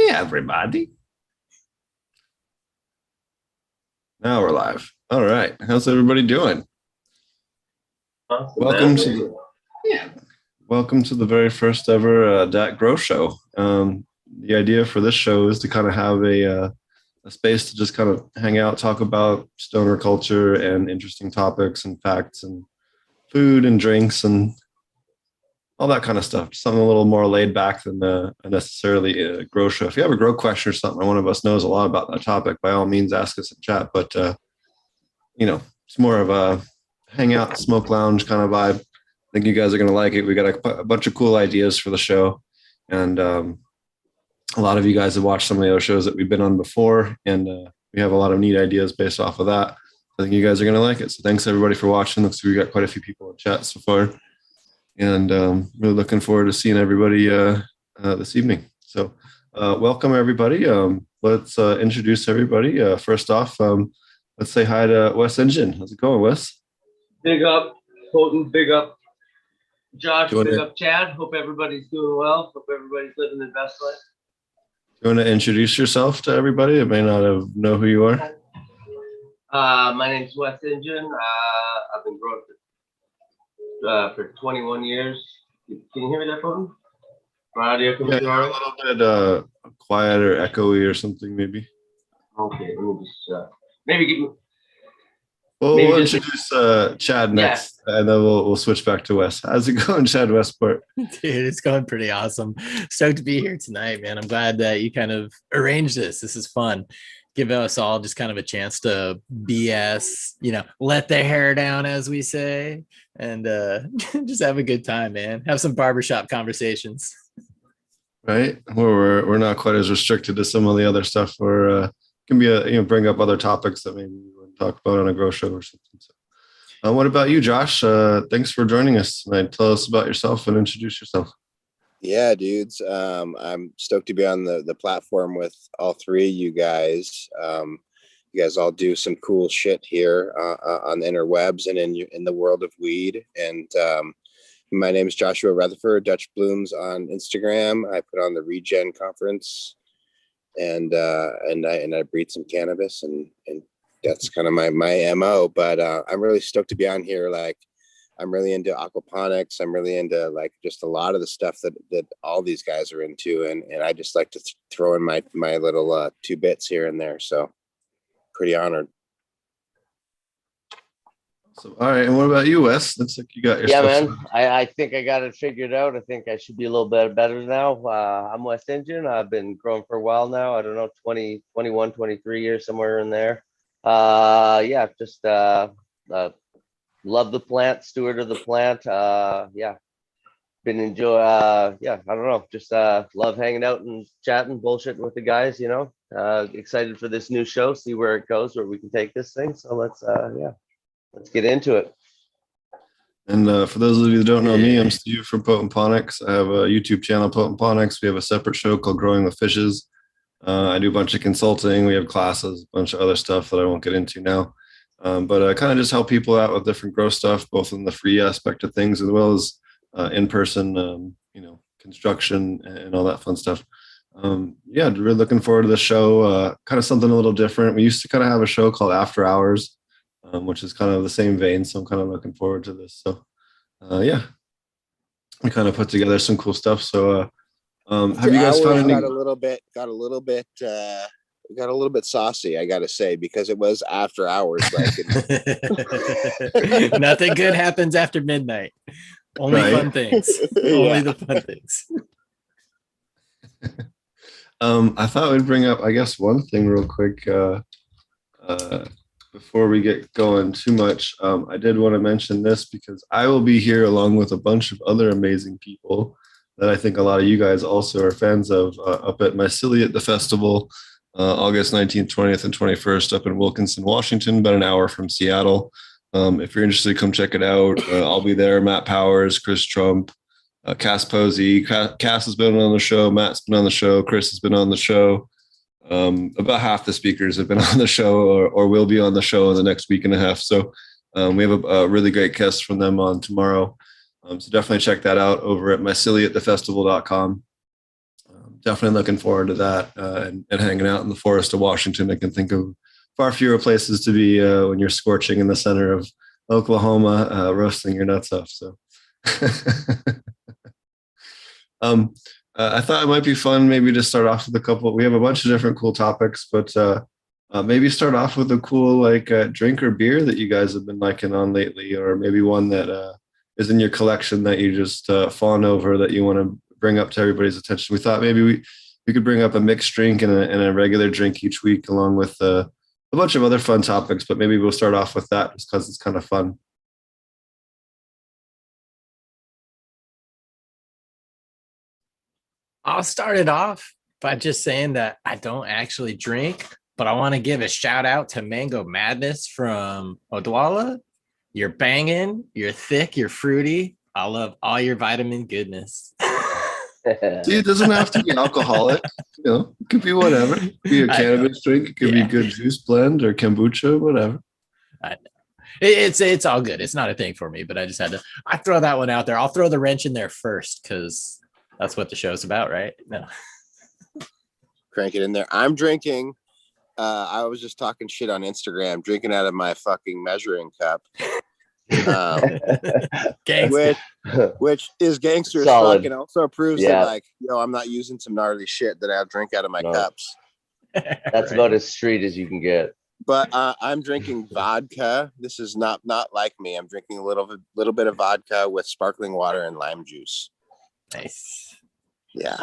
Hey, everybody. Now we're live. All right. How's everybody doing? Welcome to the very first ever Dat Grow Show. The idea for this show is to kind of have a space to just kind of hang out, talk about stoner culture and interesting topics and facts and food and drinks and all that kind of stuff. Something a little more laid back than necessarily a grow show. If you have a grow question or something, or one of us knows a lot about that topic, by all means, ask us in chat. But, it's more of a hangout, smoke lounge kind of vibe. I think you guys are going to like it. We got a bunch of cool ideas for the show. And a lot of you guys have watched some of the other shows that we've been on before. And we have a lot of neat ideas based off of that. I think you guys are going to like it. So thanks everybody for watching. Looks like we got quite a few people in chat so far. And really looking forward to seeing everybody this evening. So welcome, everybody. Let's introduce everybody. First off, let's say hi to Wes Engine. How's it going, Wes? Big up, Colton. Big up, Josh. Big up, Chad. Hope everybody's doing well. Hope everybody's living their best life. You want to introduce yourself to everybody that may not know who you are? My name's Wes Engine. I've been growing for 21 years. Can you hear me there, Colton? My audio coming through? Yeah, a little bit quiet or echoey or something, maybe. Okay, let me just maybe give me. Well, we'll introduce Chad next, and then we'll switch back to Wes. How's it going, Chad Westport? Dude, it's going pretty awesome. Stoked to be here tonight, man. I'm glad that you kind of arranged this. This is fun. Give us all just kind of a chance to BS, let the hair down, as we say, and just have a good time, man. Have some barbershop conversations. Right. Well, we're not quite as restricted as some of the other stuff. Or can be bring up other topics that maybe we wouldn't talk about on a grow show or something. So, what about you, Josh? Thanks for joining us tonight. Tell us about yourself and introduce yourself. Yeah, dudes. I'm stoked to be on the platform with all three of you guys. You guys all do some cool shit here on the interwebs and in the world of weed. And my name is Joshua Rutherford, Dutch Blooms on Instagram. I put on the Regen conference, and I breed some cannabis, and that's kind of my MO. But I'm really stoked to be on here. Like, I'm really into aquaponics. I'm really into just a lot of the stuff that all these guys are into. And I just like to throw in my little 2 bits here and there. So pretty honored. So, all right. And what about you, Wes? Looks like you got your stuff. Yeah, man. I think I got it figured out. I think I should be a little bit better now. I'm Wes Engine. I've been growing for a while now. I don't know, 20, 21, 23 years, somewhere in there. Just love the plant, steward of the plant. Been enjoy. I don't know. Just love hanging out and chatting, bullshitting with the guys. Excited for this new show. See where it goes, where we can take this thing. So let's get into it. And for those of you that don't know me, I'm Steve from Potent Ponics. I have a YouTube channel, Potent Ponics. We have a separate show called Growing with Fishes. I do a bunch of consulting. We have classes, a bunch of other stuff that I won't get into now. But I kind of just help people out with different grow stuff, both in the free aspect of things as well as in-person, construction and all that fun stuff. We're looking forward to the show. Kind of something a little different. We used to kind of have a show called After Hours, which is kind of the same vein. So I'm kind of looking forward to this. So we kind of put together some cool stuff. So have you guys found any? Got a little bit saucy, I gotta say, because it was after hours. Nothing good happens after midnight. Only fun things. Only the fun things. I thought we'd bring up, I guess, one thing real quick before we get going too much. I did want to mention this because I will be here along with a bunch of other amazing people that I think a lot of you guys also are fans of up at Mycelium at the festival. August 19th, 20th, and 21st up in Wilkinson, Washington, about an hour from Seattle. If you're interested, come check it out. I'll be there. Matt Powers, Chris Trump, Cass Posey. Cass has been on the show. Matt's been on the show. Chris has been on the show. About half the speakers have been on the show or will be on the show in the next week and a half. So we have a really great guest from them on tomorrow. So definitely check that out over at myceliumthefestival.com. definitely looking forward to that and hanging out in the forest of Washington. I can think of far fewer places to be when you're scorching in the center of Oklahoma, roasting your nuts off. So I thought it might be fun maybe to start off with a couple. We have a bunch of different cool topics, but maybe start off with a cool drink or beer that you guys have been liking on lately, or maybe one that is in your collection that you just fawn over that you want to bring up to everybody's attention. We thought maybe we could bring up a mixed drink and a regular drink each week, along with a bunch of other fun topics. But maybe we'll start off with that just because it's kind of fun. I'll start it off by just saying that I don't actually drink, but I want to give a shout out to Mango Madness from Odwalla. You're banging, you're thick, you're fruity. I love all your vitamin goodness. See, it doesn't have to be alcoholic. It could be whatever. It could be a cannabis drink. It could be a good juice blend or kombucha, whatever. I know. It's all good. It's not a thing for me, but I throw that one out there. I'll throw the wrench in there first because that's what the show's about, right? No. Crank it in there. I'm drinking. I was just talking shit on Instagram, drinking out of my fucking measuring cup. Which is gangster as fuck, and also proves that I'm not using some gnarly shit that I drink out of my cups. That's about as street as you can get. But I'm drinking vodka. This is not like me. I'm drinking a little bit of vodka with sparkling water and lime juice. Nice. Yeah.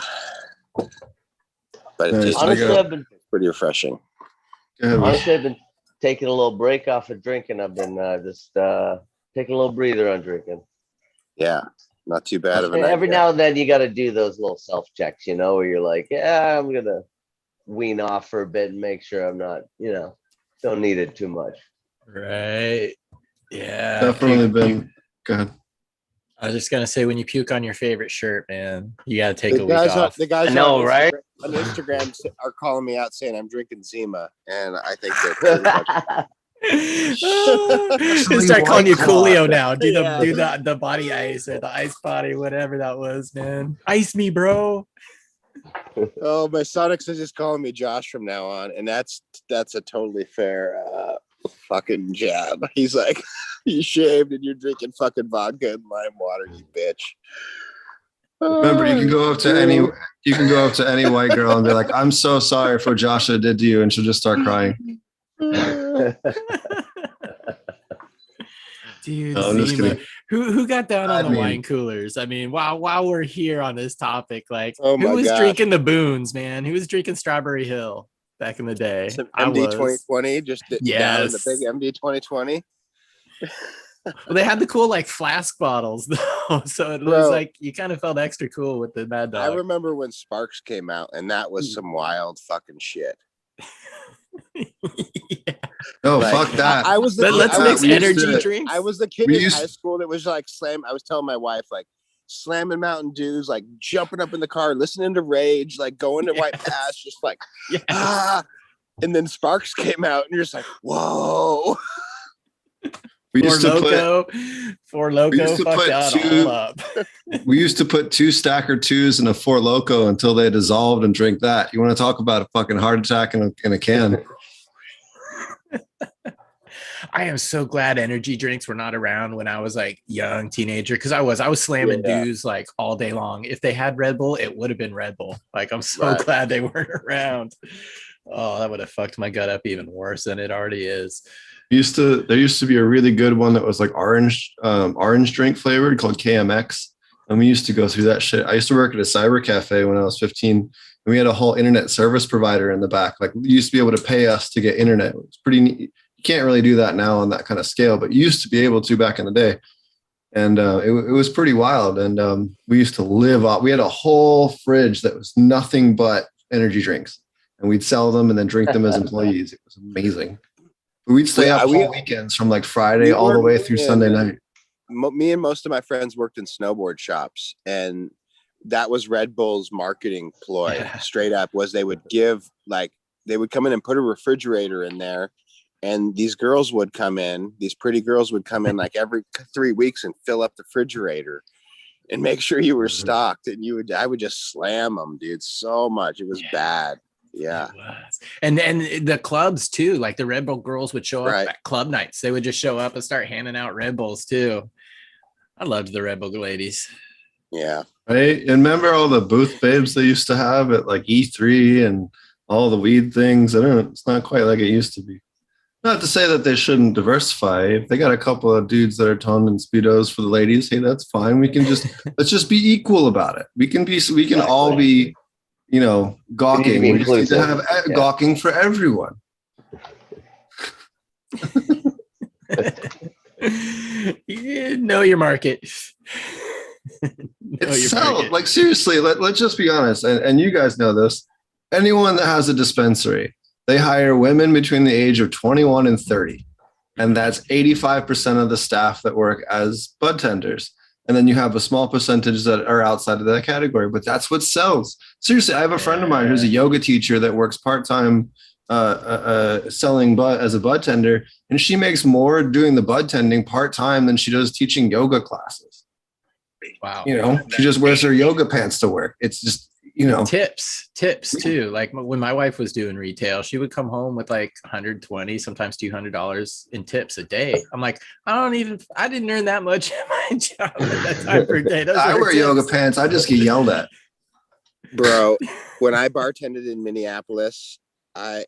But it honestly, I've been pretty refreshing. Honestly, I've been taking a little break off of drinking. I've been just taking a little breather on drinking. Yeah, not too bad of an Every now and then you got to do those little self checks, where you're like, yeah, I'm gonna wean off for a bit and make sure I'm not, don't need it too much. Right. Yeah. Definitely been. Go ahead. I was just gonna say, when you puke on your favorite shirt, man, you gotta take a week off. The guys right? On Instagram are calling me out saying I'm drinking Zima, and I think they're They start calling you Coolio now. Do the body ice or the ice body, whatever that was, man. Ice me, bro. Oh, my Sonics is just calling me Josh from now on, and that's a totally fair fucking jab. He's like, you shaved and you're drinking fucking vodka and lime water, you bitch. Remember, you can go up to any white girl and be like, "I'm so sorry for what Joshua did to you," and she'll just start crying. Dude, no, I'm just kidding. Who got down on the wine coolers? I mean, while we're here on this topic, who was drinking the boons, man? Who was drinking Strawberry Hill back in the day? Some MD 2020, just down in the big MD 2020. Well, they had the cool flask bottles though, so it was you kind of felt extra cool with the Mad Dog. I remember when Sparks came out, and that was some wild fucking shit. Yeah. No, fuck that. I was the let's mix energy drinks. I was the kid in high school that was slam. I was telling my wife slamming Mountain Dews, jumping up in the car, listening to Rage, going to White Pass, just and then Sparks came out, and you're just like, whoa. We used to we used to put 2 Stacker 2s in a Four Loko until they dissolved and drink that. You want to talk about a fucking heart attack in a can? I am so glad energy drinks were not around when I was young teenager, because I was slamming Dews all day long. If they had Red Bull, it would have been Red Bull. I'm so glad they weren't around. Oh, that would have fucked my gut up even worse than it already is. There used to be a really good one that was orange drink flavored called KMX. And we used to go through that shit. I used to work at a cyber cafe when I was 15, and we had a whole internet service provider in the back. You used to be able to pay us to get internet. It was pretty neat. You can't really do that now on that kind of scale, but you used to be able to back in the day. And it was pretty wild. And we used to live off. We had a whole fridge that was nothing but energy drinks, and we'd sell them and then drink them as employees. It was amazing. We'd stay up all weekends from Friday all the way through Sunday night. Me and most of my friends worked in snowboard shops, and that was Red Bull's marketing ploy. Yeah. Straight up was they would give they would come in and put a refrigerator in there, and these pretty girls would come in every 3 weeks and fill up the refrigerator. and make sure you were stocked. And I would just slam them, dude, so much. It was bad. Yeah. It was. And the clubs too, like the Red Bull girls would show up at club nights. They would just show up and start handing out Red Bulls too. I loved the Red Bull ladies. Yeah. Right. And remember all the booth babes they used to have at like E3 and all the weed things? It's not quite like it used to be. Not to say that they shouldn't diversify. If they got a couple of dudes that are toned in Speedos for the ladies, hey, that's fine. We can let's just be equal about it. We can all be, gawking. We just need to have gawking for everyone. You know your market. Like seriously, let's just be honest. And you guys know this. Anyone that has a dispensary, they hire women between the age of 21 and 30. And that's 85% of the staff that work as bud tenders. And then you have a small percentage that are outside of that category, but that's what sells. Seriously, I have a friend of mine who's a yoga teacher that works part-time selling bud as a bud tender, and she makes more doing the bud tending part-time than she does teaching yoga classes. Wow. She just wears her yoga pants to work. It's just, tips too. Like when my wife was doing retail, she would come home with like $120, sometimes $200 in tips a day. I'm like, I didn't earn that much at my job at that time per day. I wear yoga pants. I just get yelled at. Bro, when I bartended in Minneapolis, I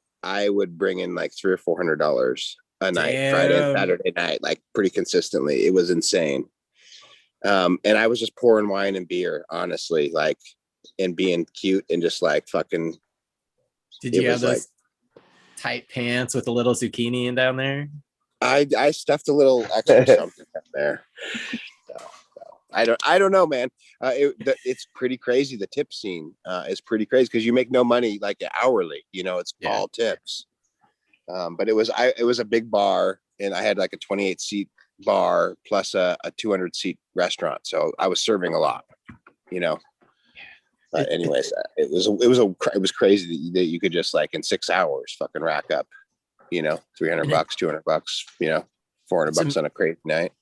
would bring in like $300 or $400 a night, Friday and Saturday night, like pretty consistently. It was insane. And I was just pouring wine and beer, honestly, like, and being cute and just like fucking. Did you have those tight pants with a little zucchini in down there? I stuffed a little extra something in there. So, I don't know, man. It's pretty crazy. The tip scene is pretty crazy because you make no money like hourly. It's all tips. But it was a big bar, and I had like a 28 seat bar plus a 200 seat restaurant. So I was serving a lot. But anyways, it was crazy that you could just like in 6 hours fucking rack up, $300, $200, $400 on a crazy night.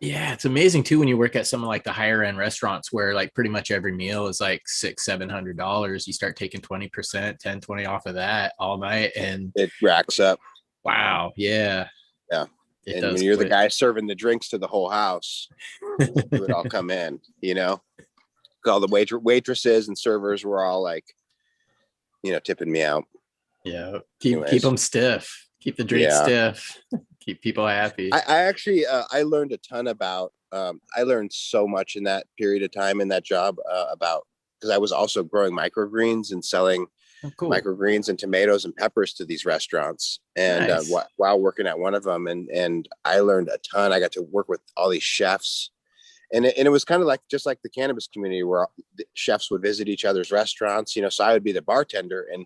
Yeah, it's amazing too when you work at some of like the higher end restaurants where like pretty much every meal is like $600-$700. You start taking 20%, 10, 20 off of that all night, and it racks up. Wow. Yeah. Yeah. And when you're the guy serving the drinks to the whole house, it would all come in, all the waitresses and servers were all like, tipping me out. Yeah. Keep them stiff. Keep the drink stiff. Keep people happy. I actually, I learned a ton about, I learned so much in that period of time in that job because I was also growing microgreens and selling microgreens and tomatoes and peppers to these restaurants. And nice. While working at one of them, and I learned a ton. I got to work with all these chefs. And it was kind of like just like the cannabis community where the chefs would visit each other's restaurants, so I would be the bartender, and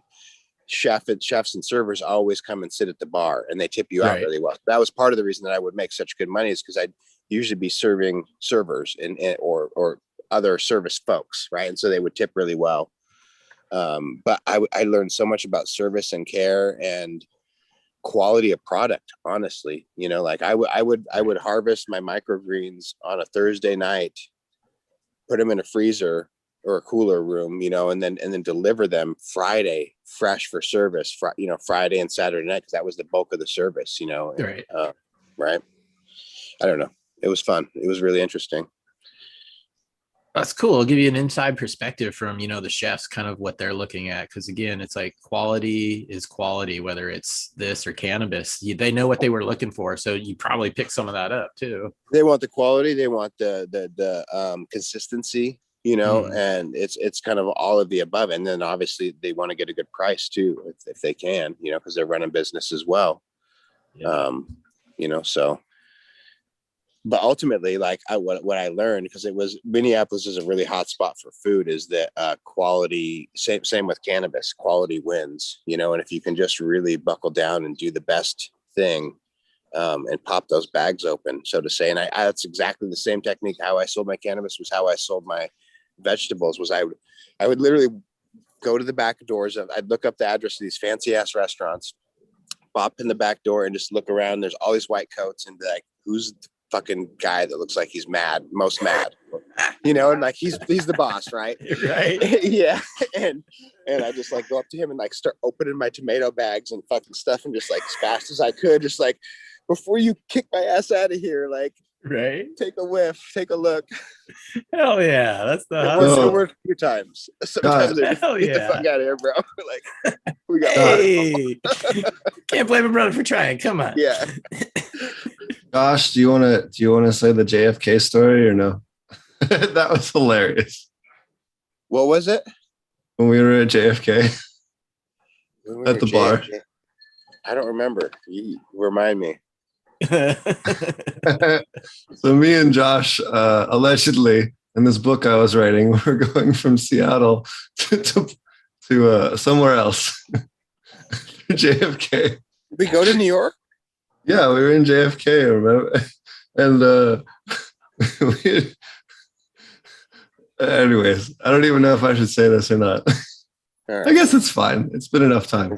chefs and servers always come and sit at the bar, and they tip you out really well. That was part of the reason that I would make such good money, is because I'd usually be serving servers or other service folks, right? And so they would tip really well. But I learned so much about service and care and quality of product, honestly. Like I would harvest my microgreens on a Thursday night, put them in a freezer or a cooler room, and then deliver them Friday fresh for service, Friday and Saturday night, because that was the bulk of the service, Right. Right. I don't know. It was fun. It was really interesting. That's cool. I'll give you an inside perspective from, the chefs, kind of what they're looking at. Because again, it's like quality is quality, whether it's this or cannabis. They know what they were looking for. So you probably pick some of that up too. They want the quality. They want the consistency, and it's kind of all of the above. And then obviously they want to get a good price too, if they can, because they're running business as well. Yeah. So. But ultimately, like what I learned, because Minneapolis is a really hot spot for food, is that quality, same with cannabis, quality wins, and if you can just really buckle down and do the best thing and pop those bags open, so to say. And that's exactly the same technique. How I sold my cannabis was how I sold my vegetables. Was I would literally go to the back doors I'd look up the address of these fancy ass restaurants, pop in the back door and just look around. There's all these white coats and be like, who's the fucking guy that looks like he's most mad, you know, and like he's the boss, right? Right. Yeah. And I just like go up to him and like start opening my tomato bags and fucking stuff and just like as fast as I could, just like before you kick my ass out of here, like Right. take a whiff, take a look. Hell yeah. That's the It hustle. worked a few times. Sometimes they Hell get the yeah. fuck out of here, bro. Like we got Hey, can't blame a brother for trying. Come on. yeah. Josh, do you want to say the JFK story or no? That was hilarious. What was it? When we were at JFK When we at were the bar. JFK? I don't remember. You remind me. So me and Josh, allegedly, in this book I was writing, we're going from Seattle to somewhere else. JFK. Did we go to New York? Yeah, we were in JFK, remember? And anyways, I don't even know if I should say this or not. Right. I guess it's fine. It's been enough time.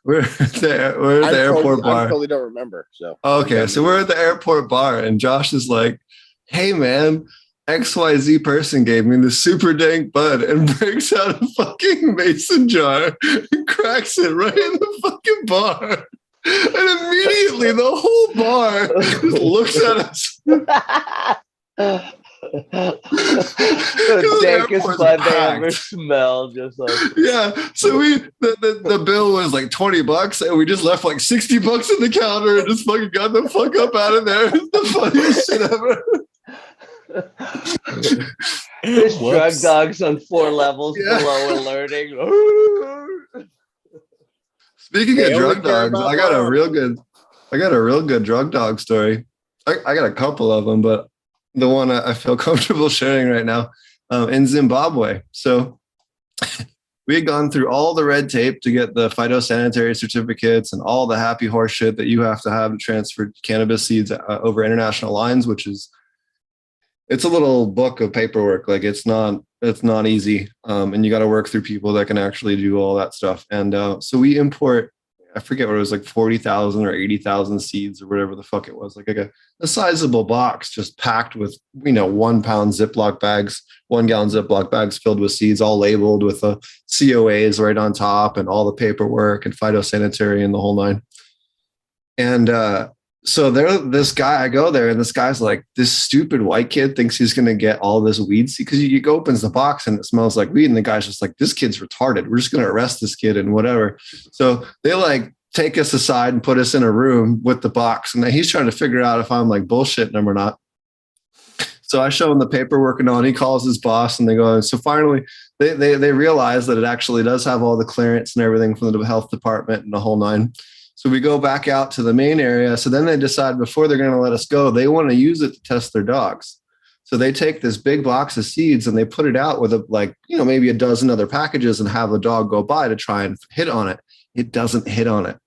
We're at the airport bar. I totally don't remember. So Okay, so we're at the airport bar, and Josh is like, "Hey, man, XYZ person gave me the super dank bud," and breaks out a fucking mason jar and cracks it right in the fucking bar. And immediately the whole bar just looks at us. The dankest bud they ever smelled, just like yeah. So the bill was like $20, and we just left like $60 on the counter and just fucking got the fuck up out of there. It's the funniest shit ever. There's drug dogs on 4 levels below alerting. Speaking of drug dogs, I got a real good drug dog story. I got a couple of them, but the one I feel comfortable sharing right now, in Zimbabwe. So we had gone through all the red tape to get the phytosanitary certificates and all the happy horse shit that you have to transfer cannabis seeds over international lines, it's a little book of paperwork. Like it's not easy. And you got to work through people that can actually do all that stuff. And so we import, I forget what it was, like 40,000 or 80,000 seeds or whatever the fuck it was, like a sizable box just packed with, 1 pound Ziploc bags, 1 gallon Ziploc bags filled with seeds, all labeled with the COAs right on top and all the paperwork and phytosanitary and the whole nine. And so this guy, I go there and this guy's like, this stupid white kid thinks he's going to get all this weed seed, because he opens the box and it smells like weed. And the guy's just like, this kid's retarded. We're just going to arrest this kid and whatever. So they like take us aside and put us in a room with the box. And then he's trying to figure out if I'm like bullshitting him or not. So I show him the paperwork and all, and he calls his boss and they go, so finally they realize that it actually does have all the clearance and everything from the health department and the whole nine. So we go back out to the main area. So then they decide before they're going to let us go, they want to use it to test their dogs. So they take this big box of seeds and they put it out with maybe a dozen other packages and have the dog go by to try and hit on it. It doesn't hit on it.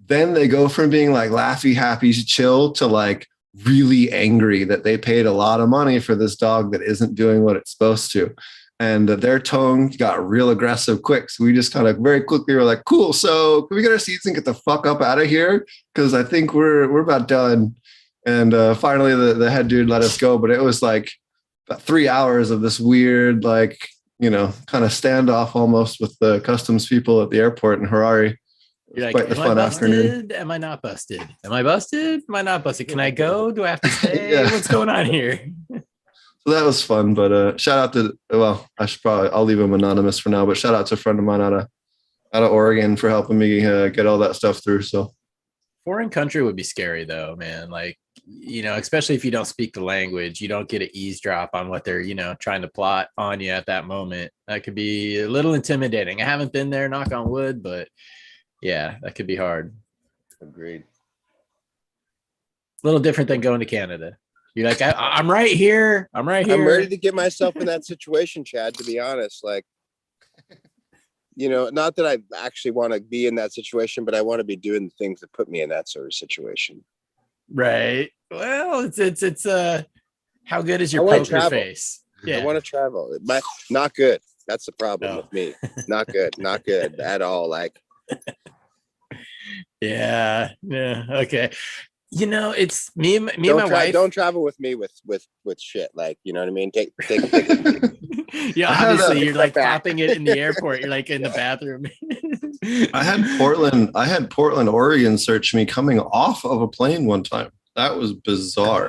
Then they go from being like laughy, happy, chill to like really angry that they paid a lot of money for this dog that isn't doing what it's supposed to. And their tone got real aggressive quick. So we just kind of very quickly were like, cool. So can we get our seats and get the fuck up out of here? Because I think we're about done. And finally, the head dude let us go. But it was like about 3 hours of this weird, like, kind of standoff almost with the customs people at the airport in Harare. You're like, quite the fun afternoon. Am I not busted? Am I busted? Am I not busted? Can I go? Do I have to stay? Yeah. What's going on here? So that was fun, but shout out to, I'll leave him anonymous for now, but shout out to a friend of mine out of Oregon for helping me get all that stuff through. So foreign country would be scary though, man. Like, especially if you don't speak the language, you don't get to eavesdrop on what they're, trying to plot on you at that moment. That could be a little intimidating. I haven't been there, knock on wood, but yeah, that could be hard. Agreed. A little different than going to Canada. You're like, I'm right here. I'm right here. I'm ready to get myself in that situation, Chad, to be honest. Like, not that I actually want to be in that situation, but I want to be doing the things that put me in that sort of situation. Right. Well, it's how good is your poker face? Yeah. I want to travel. Not good. That's the problem with me. Not good at all. Like, yeah. Okay. You know, it's me and Don't my wife. Don't travel with me with shit. Like, you know what I mean? Take. Yeah, I had obviously a- you're like popping it in the airport. You're like in the bathroom. I had Portland, Oregon search me coming off of a plane one time. That was bizarre.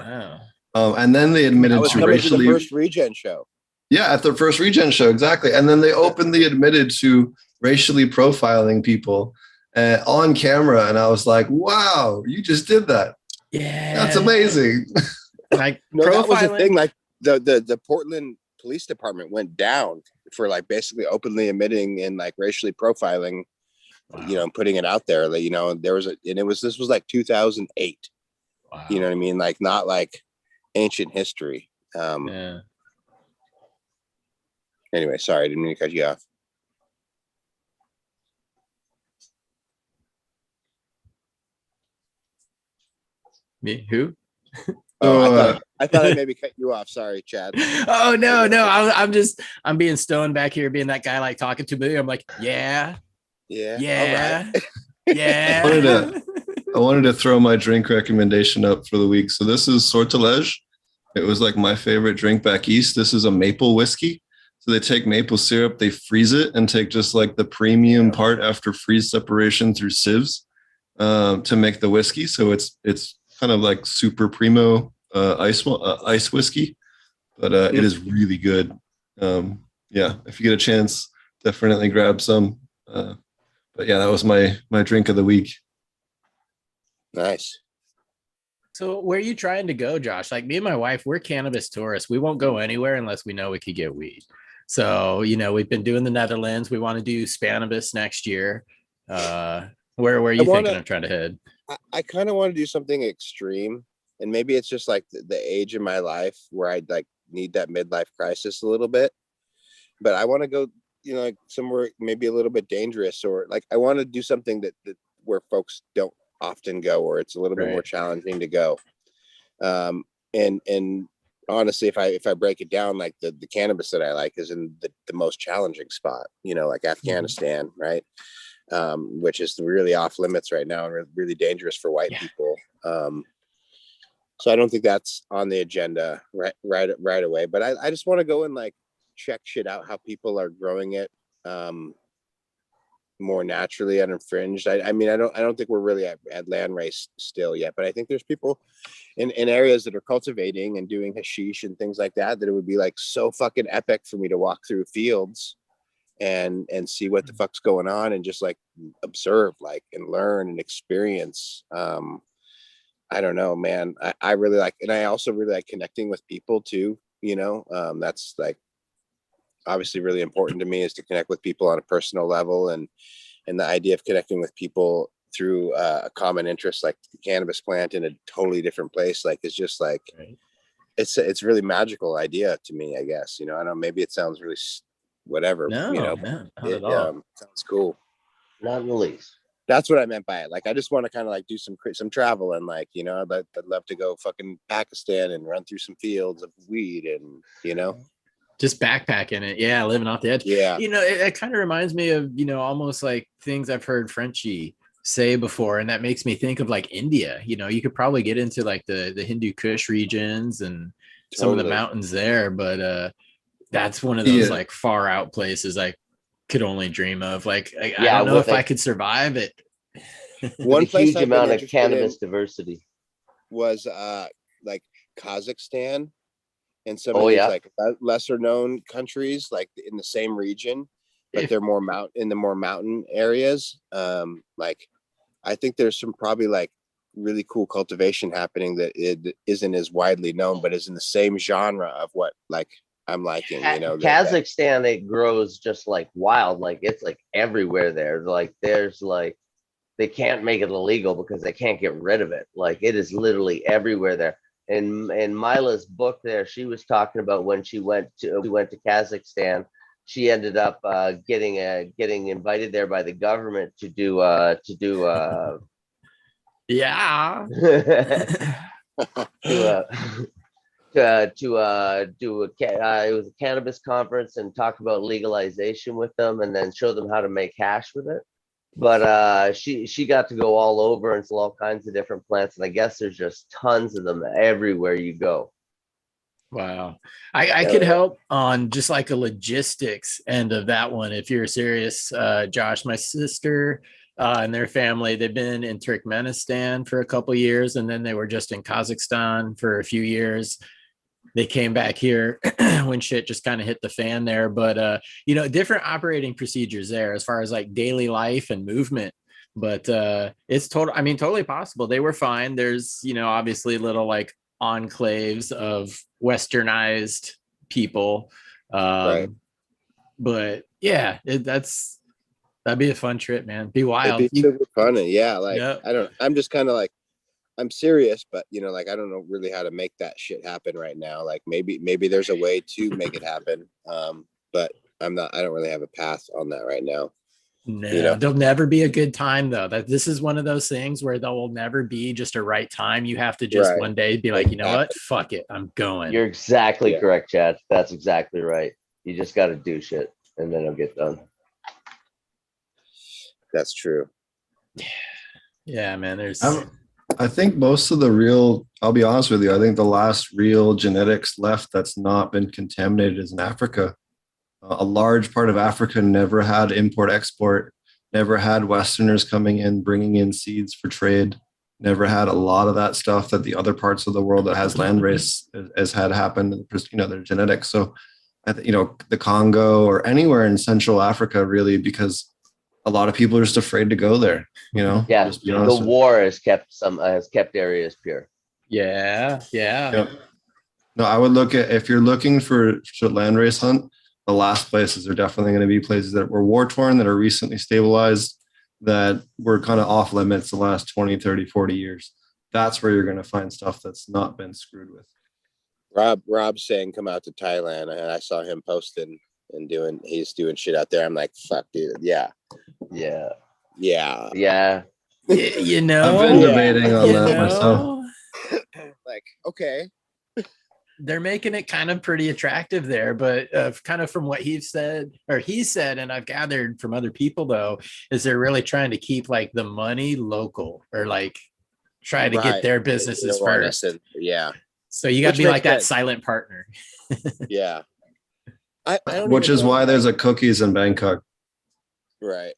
Wow. And then they I admitted was to coming to the racially. first Regen show. Yeah, at the first Regen show, exactly. And then they openly admitted to racially profiling people on camera. And I was like, wow, you just did that. That's Yeah. amazing. Like No, that was the profiling. thing. Like the Portland Police Department went down for like basically openly admitting and like racially profiling, Wow. you know, putting it out there. That, you know, this was like 2008. Wow. You know what I mean? Like not like ancient history. Yeah. Anyway, sorry, I didn't mean to cut you off. Me? Who? Oh, I thought I maybe cut you off. Sorry, Chad. Oh no, no. I'm being stoned back here, being that guy like talking to me. I'm like, yeah, Yeah. yeah, All right. yeah. I wanted to throw my drink recommendation up for the week. So this is Sortilege. It was like my favorite drink back east. This is a maple whiskey. So they take maple syrup, they freeze it, and take just like the premium part after freeze separation through sieves to make the whiskey. So it's kind of like super primo ice whiskey, but it is really good. Yeah, if you get a chance, definitely grab some. But yeah, that was my drink of the week. Nice. So where are you trying to go, Josh? Like me and my wife, we're cannabis tourists. We won't go anywhere unless we know we could get weed. So, you know, we've been doing the Netherlands. We want to do Spanibus next year. Where are you thinking of trying to head? I kind of want to do something extreme, and maybe it's just like the age of my life where I like need that midlife crisis a little bit. But I want to go, you know, like somewhere maybe a little bit dangerous, or like I want to do something that where folks don't often go, or it's a little bit more challenging to go. And honestly, if I break it down, like the cannabis that I like is in the most challenging spot, you know, like Afghanistan, right? Which is really off limits right now and really dangerous for white people. So I don't think that's on the agenda right away. But I just want to go and like check shit out, how people are growing it more naturally uninfringed. I mean, I don't think we're really at land race still yet, but I think there's people in areas that are cultivating and doing hashish and things like that it would be like so fucking epic for me to walk through fields and see what the fuck's going on and just like observe, like, and learn and experience. I don't know, man. I really like, and I also really like connecting with people too, you know. That's like obviously really important to me, is to connect with people on a personal level, and the idea of connecting with people through a common interest like the cannabis plant in a totally different place, like, is just like it's really magical idea to me, I guess. You know, I don't know, maybe it sounds really whatever, No, you know, not it at all. sounds cool. Not in the least. That's what I meant by it. Like, I just want to kind of like do some travel, and like, you know, I'd love to go fucking Pakistan and run through some fields of weed, and you know, just backpacking it. Yeah, living off the edge. Yeah. You know, it kind of reminds me of, you know, almost like things I've heard Frenchie say before, and that makes me think of like India. You know, you could probably get into like the Hindu Kush regions and some of the mountains there, but that's one of those like far out places I could only dream of. Like, I don't know if I could survive it. One place huge amount of cannabis diversity was like Kazakhstan and some of these like lesser known countries, like in the same region, but they're more in the more mountain areas. Like, I think there's some probably like really cool cultivation happening that it isn't as widely known, but is in the same genre of what like I'm liking, you know. Kazakhstan, it grows just like wild. Like, it's like everywhere there. Like, there's like, they can't make it illegal because they can't get rid of it. Like, it is literally everywhere there. And in Mila's book there, she was talking about when she went to Kazakhstan, she ended up getting invited there by the government to do yeah to do it was a cannabis conference and talk about legalization with them, and then show them how to make hash with it. But she got to go all over and saw all kinds of different plants, and I guess there's just tons of them everywhere you go. Wow. I could help on just like a logistics end of that one if you're serious. Josh, my sister and their family, they've been in Turkmenistan for a couple of years, and then they were just in Kazakhstan for a few years. They came back here when shit just kind of hit the fan there. But different operating procedures there as far as like daily life and movement. But it's totally possible. They were fine. There's, obviously little like enclaves of westernized people. Right. But yeah, that'd be a fun trip, man. Be wild. It'd be super fun. And yeah, like Yep. I'm just kind of like, I'm serious, but like I don't know really how to make that shit happen right now. Like maybe there's a way to make it happen. But I don't really have a path on that right now. No, there'll never be a good time though. That this is one of those things where there will never be just a right time. You have to just one day be like, you know what? Fuck it. I'm going. You're exactly correct, Chad. That's exactly right. You just got to do shit and then it'll get done. That's true. Yeah, man. I think most of the real, I'll be honest with you, I think the last real genetics left that's not been contaminated is in Africa. A large part of Africa never had import export, never had Westerners coming in, bringing in seeds for trade, never had a lot of that stuff that the other parts of the world that has land race has had happen, their genetics. So, the Congo or anywhere in Central Africa, really, because a lot of people are just afraid to go there, Yeah, the war has kept areas pure. Yeah. No, I would look at, if you're looking for land race hunt, the last places are definitely going to be places that were war torn, that are recently stabilized, that were kind of off limits the last 20, 30, 40 years. That's where you're going to find stuff that's not been screwed with. Rob's saying come out to Thailand, and I saw him posting and he's doing shit out there. I'm like, fuck, dude. Yeah. I've been debating on that myself. Like, okay, they're making it kind of pretty attractive there, but kind of from what he said, and I've gathered from other people though, is they're really trying to keep like the money local, or like try to get their businesses first. So you got to be like that silent partner. Yeah. Which is why there's a cookies in Bangkok. Right.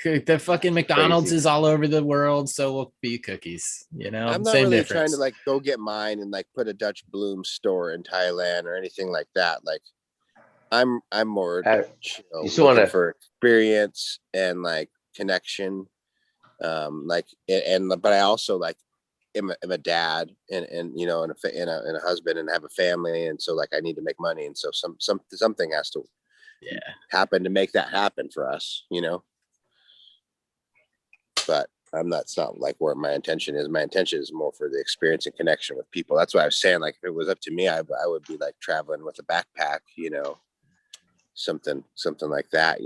The fucking McDonald's is all over the world, so will be cookies. I'm not really trying to like go get mine and like put a Dutch Bloom store in Thailand or anything like that. Like, I'm more looking for experience and like connection. But I also like am a dad and a husband and have a family, and so like I need to make money, and so something has to happen to make that happen for us, but it's not like where my intention is. My intention is more for the experience and connection with people. That's why I was saying, like, if it was up to me, I would be like traveling with a backpack, something like that,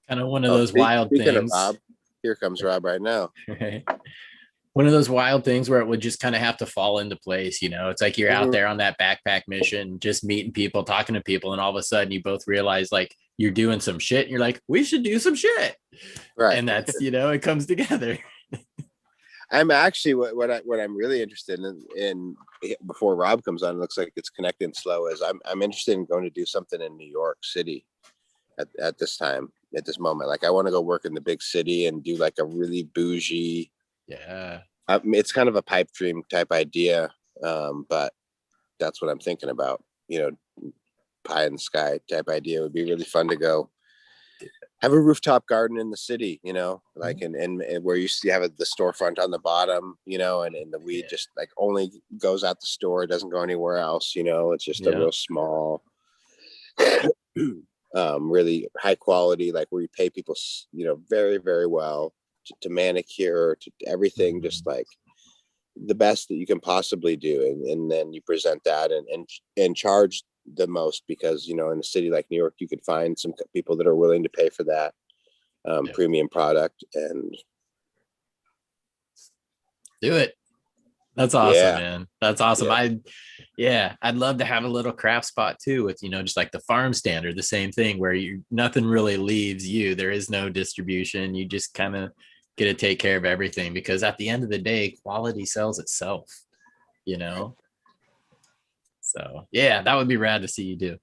kind of one of those wild things. Of Rob, here comes Rob right now. Right. One of those wild things where it would just kind of have to fall into place. It's like you're out there on that backpack mission, just meeting people, talking to people, and all of a sudden you both realize like you're doing some shit and you're like, we should do some shit. Right. And that's, it comes together. I'm actually what I'm really interested in before Rob comes on, it looks like it's connecting slow, is I'm interested in going to do something in New York City at this time, at this moment. Like I want to go work in the big city and do like a really bougie, it's kind of a pipe dream type idea, but that's what I'm thinking about. Pie in the sky type idea would be really fun to go have a rooftop garden in the city, like and where you have the storefront on the bottom, and the weed just like only goes out the store, it doesn't go anywhere else. It's just a real small, really high quality, like where you pay people, very, very well to manicure, to everything, just like the best that you can possibly do, and then you present that and charge the most, because in a city like New York you could find some people that are willing to pay for that premium product. And do it. That's awesome, Yeah. man. That's awesome. Yeah. I'd love to have a little craft spot too with, just like the farm stand or the same thing where nothing really leaves you. There is no distribution. You just kind of get to take care of everything because at the end of the day, quality sells itself, you know? So yeah, that would be rad to see you do.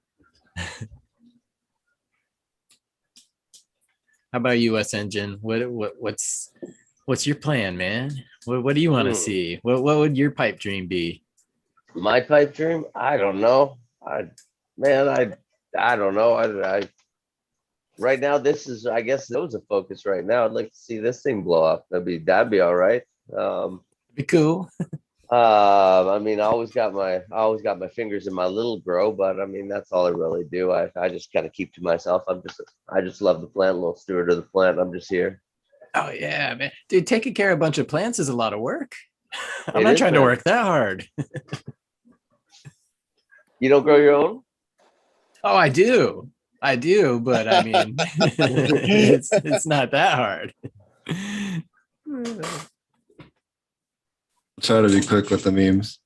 How about you, US Engine? What's your plan, man? What do you want to see? What would your pipe dream be? My pipe dream? I don't know. I don't know. I right now this is, I guess that was a focus right now. I'd like to see this thing blow up. That'd be all right. Be cool. I mean, I always got my fingers in my little grow, but I mean, that's all I really do. I just kind of keep to myself. I just love the plant, little steward of the plant. I'm just here. Oh yeah, man. Dude, taking care of a bunch of plants is a lot of work. I'm It not is, trying to man. work that hard. You don't grow your own? Oh, I do. I do, but I mean, it's not that hard. Try to be quick with the memes.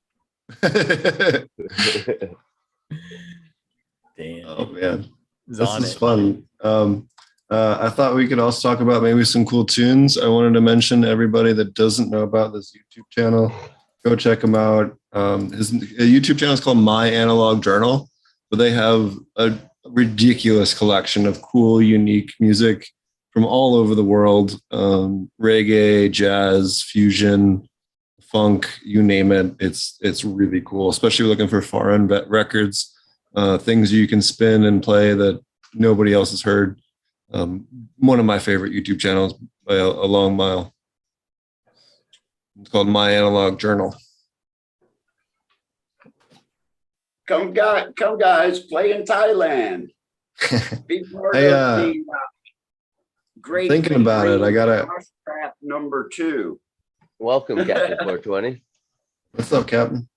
Damn. Oh man, It's this on is it. fun. I thought we could also talk about maybe some cool tunes. I wanted to mention everybody that doesn't know about this YouTube channel, go check him out. His YouTube channel is called My Analog Journal, but they have a ridiculous collection of cool, unique music from all over the world. Reggae, jazz, fusion, funk, you name it. It's really cool, especially looking for foreign records, things you can spin and play that nobody else has heard. One of my favorite YouTube channels by a long mile. It's called My Analog Journal. Come guys, play in Thailand. Be part Hey, of the great thinking about it. I gotta. Craft number 2. Welcome, Captain 420. What's up, Captain?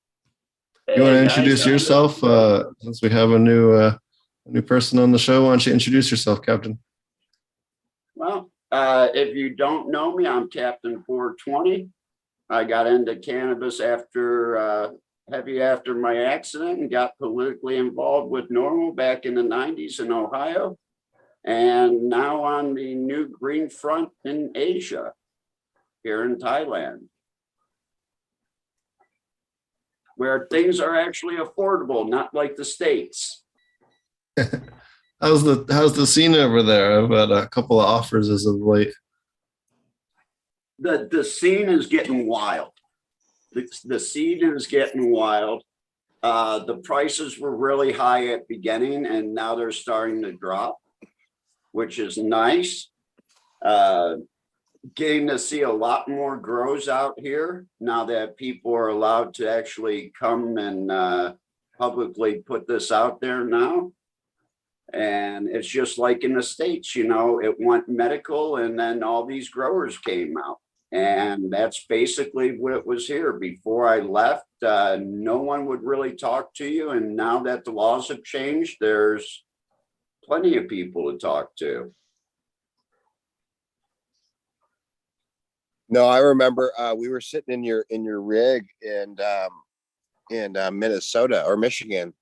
Hey, You want to guys, introduce yourself? Since we have a new person on the show, why don't you introduce yourself, Captain? Well, if you don't know me, I'm Captain 420. I got into cannabis heavy after my accident and got politically involved with Normal back in the 90s in Ohio. And now on the new green front in Asia, here in Thailand, where things are actually affordable, not like the States. How's the scene over there? I've had a couple of offers as of late. The scene is getting wild. The scene is getting wild. The prices were really high at beginning, and now they're starting to drop, which is nice. Getting to see a lot more grows out here now that people are allowed to actually come and publicly put this out there now. And it's just like in the States, it went medical, and then all these growers came out. And that's basically what it was here. Before I left, no one would really talk to you. And now that the laws have changed, there's plenty of people to talk to. No, I remember we were sitting in your rig in Minnesota or Michigan,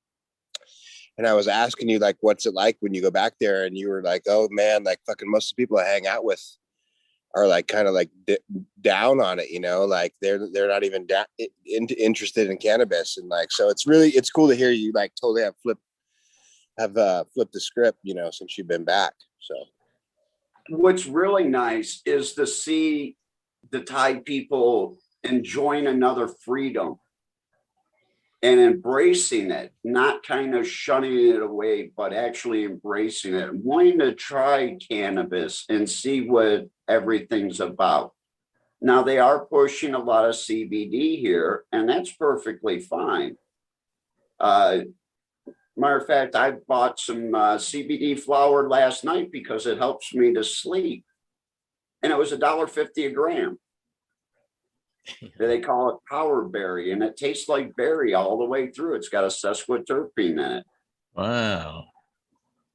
and I was asking you like, what's it like when you go back there, and you were like, oh man, like fucking most of the people I hang out with are like kind of like down on it, like they're not even interested in cannabis, and like so it's cool to hear you like totally have flipped the script, since you've been back. So What's really nice is to see the Thai people enjoying another freedom and embracing it, not kind of shunning it away, but actually embracing it, wanting to try cannabis and see what everything's about. Now, they are pushing a lot of CBD here, and that's perfectly fine. Matter of fact, I bought some CBD flower last night because it helps me to sleep. And it was $1.50 a gram. They call it power berry, and it tastes like berry all the way through. It's got a sesquiterpene in it. Wow.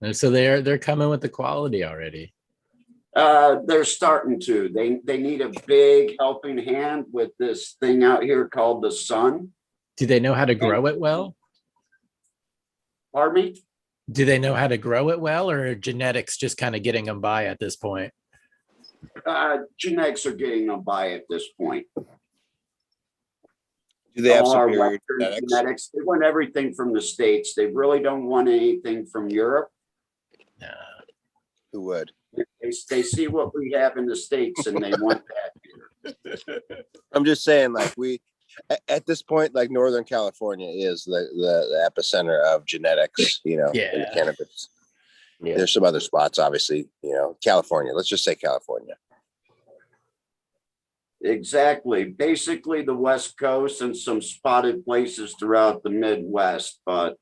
And so they're coming with the quality already. They're starting to. They need a big helping hand with this thing out here called the sun. Do they know how to grow it well? Pardon me? Do they know how to grow it well, or are genetics just kind of getting them by at this point? Genetics are getting them by at this point. Do they have All our superior Western genetics? They want everything from the States. They really don't want anything from Europe. Who would? They see what we have in the States and they want that. I'm just saying, like, at this point, like, Northern California is the epicenter of genetics, in the Yeah. cannabis. Yeah. There's some other spots, obviously, California. Let's just say California. Exactly. Basically the West Coast and some spotted places throughout the Midwest. But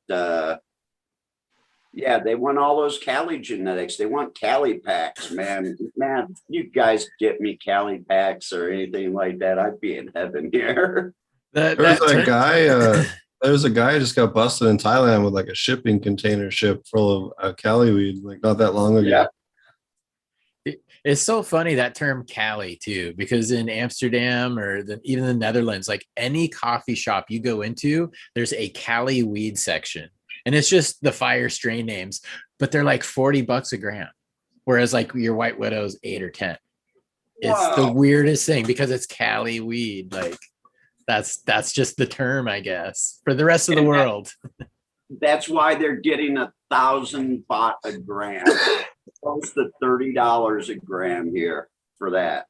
yeah, they want all those Cali genetics. They want Cali packs, man. Man, you guys get me Cali packs or anything like that, I'd be in heaven here. There's a guy. There's a guy who just got busted in Thailand with like a shipping container ship full of Cali weed, like not that long ago. Yeah. It's so funny, that term Cali too, because in Amsterdam or even the Netherlands, like any coffee shop you go into, there's a Cali weed section, and it's just the fire strain names, but they're like $40 a gram, whereas like your White Widow's 8 or 10. It's the weirdest thing because it's Cali weed. Like that's just the term, I guess, for the rest of the world. That's why they're getting 1,000 baht a gram, close to $30 a gram here for that.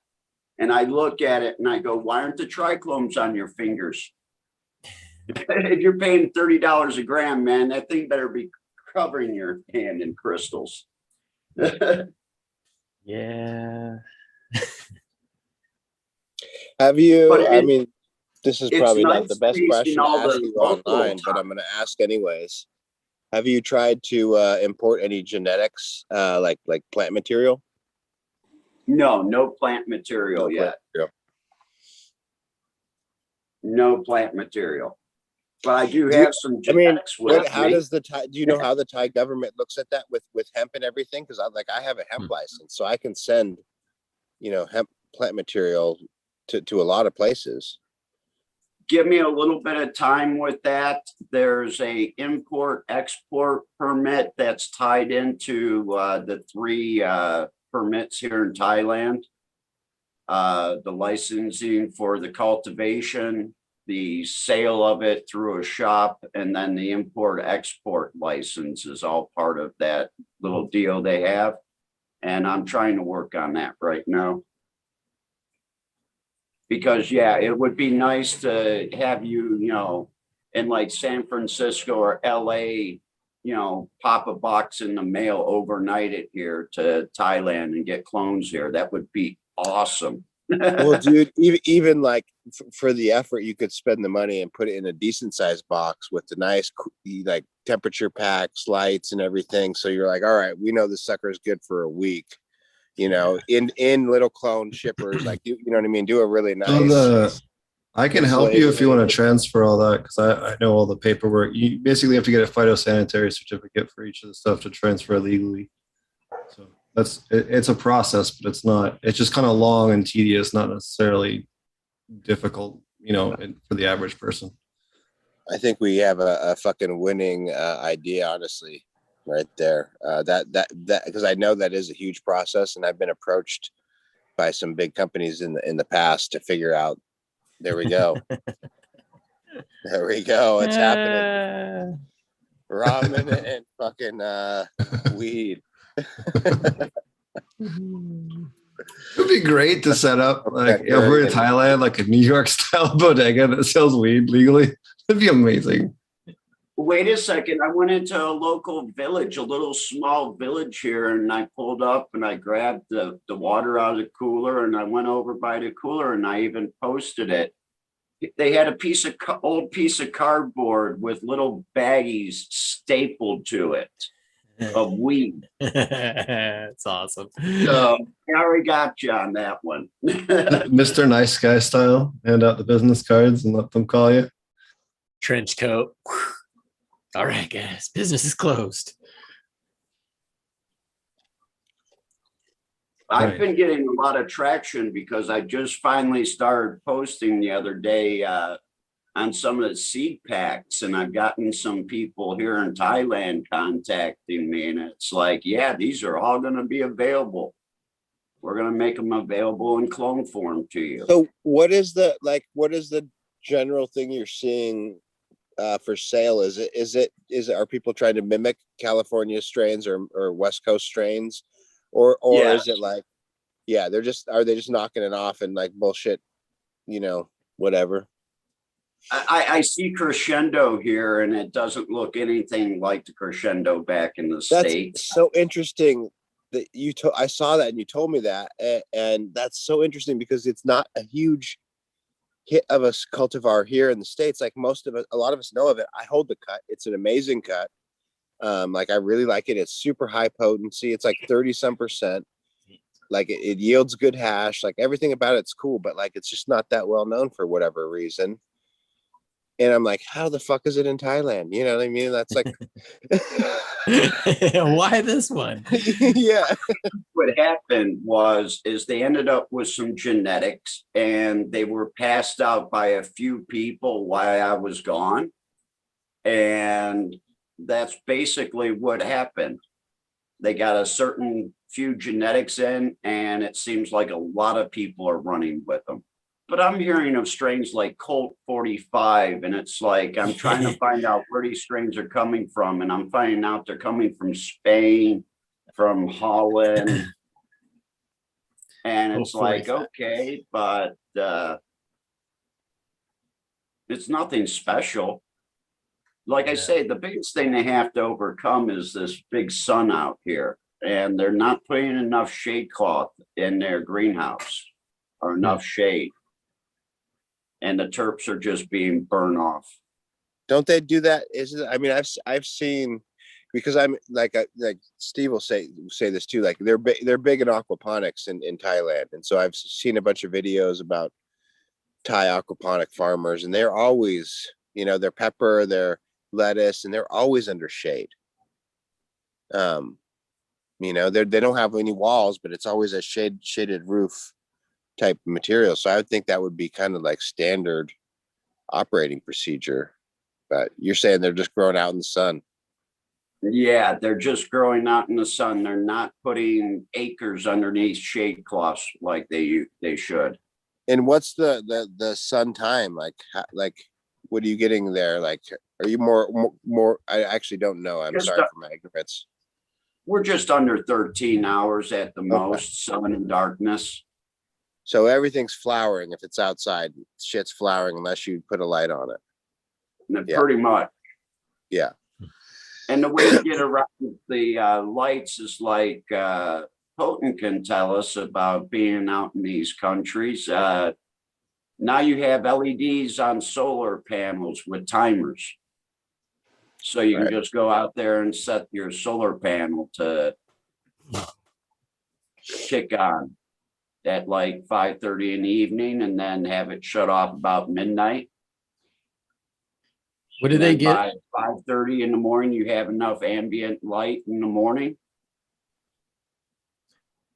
And I look at it and I go, why aren't the trichlomes on your fingers? If you're paying $30 a gram, man, that thing better be covering your hand in crystals. Yeah. Have you, But I mean, this is it's probably nice not the best tasting question to all ask the you local online, but I'm going to ask anyways. Have you tried to import any genetics, like plant material? No plant material yet. No plant material. But I do have some genetics with how me. does the Thai, do you know how the Thai government looks at that with hemp and everything? Because I have a hemp license, so I can send, hemp plant material to a lot of places. Give me a little bit of time with that. There's a import export permit that's tied into the 3 permits here in Thailand. The licensing for the cultivation, the sale of it through a shop, and then the import export license is all part of that little deal they have. And I'm trying to work on that right now. Because yeah, it would be nice to have you, in like San Francisco or LA, pop a box in the mail, overnight it here to Thailand and get clones here. That would be awesome. Well, dude, even like for the effort, you could spend the money and put it in a decent sized box with the nice, like, temperature packs, lights, and everything. So you're like, all right, we know this sucker is good for a week. In little clone shippers, like, you know what I mean? Do a really nice. I can help you if you want to transfer all that, because I know all the paperwork. You basically have to get a phytosanitary certificate for each of the stuff to transfer legally. So it's a process, but it's just kind of long and tedious, not necessarily difficult, for the average person. I think we have a fucking winning idea, honestly. Right there. That because I know that is a huge process, and I've been approached by some big companies in the past to figure out. There we go. There we go. It's happening. Ramen and fucking weed. It would be great to set up, like, if we're in Thailand, like a New York style bodega that sells weed legally. It'd be amazing. Wait a second. I went into a local village, a little small village here, and I pulled up and I grabbed the water out of the cooler, and I went over by the cooler and I even posted it. They had a old piece of cardboard with little baggies stapled to it of weed. It's awesome. So I already got you on that one. Mr. Nice Guy style. Hand out the business cards and let them call you. Trench coat. All right, guys, business is closed. I've Right. been getting a lot of traction because I just finally started posting the other day on some of the seed packs, and I've gotten some people here in Thailand contacting me, and it's like, yeah, these are all going to be available. We're going to make them available in clone form to you. So what is the general thing you're seeing for sale? Is it are people trying to mimic California strains or West Coast strains, or Yeah. is it like, yeah, are they just knocking it off and like bullshit, whatever? I see crescendo here, and it doesn't look anything like the crescendo back in the That's States. so interesting that I saw that and you told me that, and that's so interesting because it's not a huge hit of a cultivar here in the States. Like a lot of us know of it. I hold the cut. It's an amazing cut. Like I really like it. It's super high potency. It's like 30 some percent. Like it yields good hash. Like everything about it's cool, but like it's just not that well known for whatever reason. And I'm like, how the fuck is it in Thailand? You know what I mean? That's like, Why this one? yeah. What happened is they ended up with some genetics, and they were passed out by a few people while I was gone. And that's basically what happened. They got a certain few genetics in, and it seems like a lot of people are running with them. But I'm hearing of strains like Colt 45, and it's like I'm trying to find out where these strains are coming from, and I'm finding out they're coming from Spain, from Holland, and it's Colt like, 45. okay, but it's nothing special. Like I say, the biggest thing they have to overcome is this big sun out here, and they're not putting enough shade cloth in their greenhouse or enough shade. And the terps are just being burned off. Don't they do that? I mean, I've seen, because I'm like Steve will say this too. Like they're big in aquaponics in Thailand, and so I've seen a bunch of videos about Thai aquaponic farmers, and they're always, their pepper, their lettuce, and they're always under shade. They don't have any walls, but it's always a shaded roof type material. So I would think that would be kind of like standard operating procedure. But you're saying they're just growing out in the sun. Yeah, they're just growing out in the sun. They're not putting acres underneath shade cloths like they should. And what's the sun time like? What are you getting there? Like, are you more? I actually don't know. I'm sorry for my ignorance. We're just under 13 hours at the most, sun and darkness. So everything's flowering if it's outside. Shit's flowering unless you put a light on it. Yeah. Pretty much. Yeah. And the way to get around the lights is like Potent can tell us about being out in these countries. Now you have LEDs on solar panels with timers. So you can just go out there and set your solar panel to kick on at like 5:30 in the evening, and then have it shut off about midnight. What do they get? By 5:30 in the morning, you have enough ambient light in the morning.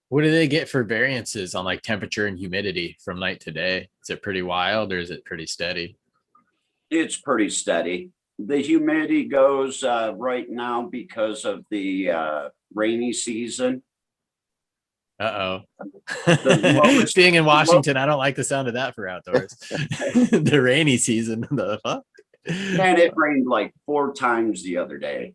What do they get for variances on like temperature and humidity from night to day? Is it pretty wild or is it pretty steady? It's pretty steady. The humidity goes right now because of the rainy season. Being in Washington, I don't like the sound of that for outdoors. The rainy season. The fuck? Man, it rained like 4 times the other day.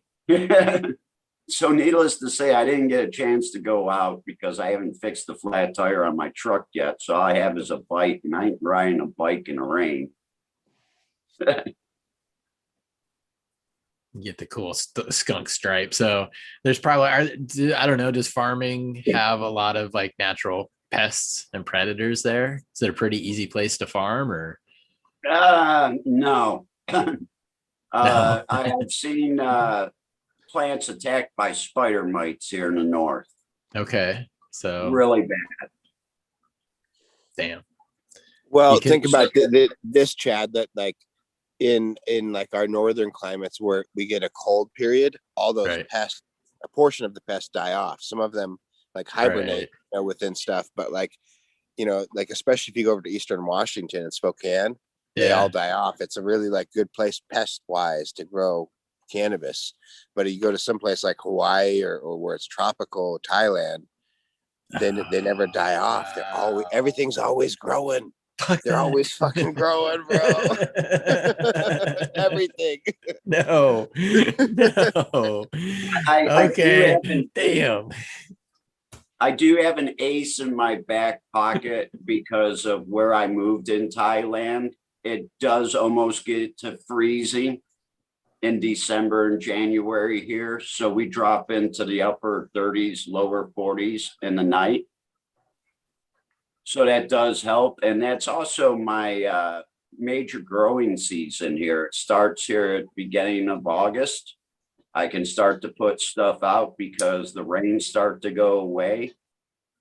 So needless to say, I didn't get a chance to go out because I haven't fixed the flat tire on my truck yet. So all I have is a bike, and I ain't riding a bike in the rain. Get the cool skunk stripe. So there's probably, I don't know, does farming have a lot of like natural pests and predators there? Is it a pretty easy place to farm, or? No. I have seen plants attacked by spider mites here in the north. Okay, so really bad. Damn. Well, think about this, Chad, that like in like our northern climates where we get a cold period, all those pests, a portion of the pests die off. Some of them like hibernate, Right. you know, within stuff. But like, you know, like especially if you go over to Eastern Washington and Spokane, they all die off. It's a really like good place pest wise to grow cannabis. But you go to some place like Hawaii or where it's tropical, Thailand, then they never die off. They're always, everything's always growing. Fuck They're that. always fucking growing, bro. Everything. No. No. I do Okay. have an Damn. I do have an ace in my back pocket because of where I moved in Thailand. It does almost get to freezing in December and January here. So we drop into the upper 30s, lower 40s in the night. So that does help. And that's also my major growing season here. It starts here at the beginning of August. I can start to put stuff out because the rains start to go away.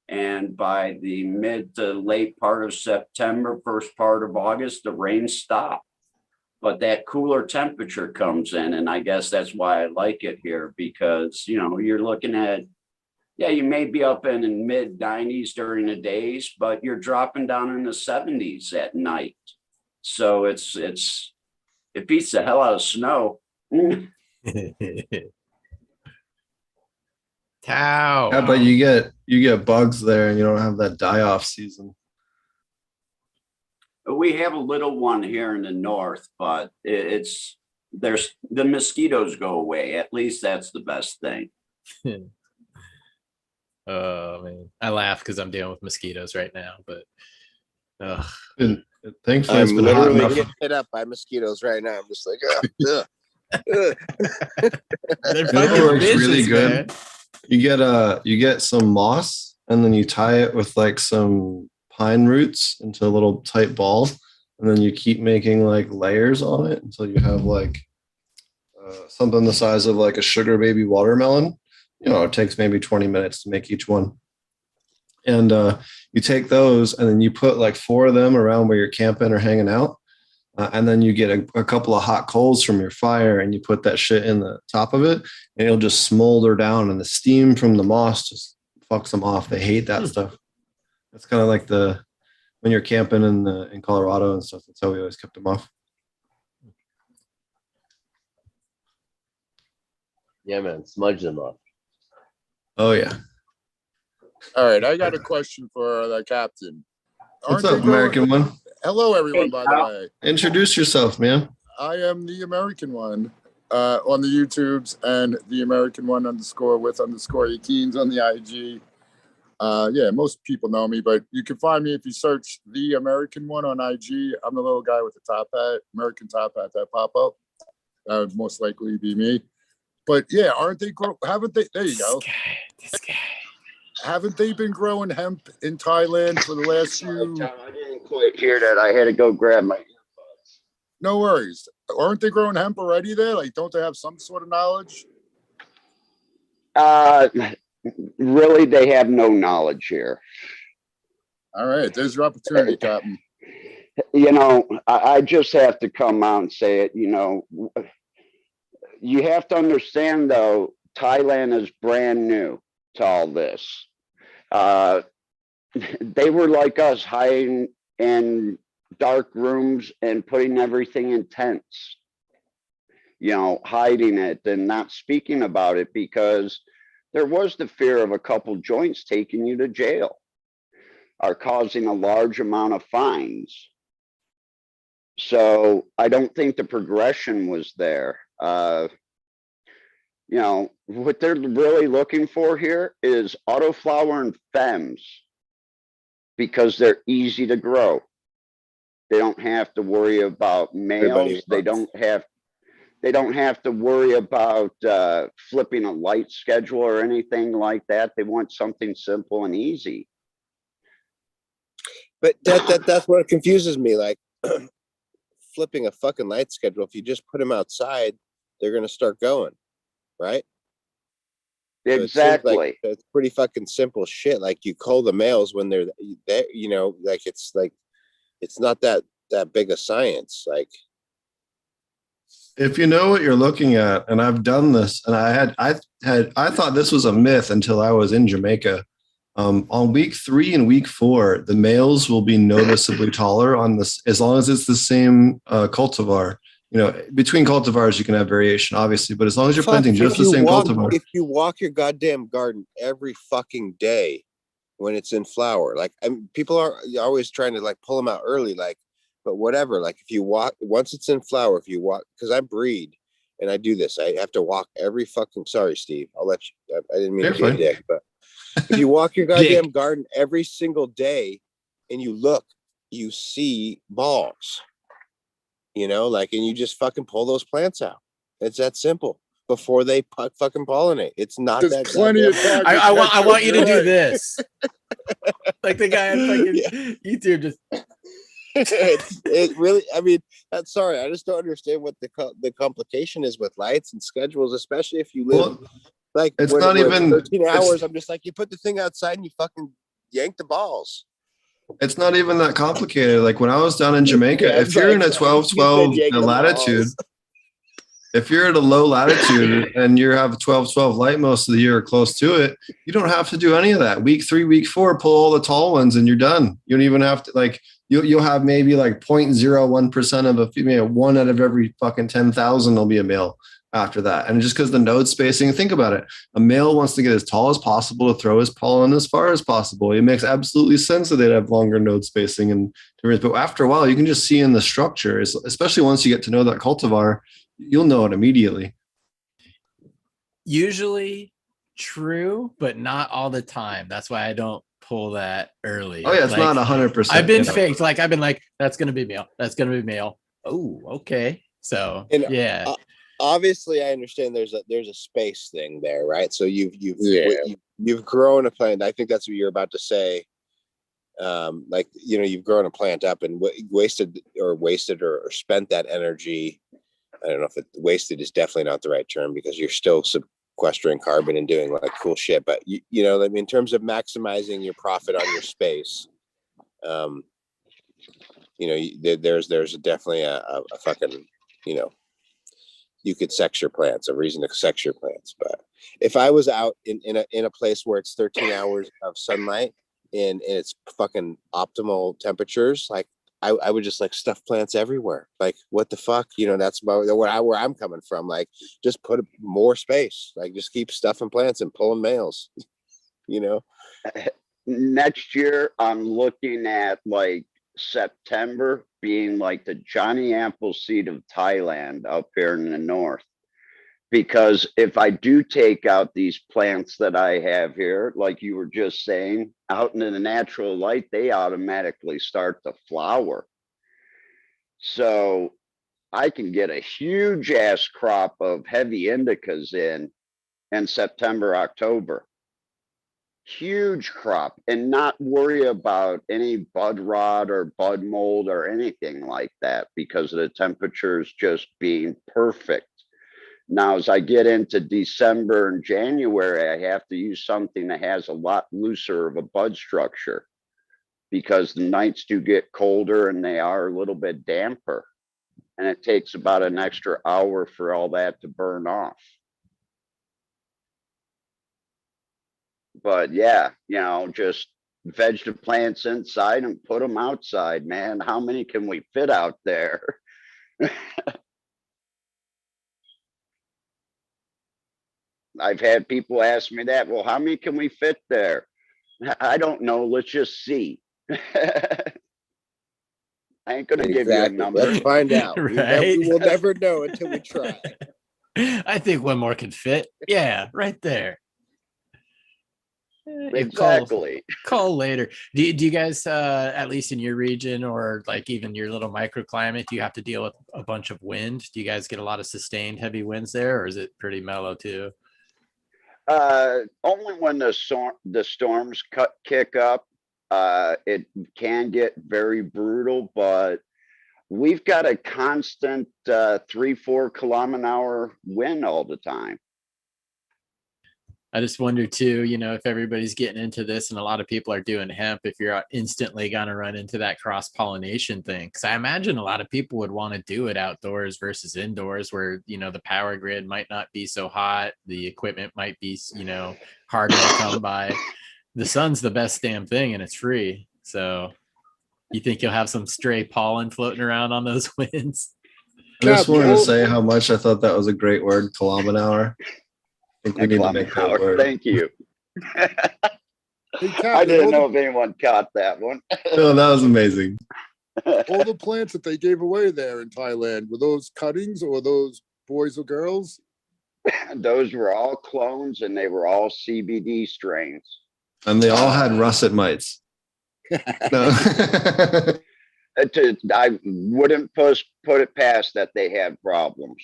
And by the mid to late part of September, first part of August, the rains stop. But that cooler temperature comes in. And I guess that's why I like it here because, you know, you're looking at, yeah, you may be up in the mid 90s during the days, but you're dropping down in the 70s at night. So it beats the hell out of snow. Cow. Yeah, but you get bugs there, and you don't have that die off season. We have a little one here in the north, but there's the mosquitoes go away. At least that's the best thing. Oh man, I laugh because I'm dealing with mosquitoes right now, but And thankfully, it's I'm been hot literally enough. getting hit up by mosquitoes right now. I'm just like, ugh, ugh. they're You know what fucking works vicious, really good? man. You get some moss, and then you tie it with like some pine roots into a little tight ball, and then you keep making like layers on it until you have like something the size of like a sugar baby watermelon. You know, it takes maybe 20 minutes to make each one. And you take those and then you put like 4 of them around where you're camping or hanging out. And then you get a couple of hot coals from your fire and you put that shit in the top of it and it'll just smolder down and the steam from the moss just fucks them off. They hate that stuff. That's kind of like when you're camping in Colorado and stuff. That's how we always kept them off. Yeah, man, smudge them up. Oh yeah. All right, I got a question for the captain. What's Aren't up, they growing- American one? Hello, everyone, by the way. Introduce yourself, man. I am the American one on the YouTubes and the American one _with_18s on the IG. Yeah, most people know me, but you can find me if you search the American one on IG. I'm the little guy with the top hat, American top hat that pop up. That would most likely be me. But yeah, haven't they? There you go. This guy. Haven't they been growing hemp in Thailand for the last few? I didn't quite hear that. I had to go grab my earbuds. No worries. Aren't they growing hemp already there? Like, don't they have some sort of knowledge? Really, they have no knowledge here. All right, there's your opportunity, Captain. You know, I just have to come out and say it. You know, you have to understand, though, Thailand is brand new to all this. They were like us, hiding in dark rooms and putting everything in tents, you know, hiding it and not speaking about it because there was the fear of a couple joints taking you to jail or causing a large amount of fines. So I don't think the progression was there. You know, what they're really looking for here is autoflower and femmes because they're easy to grow. They don't have to worry about males. They don't have to worry about flipping a light schedule or anything like that. They want something simple and easy. But that's what confuses me. Like flipping a fucking light schedule. If you just put them outside, they're gonna start going, right? So Exactly. like it's pretty fucking simple shit. Like you cull the males when they're there, you know, like it's not that big a science. Like If you know what you're looking at, and I've done this, and I thought this was a myth until I was in Jamaica. On week 3 and week 4, the males will be noticeably taller on this, as long as it's the same cultivar. You know, between cultivars you can have variation, obviously, but as long as you're Fuck, planting just the same cultivar. if you walk your goddamn garden every fucking day when it's in flower, like, I mean, people are always trying to like pull them out early, like, but whatever. Like, if you walk once it's in flower, if you walk, because I breed and I do this, I have to walk every fucking. Sorry, Steve, I'll let you. I didn't mean You're to be a fine. dick, but if you walk your goddamn garden every single day and you look, you see balls. You know, like, and you just fucking pull those plants out. It's that simple before they fucking pollinate. It's not There's that plenty of goddamn. time. I want you to do Right. this. Like the guy on fucking Yeah. YouTube just it really, I mean, that's sorry. I just don't understand what the complication is with lights and schedules, especially if you live Well, like it's when, not when even 13 hours. it's, I'm just like, you put the thing outside and you fucking yank the balls. it's not even that complicated. Like when I was down in Jamaica, if you're in a 12 You said 12 yank the latitude, balls. if you're at a low latitude and you have 12 light most of the year or close to it, you don't have to do any of that. Week 3, week 4, pull all the tall ones and you're done. You don't even have to, like, you'll have maybe like 0.01% of a female. One out of every fucking 10,000 will be a male after that. And just because the node spacing, think about it. A male wants to get as tall as possible to throw his pollen as far as possible. It makes absolutely sense that they'd have longer node spacing. And but after a while, you can just see in the structure, especially once you get to know that cultivar, you'll know it immediately. usually true, but not all the time. That's why I don't pull that early. Oh yeah, it's like, not 100%. I've been faked. Like I've been like, that's gonna be male. That's gonna be male. Oh, okay. So And yeah. Obviously, I understand there's a space thing there, right? So you've grown a plant. I think that's what you're about to say. Like, you know, you've grown a plant up and wasted or spent that energy. I don't know if wasted is definitely not the right term, because you're still sequestering carbon and doing like cool shit. But you know, I mean, in terms of maximizing your profit on your space, you know, there's definitely a fucking, you know, you could sex your plants, a reason to sex your plants. But if I was out in a place where it's 13 hours of sunlight and it's fucking optimal temperatures, like I would just like stuff plants everywhere. Like, what the fuck? You know, that's about where I'm coming from. Like, just put more space. Like, just keep stuffing plants and pulling males. You know? Next year, I'm looking at like September being like the Johnny Appleseed of Thailand up here in the north. Because if I do take out these plants that I have here, like you were just saying, out into the natural light, they automatically start to flower. So I can get a huge ass crop of heavy indicas in September, October. Huge crop, and not worry about any bud rot or bud mold or anything like that, because of the temperatures just being perfect. Now, as I get into December and January, I have to use something that has a lot looser of a bud structure, because the nights do get colder and they are a little bit damper. And it takes about an extra hour for all that to burn off. But yeah, you know, just veg the plants inside and put them outside, man. How many can we fit out there? I've had people ask me that. Well, how many can we fit there? I don't know. Let's just see. I ain't gonna give you a number. Let's find out. Right? We will never know until we try. I think one more can fit. Yeah, right there. Exactly. Call later. Do you guys, at least in your region or like even your little microclimate, do you have to deal with a bunch of wind? Do you guys get a lot of sustained heavy winds there, or is it pretty mellow too? Only when the storms kick up, it can get very brutal, but we've got a constant 3-4 kilometer-an-hour wind all the time. I just wonder too, you know, if everybody's getting into this and a lot of people are doing hemp, if you're instantly going to run into that cross pollination thing. Because I imagine a lot of people would want to do it outdoors versus indoors, where, you know, the power grid might not be so hot, the equipment might be, you know, harder to come by. the sun's the best damn thing and it's free. So you think you'll have some stray pollen floating around on those winds? I just Cap, wanted to all- say how much I thought that was a great word, kilometer. I think we need to make that word. Thank you. Hey, Cap, I didn't all know if anyone caught that one. Oh, that was amazing. all the plants that they gave away there in Thailand, were those cuttings or those boys or girls? Those were all clones and they were all CBD strains. And they all had russet mites. No. I wouldn't put it past that they had problems.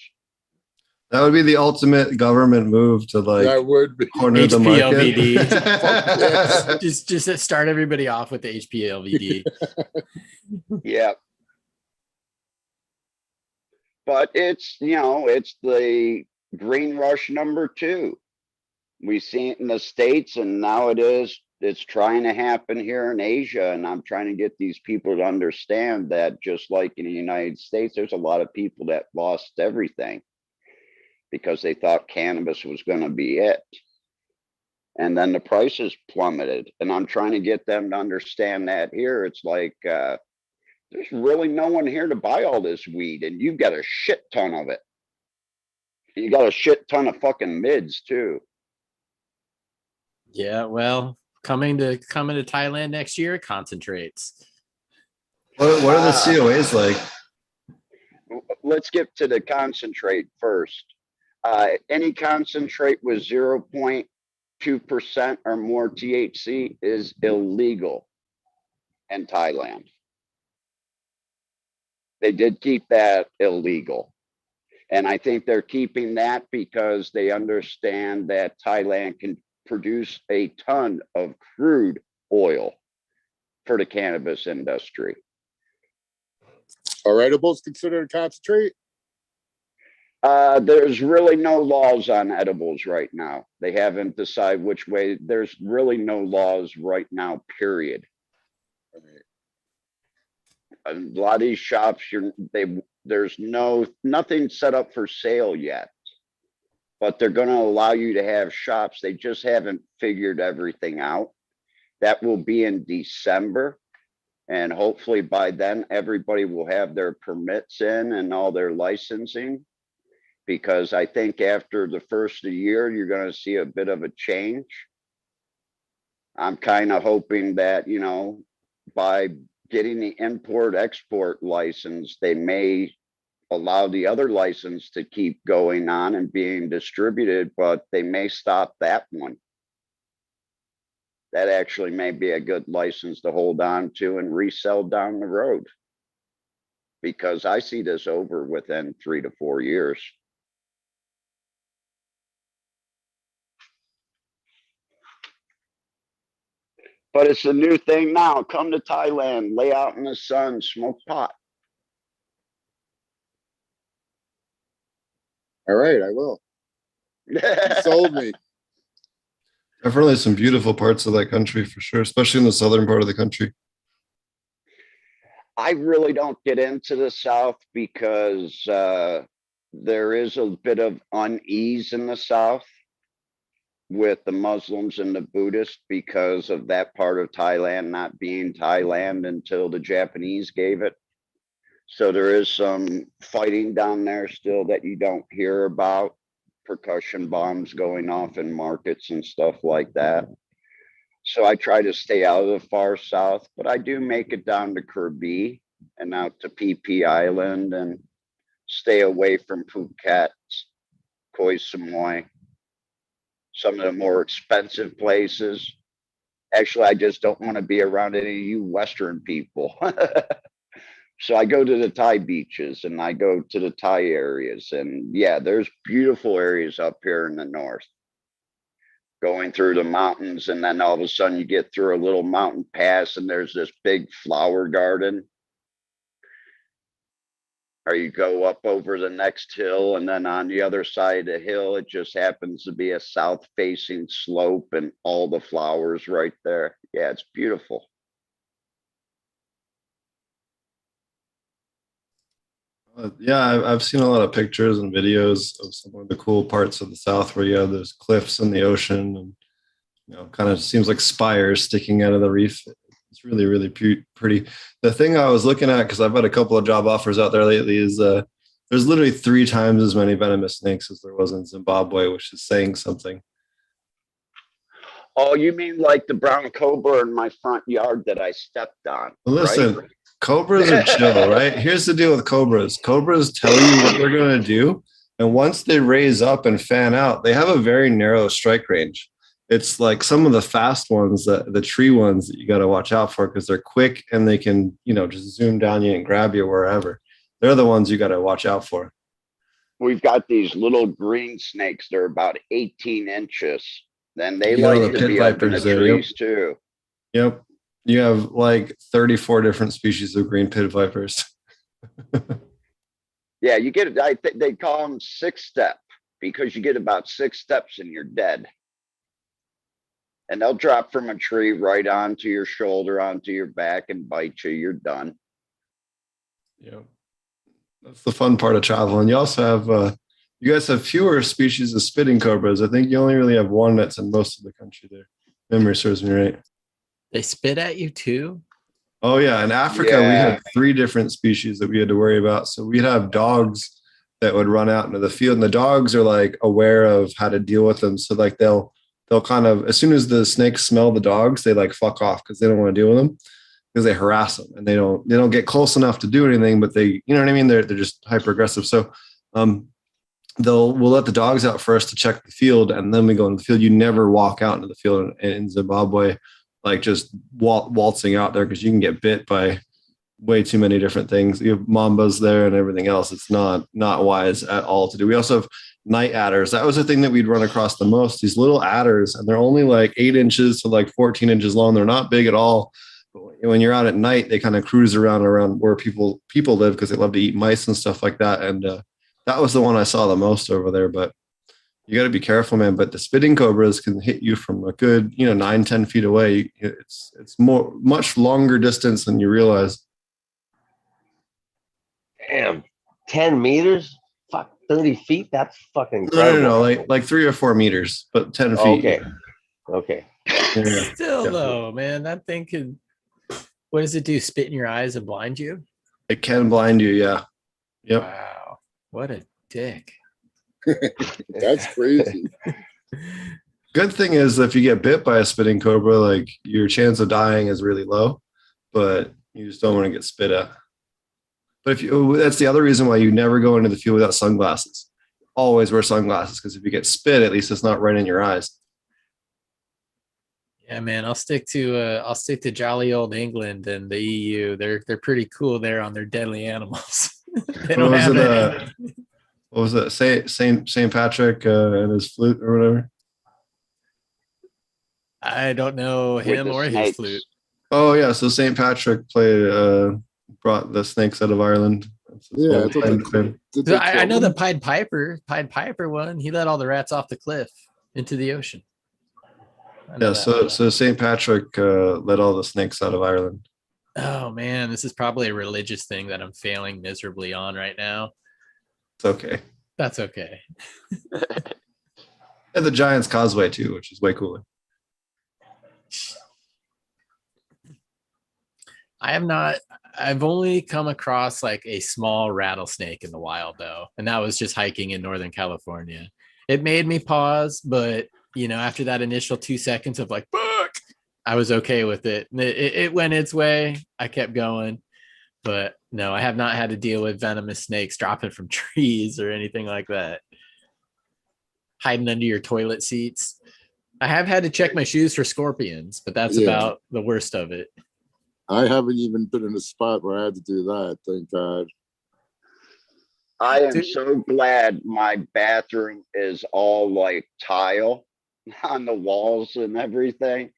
That would be the ultimate government move to like That would be. corner the market. Yes. Just start everybody off with the HPLVD. Yeah. But it's, it's the green rush #2. We see it in the States and now it's trying to happen here in Asia. And I'm trying to get these people to understand that just like in the United States, there's a lot of people that lost everything because they thought cannabis was going to be it. And then the prices plummeted. And I'm trying to get them to understand that here. It's like, there's really no one here to buy all this weed and you've got a shit ton of it. You got a shit ton of fucking mids too. Yeah, well, coming to Thailand next year, concentrates. What are the COAs like? Let's get to the concentrate first. Any concentrate with 0.2% or more THC is illegal in Thailand. They did keep that illegal. And I think they're keeping that because they understand that Thailand can produce a ton of crude oil for the cannabis industry. Are edibles considered a concentrate? There's really no laws on edibles right now. They haven't decided which way. There's really no laws right now, period. A lot of these shops, there's nothing set up for sale yet, but they're going to allow you to have shops. They just haven't figured everything out. That will be in December. And hopefully by then, everybody will have their permits in and all their licensing. Because I think after the first of the year, you're going to see a bit of a change. I'm kind of hoping that, by getting the import-export license, they may allow the other license to keep going on and being distributed, but they may stop that one. That actually may be a good license to hold on to and resell down the road. Because I see this over within 3 to 4 years. But it's a new thing now. Come to Thailand, lay out in the sun, smoke pot. All right, I will. You sold me. Definitely some beautiful parts of that country for sure, especially in the southern part of the country. I really don't get into the South because there is a bit of unease in the South with the Muslims and the Buddhists because of that part of Thailand not being Thailand until the Japanese gave it. So there is some fighting down there still that you don't hear about. Percussion bombs going off in markets and stuff like that. So I try to stay out of the far south, but I do make it down to Krabi and out to PP Island and stay away from Phuket, Koh Samui, some of the more expensive places. Actually, I just don't want to be around any of you Western people. So I go to the Thai beaches and I go to the Thai areas. And yeah, there's beautiful areas up here in the north. Going through the mountains, and then all of a sudden you get through a little mountain pass and there's this big flower garden. Or you go up over the next hill, and then on the other side of the hill, it just happens to be a south facing slope and all the flowers right there. Yeah, it's beautiful. Yeah, I've seen a lot of pictures and videos of some of the cool parts of the South where you have those cliffs and the ocean and kind of seems like spires sticking out of the reef. It's really, really pretty. The thing I was looking at, because I've had a couple of job offers out there lately, is there's literally 3 times as many venomous snakes as there was in Zimbabwe, which is saying something. Oh, you mean like the brown cobra in my front yard that I stepped on? Well, listen, right? cobras are chill, right? Here's the deal with cobras. Cobras tell you what they're going to do. And once they raise up and fan out, they have a very narrow strike range. It's like some of the fast ones, the tree ones that you got to watch out for because they're quick and they can, just zoom down you and grab you wherever. They're the ones you got to watch out for. We've got these little green snakes. They're about 18 inches. Then they You got all like the to pit be up in the vipers there, trees too. Yep. You have like 34 different species of green pit vipers. Yeah, you get it. I think they call them 6-step because you get about 6 steps and you're dead. And they'll drop from a tree right onto your shoulder, onto your back, and bite you. You're done. Yep. That's the fun part of traveling. You also have, you guys have fewer species of spitting cobras. I think you only really have one that's in most of the country there. Memory serves me right. They spit at you too? Oh yeah, in Africa we had 3 different species that we had to worry about. So we'd have dogs that would run out into the field, and the dogs are like aware of how to deal with them. So like they'll kind of, as soon as the snakes smell the dogs, they like fuck off because they don't want to deal with them because they harass them and they don't get close enough to do anything, but they, you know what I mean? They're just hyper aggressive. So we'll let the dogs out first to check the field, and then we go into the field. You never walk out into the field in Zimbabwe like just waltzing out there because you can get bit by way too many different things. You have mambas there and everything else. It's not wise at all to do. We also have night adders. That was the thing that we'd run across the most. These little adders, and they're only like 8 inches to like 14 inches long. They're not big at all. But when you're out at night, they kind of cruise around where people live because they love to eat mice and stuff like that. And that was the one I saw the most over there. But you got to be careful, man. But the spitting cobras can hit you from a good, 9-10 feet away. It's much longer distance than you realize. Damn, 10 meters? Fuck, 30 feet? That's fucking incredible. No, like 3 or 4 meters, but 10 feet. Okay. Yeah. Still though, man, that thing could, what does it do? Spit in your eyes and blind you? It can blind you, yeah. Yep. Wow. What a dick. That's crazy. Good thing is if you get bit by a spitting cobra, like your chance of dying is really low, but you just don't want to get spit at. But that's the other reason why you never go into the field without sunglasses. Always wear sunglasses, because if you get spit, at least it's not right in your eyes. Yeah, man, I'll stick to jolly old England and the EU. They're pretty cool there on their deadly animals. They don't have it. What was it? Saint Patrick and his flute or whatever. I don't know him or his flute. Oh yeah, so Saint Patrick brought the snakes out of Ireland. Yeah, I know the Pied Piper one. He let all the rats off the cliff into the ocean. Yeah, so Saint Patrick let all the snakes out of Ireland. Oh man, this is probably a religious thing that I'm failing miserably on right now. It's okay. That's okay. And the Giants Causeway too, which is way cooler. I've only come across like a small rattlesnake in the wild though. And that was just hiking in Northern California. It made me pause, but after that initial 2 seconds of like, fuck, I was okay with it. It went its way. I kept going. But no, I have not had to deal with venomous snakes dropping from trees or anything like that. Hiding under your toilet seats. I have had to check my shoes for scorpions, but that's about the worst of it. I haven't even been in a spot where I had to do that, thank God. I am so glad my bathroom is all like tile on the walls and everything.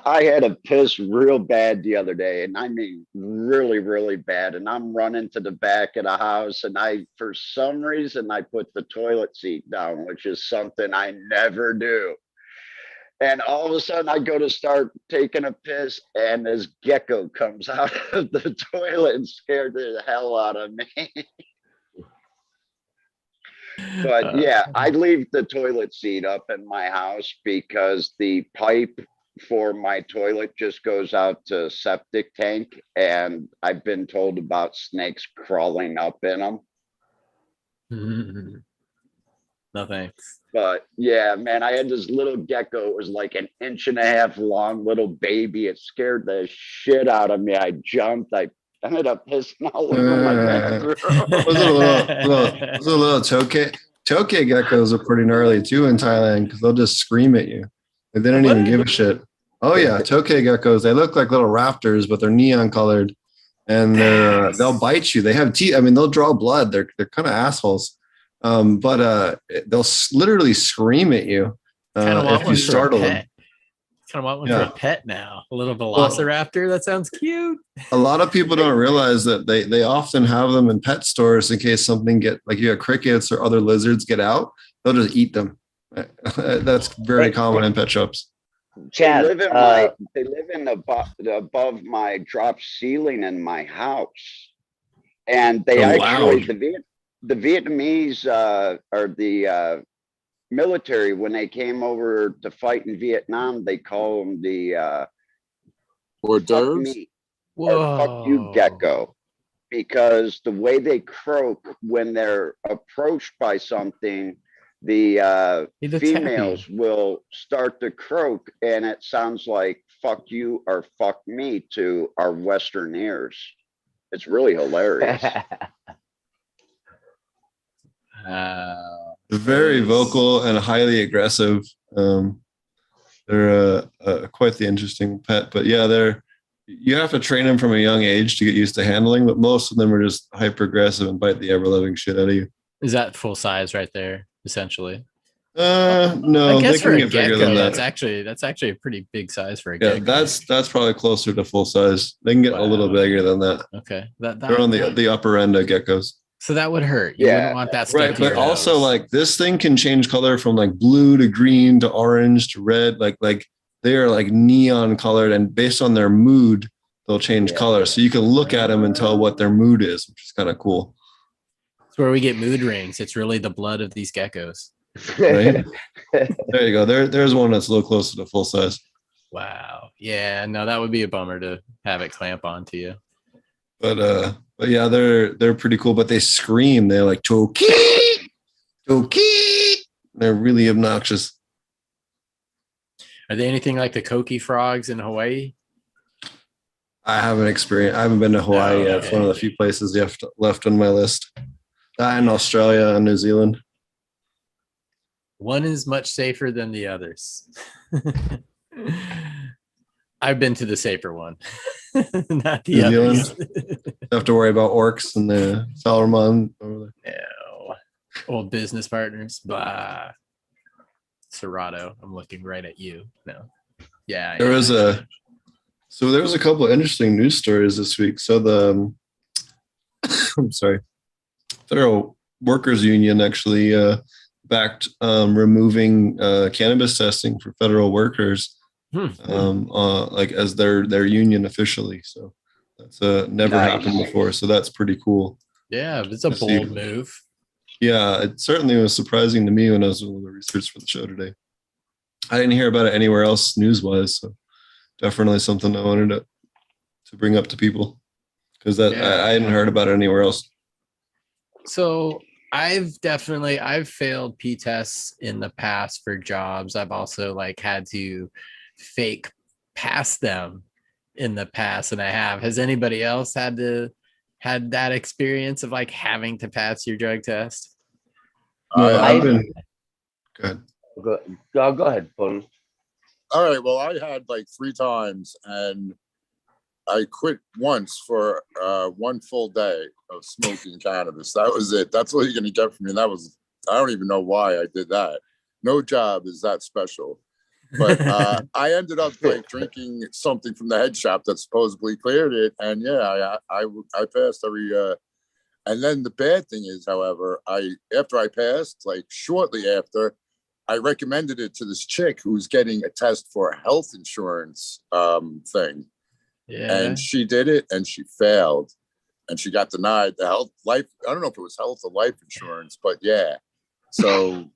I had to piss real bad the other day, and I mean really, really bad. And I'm running to the back of the house, and for some reason, I put the toilet seat down, which is something I never do. And all of a sudden, I go to start taking a piss, and this gecko comes out of the toilet and scared the hell out of me. But yeah, I leave the toilet seat up in my house because the pipe for my toilet just goes out to septic tank, and I've been told about snakes crawling up in them. No thanks. But yeah, man, I had this little gecko. It was like an inch and a half long little baby. It scared the shit out of me. I jumped. I ended up pissing all over my bathroom. Those are little toke geckos are pretty gnarly too in Thailand because they'll just scream at you. Like, they don't even give a shit. Oh yeah, toke geckos. They look like little raptors, but they're neon colored, and they'll bite you. They have teeth. I mean, they'll draw blood. They're kind of assholes. But they'll literally scream at you if you startle them. Kind of want one for a pet now. A little velociraptor. That sounds cute. A lot of people don't realize that they often have them in pet stores in case something like you have crickets or other lizards get out. They'll just eat them. That's very common in pet shops. Chad, they live in above my drop ceiling in my house, and they the Vietnamese or the military, when they came over to fight in Vietnam, they call them the hors fuck d'oeuvres. me or fuck you gecko, because the way they croak when they're approached by something, the females will start to croak, and it sounds like fuck you or fuck me to our Western ears. It's really hilarious. Very vocal and highly aggressive. They're quite the interesting pet, but yeah, you have to train them from a young age to get used to handling, but most of them are just hyper aggressive and bite the ever loving shit out of you. Is that full size right there, essentially? No, I guess they can get bigger than that. That's actually a pretty big size for a gecko. Yeah, that's probably closer to full size. They can get a little bigger than that. Okay, they're on the upper end of geckos. So that would hurt. You wouldn't want that stuck right. to But your also, nose. like, this thing can change color from like blue to green to orange to red. Like they are like neon colored, and based on their mood, they'll change color. So you can look at them and tell what their mood is, which is kind of cool. That's where we get mood rings. It's really the blood of these geckos. Right. There you go. There's one that's a little closer to full size. Wow. Yeah. No, that would be a bummer to have it clamp onto you. But yeah, they're pretty cool. But they scream. They're like toki, toki. They're really obnoxious. Are they anything like the koki frogs in Hawaii? I haven't been to Hawaii yet. It's one of the few places left on my list. And Australia and New Zealand. One is much safer than the others. I've been to the safer one, not the others. You have to worry about orcs and the Salomon over there. No. Old business partners. Blah. Serato, I'm looking right at you. No. Yeah. There was a couple of interesting news stories this week. So I'm sorry, Federal Workers Union actually backed removing cannabis testing for federal workers, like as their union officially. So that's never happened before. So that's pretty cool. Yeah, it's a bold move. Yeah, it certainly was surprising to me when I was doing the research for the show today. I didn't hear about it anywhere else news-wise, so definitely something I wanted to bring up to people because I hadn't heard about it anywhere else. So I've failed P tests in the past for jobs. I've also had to fake pass them in the past, and I have. Has anybody else had that experience of having to pass your drug test? I've been. Go ahead. Go ahead, Pun. All right. Well, I had 3 times, and I quit once for 1 full day of smoking cannabis. That was it. That's what you're going to get from me. I don't even know why I did that. No job is that special. But I ended up drinking something from the head shop that supposedly cleared it. And I passed every, and then the bad thing is, however, after I passed, shortly after, I recommended it to this chick who's getting a test for a health insurance thing. Yeah. And she did it and she failed and she got denied the life. I don't know if it was health or life insurance, but yeah. So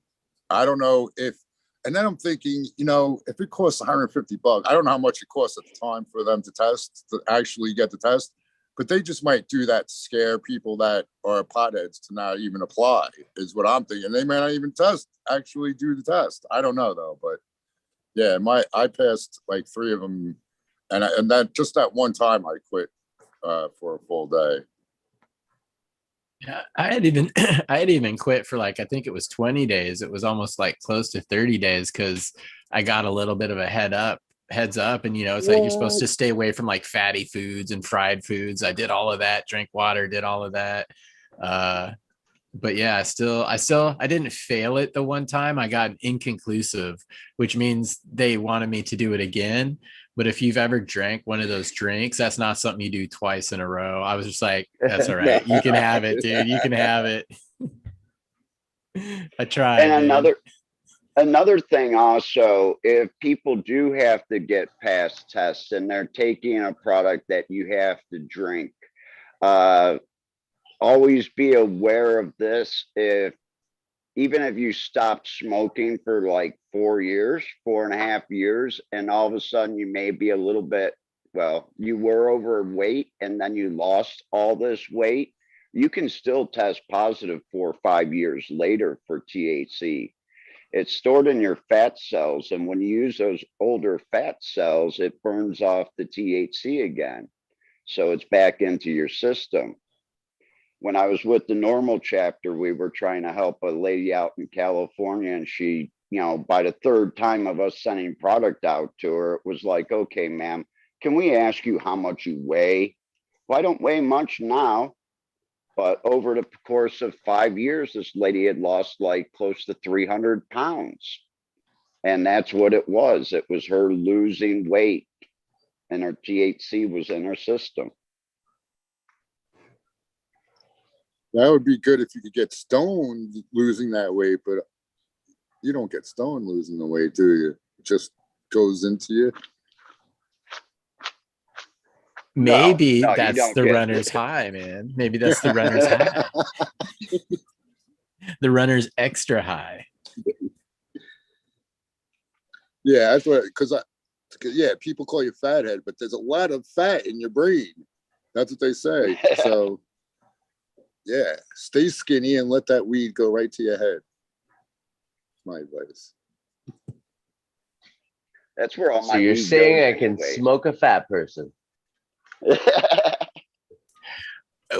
I don't know if, and then I'm thinking, if it costs $150, I don't know how much it costs at the time for them to test, to actually get the test, but they just might do that to scare people that are potheads to not even apply, is what I'm thinking. They may not even actually do the test. I don't know though, but yeah, I passed like 3 of them, and that just that one time I quit for a full day. Yeah, I had even I had even quit for like I think it was 20 days. It was almost like close to 30 days because I got a little bit of a heads up, and it's like you're supposed to stay away from like fatty foods and fried foods. I did all of that, drank water, did all of that. But yeah, I didn't fail it the one time. I got inconclusive, which means they wanted me to do it again. But if you've ever drank one of those drinks, that's not something you do twice in a row. I was just like, that's all right. You can have it, dude. You can have it. I tried. And another thing also, if people do have to get past tests and they're taking a product that you have to drink, always be aware of this. Even if you stopped smoking for like 4.5 years, and all of a sudden you may be a little bit, you were overweight and then you lost all this weight, you can still test positive 4 or 5 years later for THC. It's stored in your fat cells, and when you use those older fat cells, it burns off the THC again. So it's back into your system. When I was with the Normal chapter, we were trying to help a lady out in California, and she, by the 3rd time of us sending product out to her, it was like, okay, ma'am, can we ask you how much you weigh? Well, I don't weigh much now, but over the course of 5 years, this lady had lost like close to 300 pounds. And that's what it was. It was her losing weight, and her THC was in her system. That would be good if you could get stoned losing that weight, but you don't get stoned losing the weight, do you? It just goes into you. Maybe No, that's the runner's high, man. Maybe that's the runner's high. The runner's extra high. Yeah, that's what, because people call you fathead, but there's a lot of fat in your brain. That's what they say. So yeah, stay skinny and let that weed go right to your head. My advice. That's where all my. So you're weed saying goes I can anyway. smoke a fat person?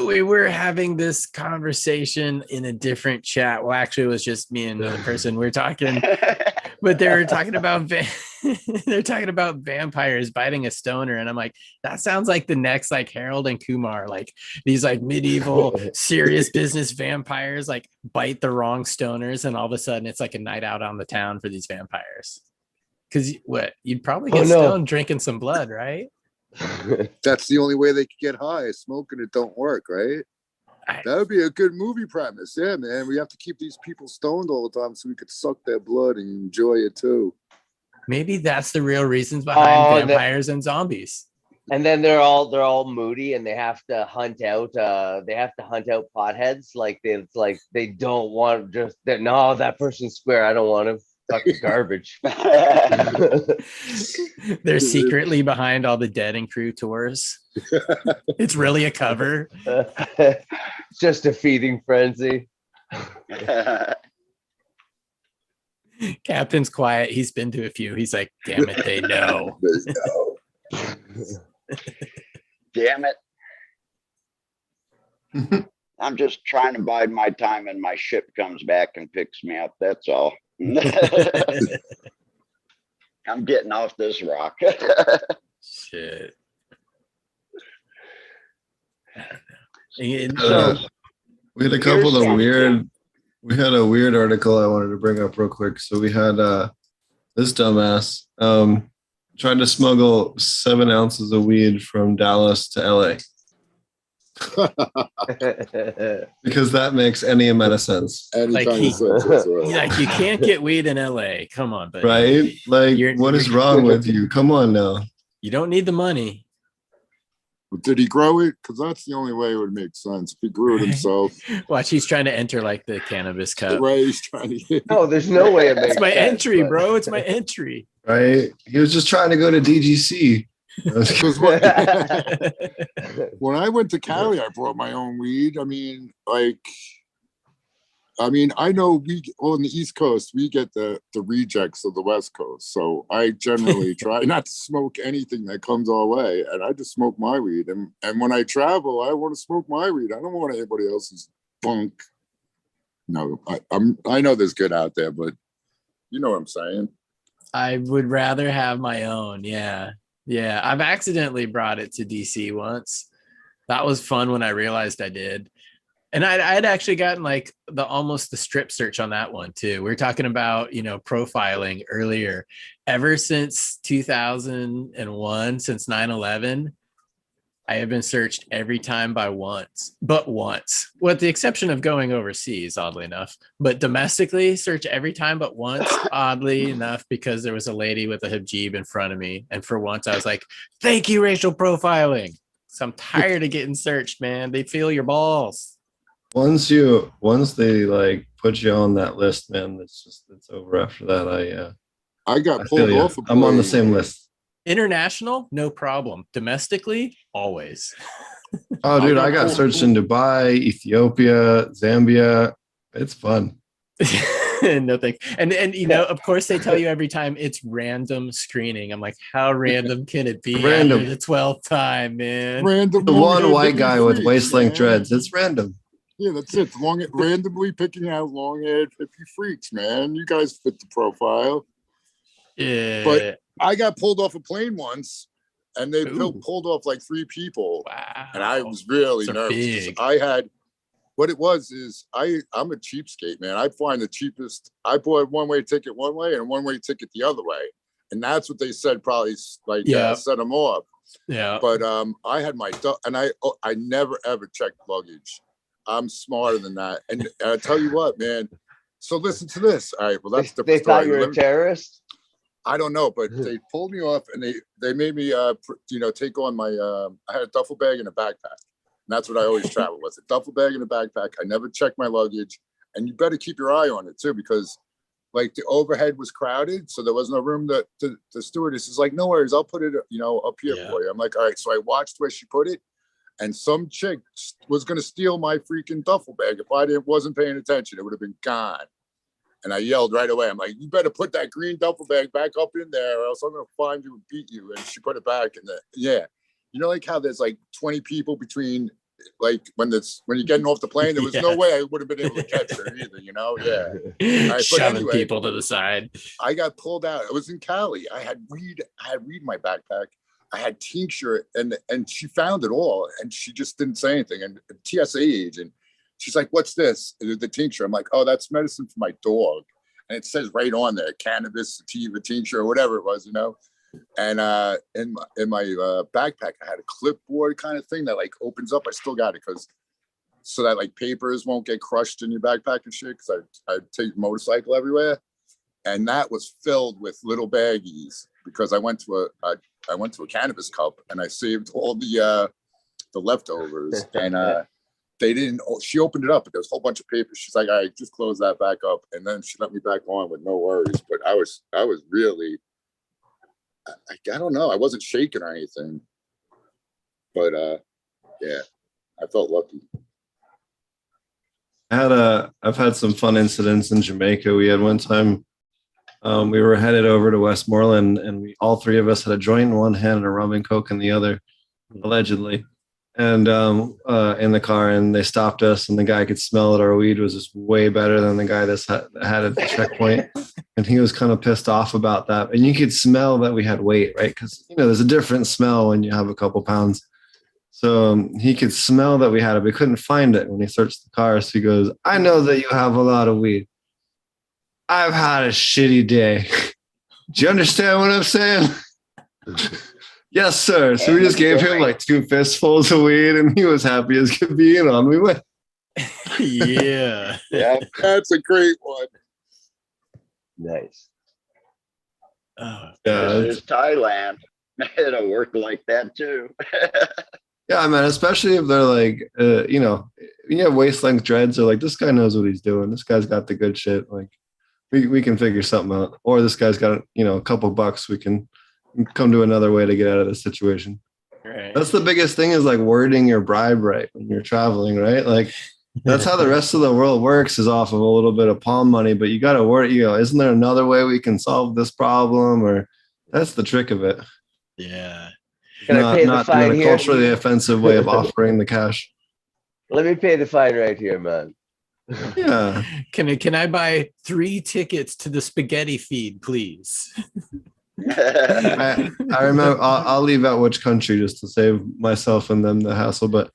We were having this conversation in a different chat. Well, actually, it was just me and another person. We were talking, but they were talking about they're talking about vampires biting a stoner, and I'm like, that sounds like the next like Harold and Kumar, like these like medieval serious business vampires like bite the wrong stoners, and all of a sudden it's like a night out on the town for these vampires. Because you'd probably get stoned drinking some blood, right? That's the only way they could get high. Smoking it don't work, right? That would be a good movie premise. Yeah, man. We have to keep these people stoned all the time so we could suck their blood and enjoy it too. Maybe that's the real reasons behind vampires and zombies. And then they're all moody, and they have to hunt out potheads. Like they don't want no, that person's square. I don't want him. Fucking garbage. They're secretly behind all the Dead and Crew tours. It's really a cover. It's just a feeding frenzy. Captain's quiet. He's been to a few. He's like, damn it, they know. Damn it. I'm just trying to bide my time, and my ship comes back and picks me up. That's all. I'm getting off this rock. Shit. We had a couple of weird. We had a weird article I wanted to bring up real quick. So we had this dumbass trying to smuggle 7 ounces of weed from Dallas to LA. Because that makes any amount of sense. Like you can't get weed in LA. Come on, buddy. Right? Like, what is wrong with you? Come on now. You don't need the money. But did he grow it? Because that's the only way it would make sense. If he grew it himself. Watch, he's trying to enter like the cannabis cup. Right, he's trying to get No, there's no way it makes It's my sense, entry, but- bro. It's my entry. Right? He was just trying to go to DGC. Because when I went to Cali, I brought my own weed. I mean, I know on the East Coast, we get the rejects of the West Coast. So I generally try not to smoke anything that comes our way. And I just smoke my weed. And when I travel, I want to smoke my weed. I don't want anybody else's bunk. No, I know there's good out there, but you know what I'm saying? I would rather have my own. Yeah. Yeah. I've accidentally brought it to DC once. That was fun when I realized I did. And I'd actually gotten like almost the strip search on that one too. We were talking about, profiling earlier. Ever since 2001, since 9/11, I have been searched every time but once, with the exception of going overseas, oddly enough. But domestically, search every time but once, oddly enough, because there was a lady with a hijab in front of me. And for once, I was like, thank you, racial profiling. So I'm tired of getting searched, man. They feel your balls. Once they like put you on that list, man, it's over after that. I got I pulled feel you. off. I'm on the same list. International, no problem. Domestically, always. Oh, dude, I got searched in Dubai, Ethiopia, Zambia. It's fun. No thanks. And of course they tell you every time it's random screening. I'm like, how random can it be? Random. After the 12th time, man. Random The one long-haired white hippie guy with freaks, waist length man. dreads. It's random. Yeah, that's it. Randomly picking out long-haired hippie freaks, man. You guys fit the profile. Yeah. But I got pulled off a plane once, and they Ooh. pulled off like 3 people. Wow. And I was really Those are nervous. 'Cause big. I had, what it was is I'm a cheapskate, man. I find the cheapest. I bought a one-way ticket one way and a one-way ticket the other way. And that's what they said probably set them off. Yeah. But I had and I never ever checked luggage. I'm smarter than that. And I tell you what, man. So listen to this. All right. Well, that's the They thought story. you were a terrorist. I don't know, but they pulled me off and they made me take on my I had a duffel bag and a backpack. And that's what I always travel with. A duffel bag and a backpack. I never check my luggage. And you better keep your eye on it too, because like the overhead was crowded, so there was no room. The stewardess is like, no worries, I'll put it up here for you. I'm like, all right. So I watched where she put it, and some chick was gonna steal my freaking duffel bag. If I wasn't paying attention, it would have been gone. And I yelled right away. I'm like, you better put that green duffel bag back up in there, or else I'm gonna find you and beat you. And she put it back in there. Yeah. Like how there's like 20 people between, like when you're getting off the plane, there was no way I would have been able to catch her either, Yeah. Right, Shoving anyway, people to the side. I got pulled out. I was in Cali. I had weed in my backpack. I had tincture, and she found it all, and she just didn't say anything. And a TSA agent, she's like, "What's this?" The tincture. I'm like, "Oh, that's medicine for my dog." And it says right on there, cannabis sativa tincture or whatever it was, And in my backpack, I had a clipboard kind of thing that like opens up. I still got it so that like papers won't get crushed in your backpack and shit. Because I take motorcycle everywhere, and that was filled with little baggies because I went to a cannabis cup and I saved all the leftovers and they didn't. She opened it up, but there was a whole bunch of papers. She's like, "All right, just close that back up," and then she let me back on with no worries. But I was really. I don't know. I wasn't shaking or anything, but yeah, I felt lucky. I've had some fun incidents in Jamaica. We had one time, we were headed over to Westmoreland, and all 3 of us had a joint in one hand and a rum and coke in the other, allegedly. And in the car, and they stopped us, and the guy could smell that our weed was just way better than the guy that had at the checkpoint. And he was kind of pissed off about that. And you could smell that we had weight, right? Because, there's a different smell when you have a couple pounds. So he could smell that we had it, but we couldn't find it when he searched the car. So he goes, "I know that you have a lot of weed. I've had a shitty day." Do you understand what I'm saying? Yes, sir. So we just gave him like 2 fistfuls of weed, and he was happy as could be, and on we went. Yeah. Yeah, that's a great one. Nice. Oh, Yeah, There's Thailand. It'll work like that too. Yeah, man, especially if they're like, you have waist length dreads, they're like, this guy knows what he's doing. This guy's got the good shit. Like, we can figure something out. Or this guy's got, a couple bucks. We can come to another way to get out of this situation. Right. That's the biggest thing is like wording your bribe right when you're traveling, right? Like, that's how the rest of the world works is off of a little bit of palm money, but you got to word, isn't there another way we can solve this problem? Or that's the trick of it. Yeah. Can I pay the Not fine doing a here? culturally offensive way of offering the cash. Let me pay the fine right here, man. Yeah. Can I buy 3 tickets to the spaghetti feed, please? I remember I'll leave out which country just to save myself and them the hassle, but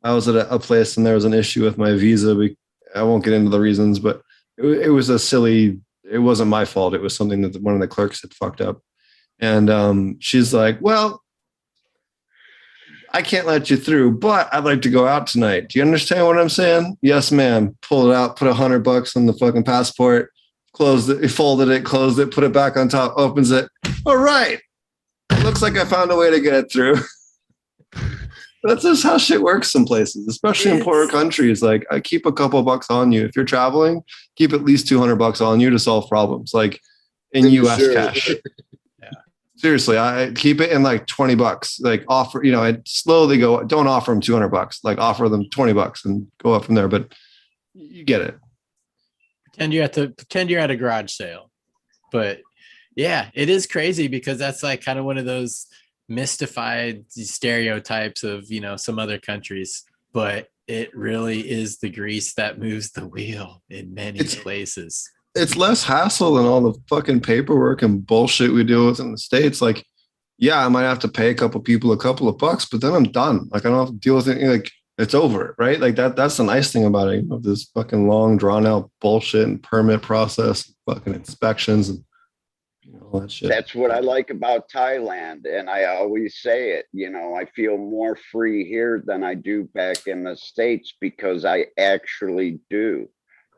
I was at a place and there was an issue with my visa. I won't get into the reasons, but it was it wasn't my fault. It was something that one of the clerks had fucked up. And she's like, well, I can't let you through, but I'd like to go out tonight. Do you understand what I'm saying? Yes, ma'am. Pull it out, put $100 on the fucking passport, closed it, folded it, closed it, put it back on top, opens it. All right. Looks like I found a way to get it through. That's just how shit works some places, especially in poorer countries. Like, I keep a couple bucks on you. If you're traveling, keep at least $200 on you to solve problems, like in US cash. Seriously, I keep it in like $20. Like offer, I'd slowly go. Don't offer them $200. Like offer them $20 and go up from there. But you get it. Pretend you're at a garage sale. But yeah, it is crazy because that's like kind of one of those mystified stereotypes of some other countries. But it really is the grease that moves the wheel in many places. It's less hassle than all the fucking paperwork and bullshit we deal with in the States. Like, yeah, I might have to pay a couple people a couple of bucks, but then I'm done. Like, I don't have to deal with it. Like, it's over, right? Like that's the nice thing about it. This fucking long, drawn out bullshit and permit process, fucking inspections and all that shit. That's what I like about Thailand. And I always say it, I feel more free here than I do back in the States because I actually do.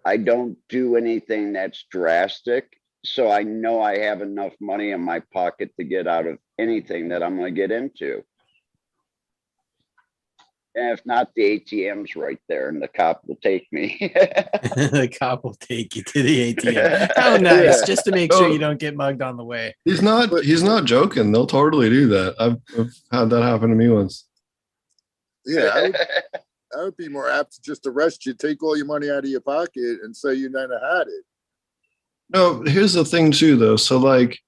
I don't do anything that's drastic. So I know I have enough money in my pocket to get out of anything that I'm going to get into. And if not, the ATM's right there and the cop will take me. The cop will take you to the ATM. How nice, just to make sure you don't get mugged on the way. He's not joking. They'll totally do that. I've had that happen to me once. Yeah, I would be more apt to just arrest you, take all your money out of your pocket, and say you never had it. No, here's the thing too, though. So, like,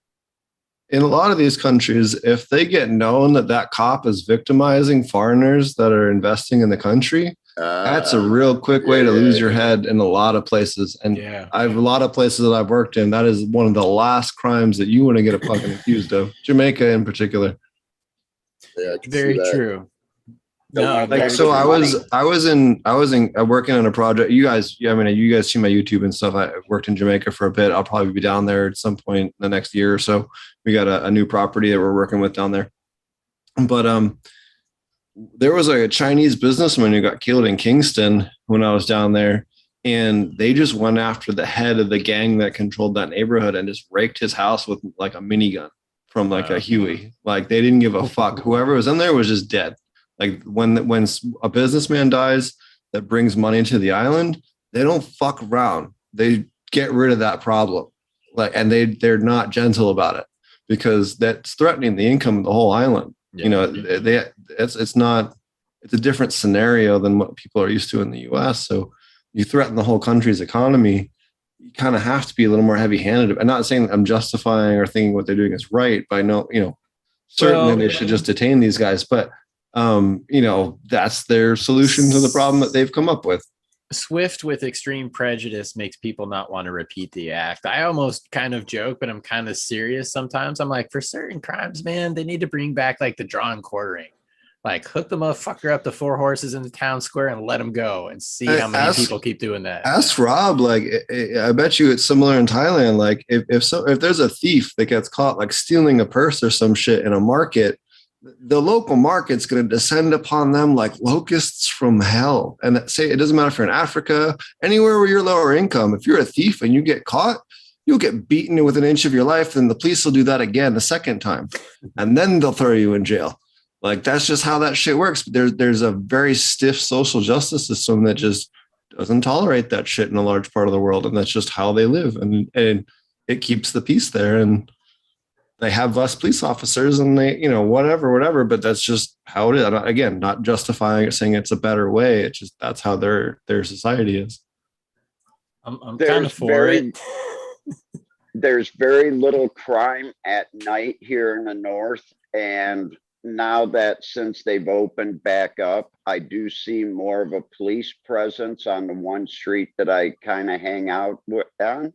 in a lot of these countries, if they get known that cop is victimizing foreigners that are investing in the country, that's a real quick way to lose your head in a lot of places. And a lot of places that I've worked in, that is one of the last crimes that you want to get a fucking accused of. Jamaica in particular. Yeah, very true. No, like, so I was working on a project. You guys see my YouTube and stuff. I worked in Jamaica for a bit. I'll probably be down there at some point in the next year or so. We got a new property that we're working with down there. But there was a Chinese businessman who got killed in Kingston when I was down there, and they just went after the head of the gang that controlled that neighborhood and just raked his house with like a minigun from like a Huey. Like, they didn't give a fuck. Whoever was in there was just dead. Like, when a businessman dies that brings money to the island, they don't fuck around. They get rid of that problem. Like, and they're not gentle about it because that's threatening the income of the whole island. Yeah. It's a different scenario than what people are used to in the US. So you threaten the whole country's economy. You kind of have to be a little more heavy-handed. I'm not saying I'm justifying or thinking what they're doing is right, but I know, certainly they should just detain these guys. But that's their solution to the problem that they've come up with. Swift with extreme prejudice makes people not want to repeat the act. I almost kind of joke, but I'm kind of serious sometimes. I'm like, for certain crimes, man, they need to bring back like the drawn quartering. Like, hook the motherfucker up to 4 horses in the town square and let him go and see how many people keep doing that. Ask Rob. Like, I bet you it's similar in Thailand. Like, if there's a thief that gets caught like stealing a purse or some shit in a market, the local market's going to descend upon them like locusts from hell. And say it doesn't matter if you're in Africa, anywhere where you're lower income. If you're a thief and you get caught, you'll get beaten with an inch of your life. Then the police will do that again the second time, and then they'll throw you in jail. Like that's just how that shit works. But there's a very stiff social justice system that just doesn't tolerate that shit in a large part of the world, and that's just how they live, and it keeps the peace there. And they have less police officers, and they, you know, whatever. But that's just how it is. Again, not justifying it, saying it's a better way. It's just that's how their society is. I'm kind of for it. There's very little crime at night here in the north, and now that since they've opened back up, I do see more of a police presence on the one street that I kind of hang out with on.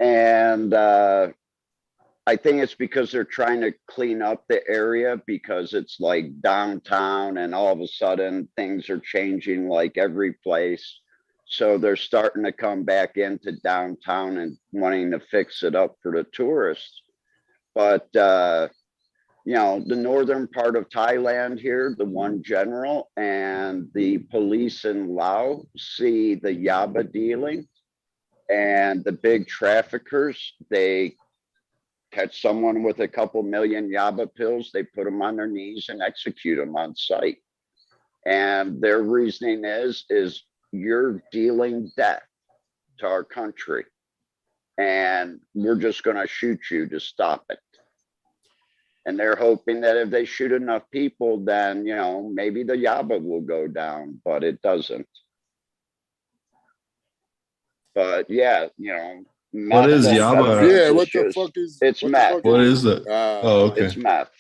And I think it's because they're trying to clean up the area, because it's like downtown and all of a sudden things are changing like every place. So they're starting to come back into downtown and wanting to fix it up for the tourists. But you know, the northern part of Thailand here, the one general and the police in Laos see the yaba dealing, and the big traffickers, they catch someone with a couple million yaba pills, they put them on their knees and execute them on sight. And their reasoning is you're dealing death to our country, and we're just going to shoot you to stop it. And they're hoping that if they shoot enough people, then, you know, maybe the yaba will go down, but it doesn't. But yeah, you know, What is yaba? Yeah, what the fuck is? It's what the meth. fuck What is it? Oh, okay. It's meth.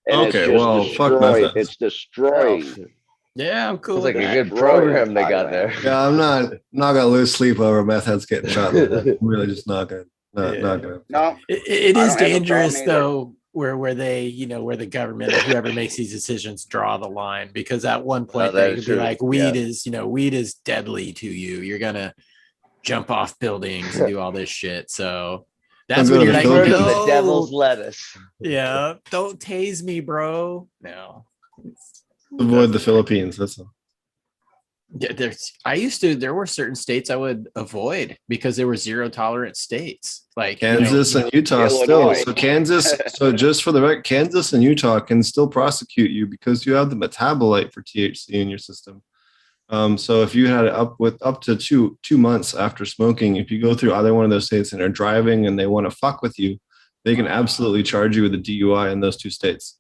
And Okay, it's just well, fuck meth. It's destroying. Yeah, I'm cool. It's like with a that. good program they got there. Yeah, I'm not gonna lose sleep over meth heads getting shot. I'm really just not gonna. Not gonna. No, It I is don't have a dangerous problem either. though, where they, you know, where the government or whoever makes these decisions draw the line, because at one point that they is could be true. like, weed is, you know, weed is deadly to you. You're gonna jump off buildings and do all this shit. So that's Don't when go you're to like, the Rid of Philippines. the devil's no, lettuce. yeah, don't tase me, bro. No. Avoid the Philippines. That's all. Yeah, there were certain states I would avoid because there were zero tolerance states, like Kansas and Utah still. Illinois. So Kansas. So just for the record, Kansas and Utah can still prosecute you because you have the metabolite for THC in your system. So if you had it up to two months after smoking, if you go through either one of those states and are driving and they want to fuck with you, they can absolutely charge you with a DUI in those two states.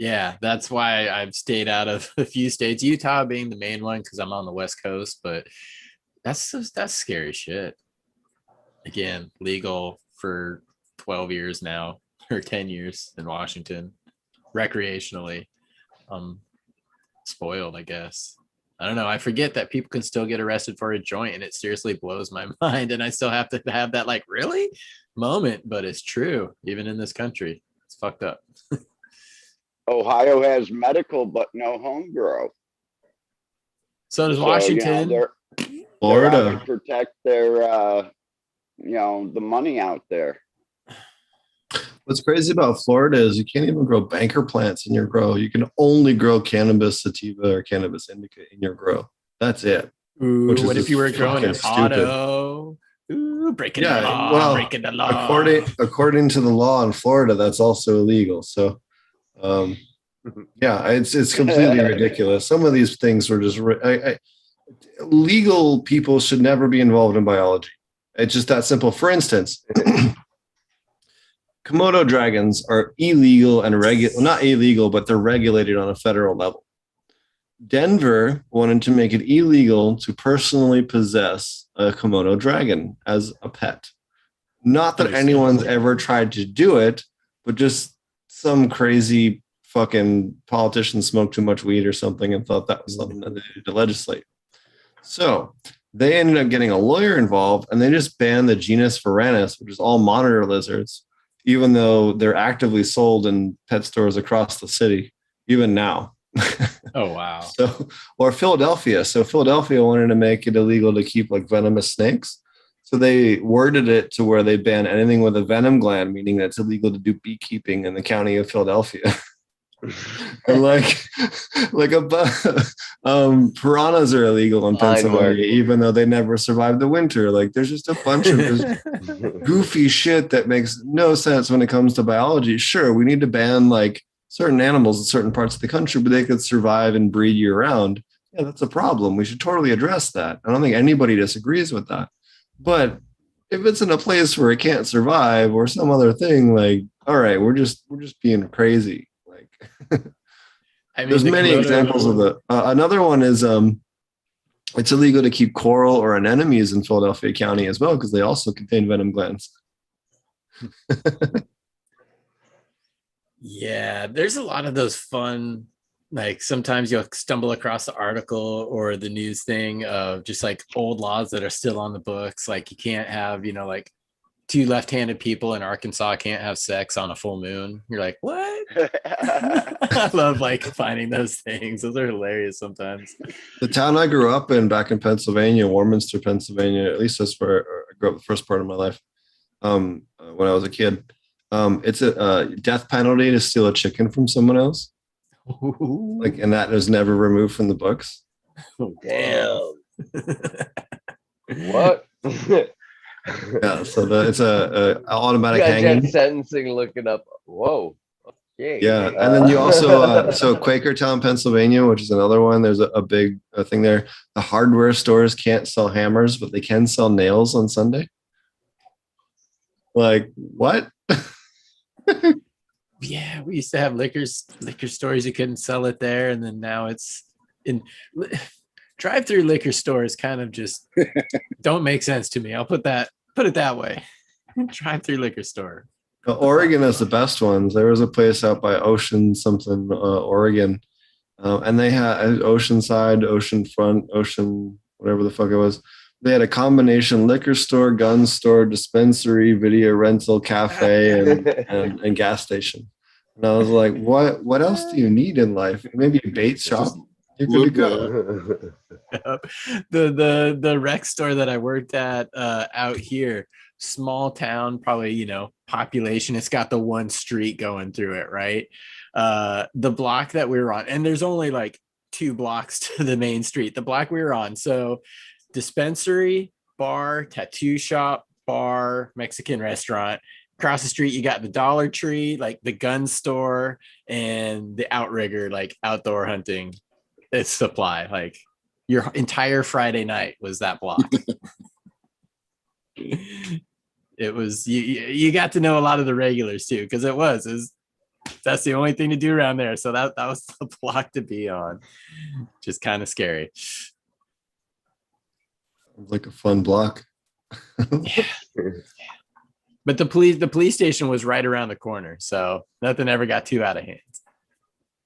Yeah, that's why I've stayed out of a few states, Utah being the main one because I'm on the West Coast, but that's scary shit. Again, legal for 12 years now or 10 years in Washington, recreationally. Spoiled, I guess. I don't know. I forget that people can still get arrested for a joint, and it seriously blows my mind. And I still have to have that like, really moment, but it's true, even in this country. It's fucked up. Ohio has medical, but no home grow. So does So, Washington. they're out Florida. to protect their, the money out there. What's crazy about Florida is you can't even grow banker plants in your grow. You can only grow cannabis sativa or cannabis indica in your grow. That's it. Ooh, Which is what if just you were growing an fucking stupid. auto? Ooh, breaking the Yeah, law, well, breaking the law. according to the law in Florida, that's also illegal. So, yeah, it's completely ridiculous. Some of these things were just legal. People should never be involved in biology. It's just that simple. For instance, Komodo dragons are illegal and not illegal, but they're regulated on a federal level. Denver wanted to make it illegal to personally possess a Komodo dragon as a pet. Not that anyone's ever tried to do it, but just some crazy fucking politician smoked too much weed or something and thought that was something that they needed to legislate. So they ended up getting a lawyer involved, and they just banned the genus Varanus, which is all monitor lizards, even though they're actively sold in pet stores across the city, even now. Oh, wow. So, or Philadelphia. So Philadelphia wanted to make it illegal to keep like venomous snakes. So they worded it to where they ban anything with a venom gland, meaning that it's illegal to do beekeeping in the county of Philadelphia. And piranhas are illegal in Pennsylvania, even though they never survived the winter. Like there's just a bunch of just goofy shit that makes no sense when it comes to biology. Sure, we need to ban like certain animals in certain parts of the country, but they could survive and breed year round. Yeah, that's a problem. We should totally address that. I don't think anybody disagrees with that. But if it's in a place where it can't survive or some other thing, like, all right, we're just being crazy. Like, I mean, there's many examples of it. Another one is it's illegal to keep coral or anemones in Philadelphia County as well because they also contain venom glands. Yeah, there's a lot of those fun, like sometimes you'll stumble across the article or the news thing of just like old laws that are still on the books. Like you can't have, like two left-handed people in Arkansas can't have sex on a full moon. You're like, what? I love like finding those things. Those are hilarious sometimes. The town I grew up in back in Pennsylvania, Warminster, Pennsylvania, at least that's where I grew up the first part of my life. When I was a kid, it's a death penalty to steal a chicken from someone else. Like, and that was never removed from the books. Damn. What? Yeah, so it's a automatic Yeah, hanging. Jet sentencing looking up. Whoa. Okay. Yeah, and then you also so Quakertown, Pennsylvania, which is another one. There's a big thing there. The hardware stores can't sell hammers, but they can sell nails on Sunday. Like what? Yeah, we used to have liquor stores. You couldn't sell it there, and then now it's in drive-through liquor stores. Kind of just don't make sense to me. I'll put it that way. Drive-through liquor store. Oregon has the best ones. There was a place out by Ocean something, Oregon, and they had Oceanside, Oceanfront, Ocean, whatever the fuck it was. They had a combination liquor store, gun store, dispensary, video rental, cafe, and gas station. And I was like, what else do you need in life? Maybe a bait shop. You could go. The rec store that I worked at out here, small town, probably, population. It's got the one street going through it, right? The block that we were on, and there's only like 2 blocks to the main street, the block we were on. So dispensary, bar, tattoo shop, bar, Mexican restaurant. Across the street, you got the Dollar Tree, like the gun store, and the outrigger, like outdoor hunting. It's supply. Like your entire Friday night was that block. It was you got to know a lot of the regulars too, because that's the only thing to do around there. So that was the block to be on. Just kind of scary. Like a fun block. Yeah. But the police station was right around the corner, so nothing ever got too out of hand.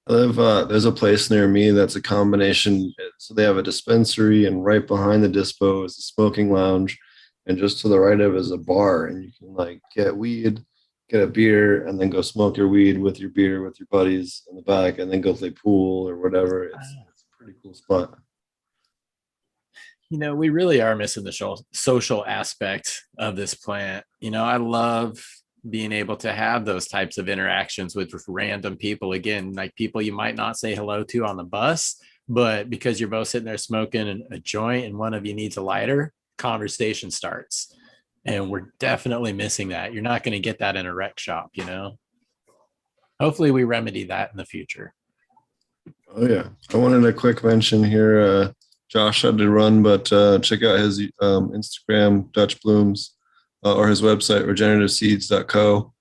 There's a place near me that's a combination. So they have a dispensary, and right behind the dispo is a smoking lounge, and just to the right of it is a bar, and you can like get weed, get a beer, and then go smoke your weed with your beer with your buddies in the back, and then go play pool or whatever. It's a pretty cool spot. We really are missing the social aspect of this plant. I love being able to have those types of interactions with random people. Again, like people you might not say hello to on the bus, but because you're both sitting there smoking a joint and one of you needs a lighter, conversation starts. And we're definitely missing that. You're not going to get that in a rec shop, Hopefully we remedy that in the future. Oh yeah. I wanted a quick mention here. Josh had to run, but check out his Instagram, Dutch Blooms, or his website, regenerativeseeds.co.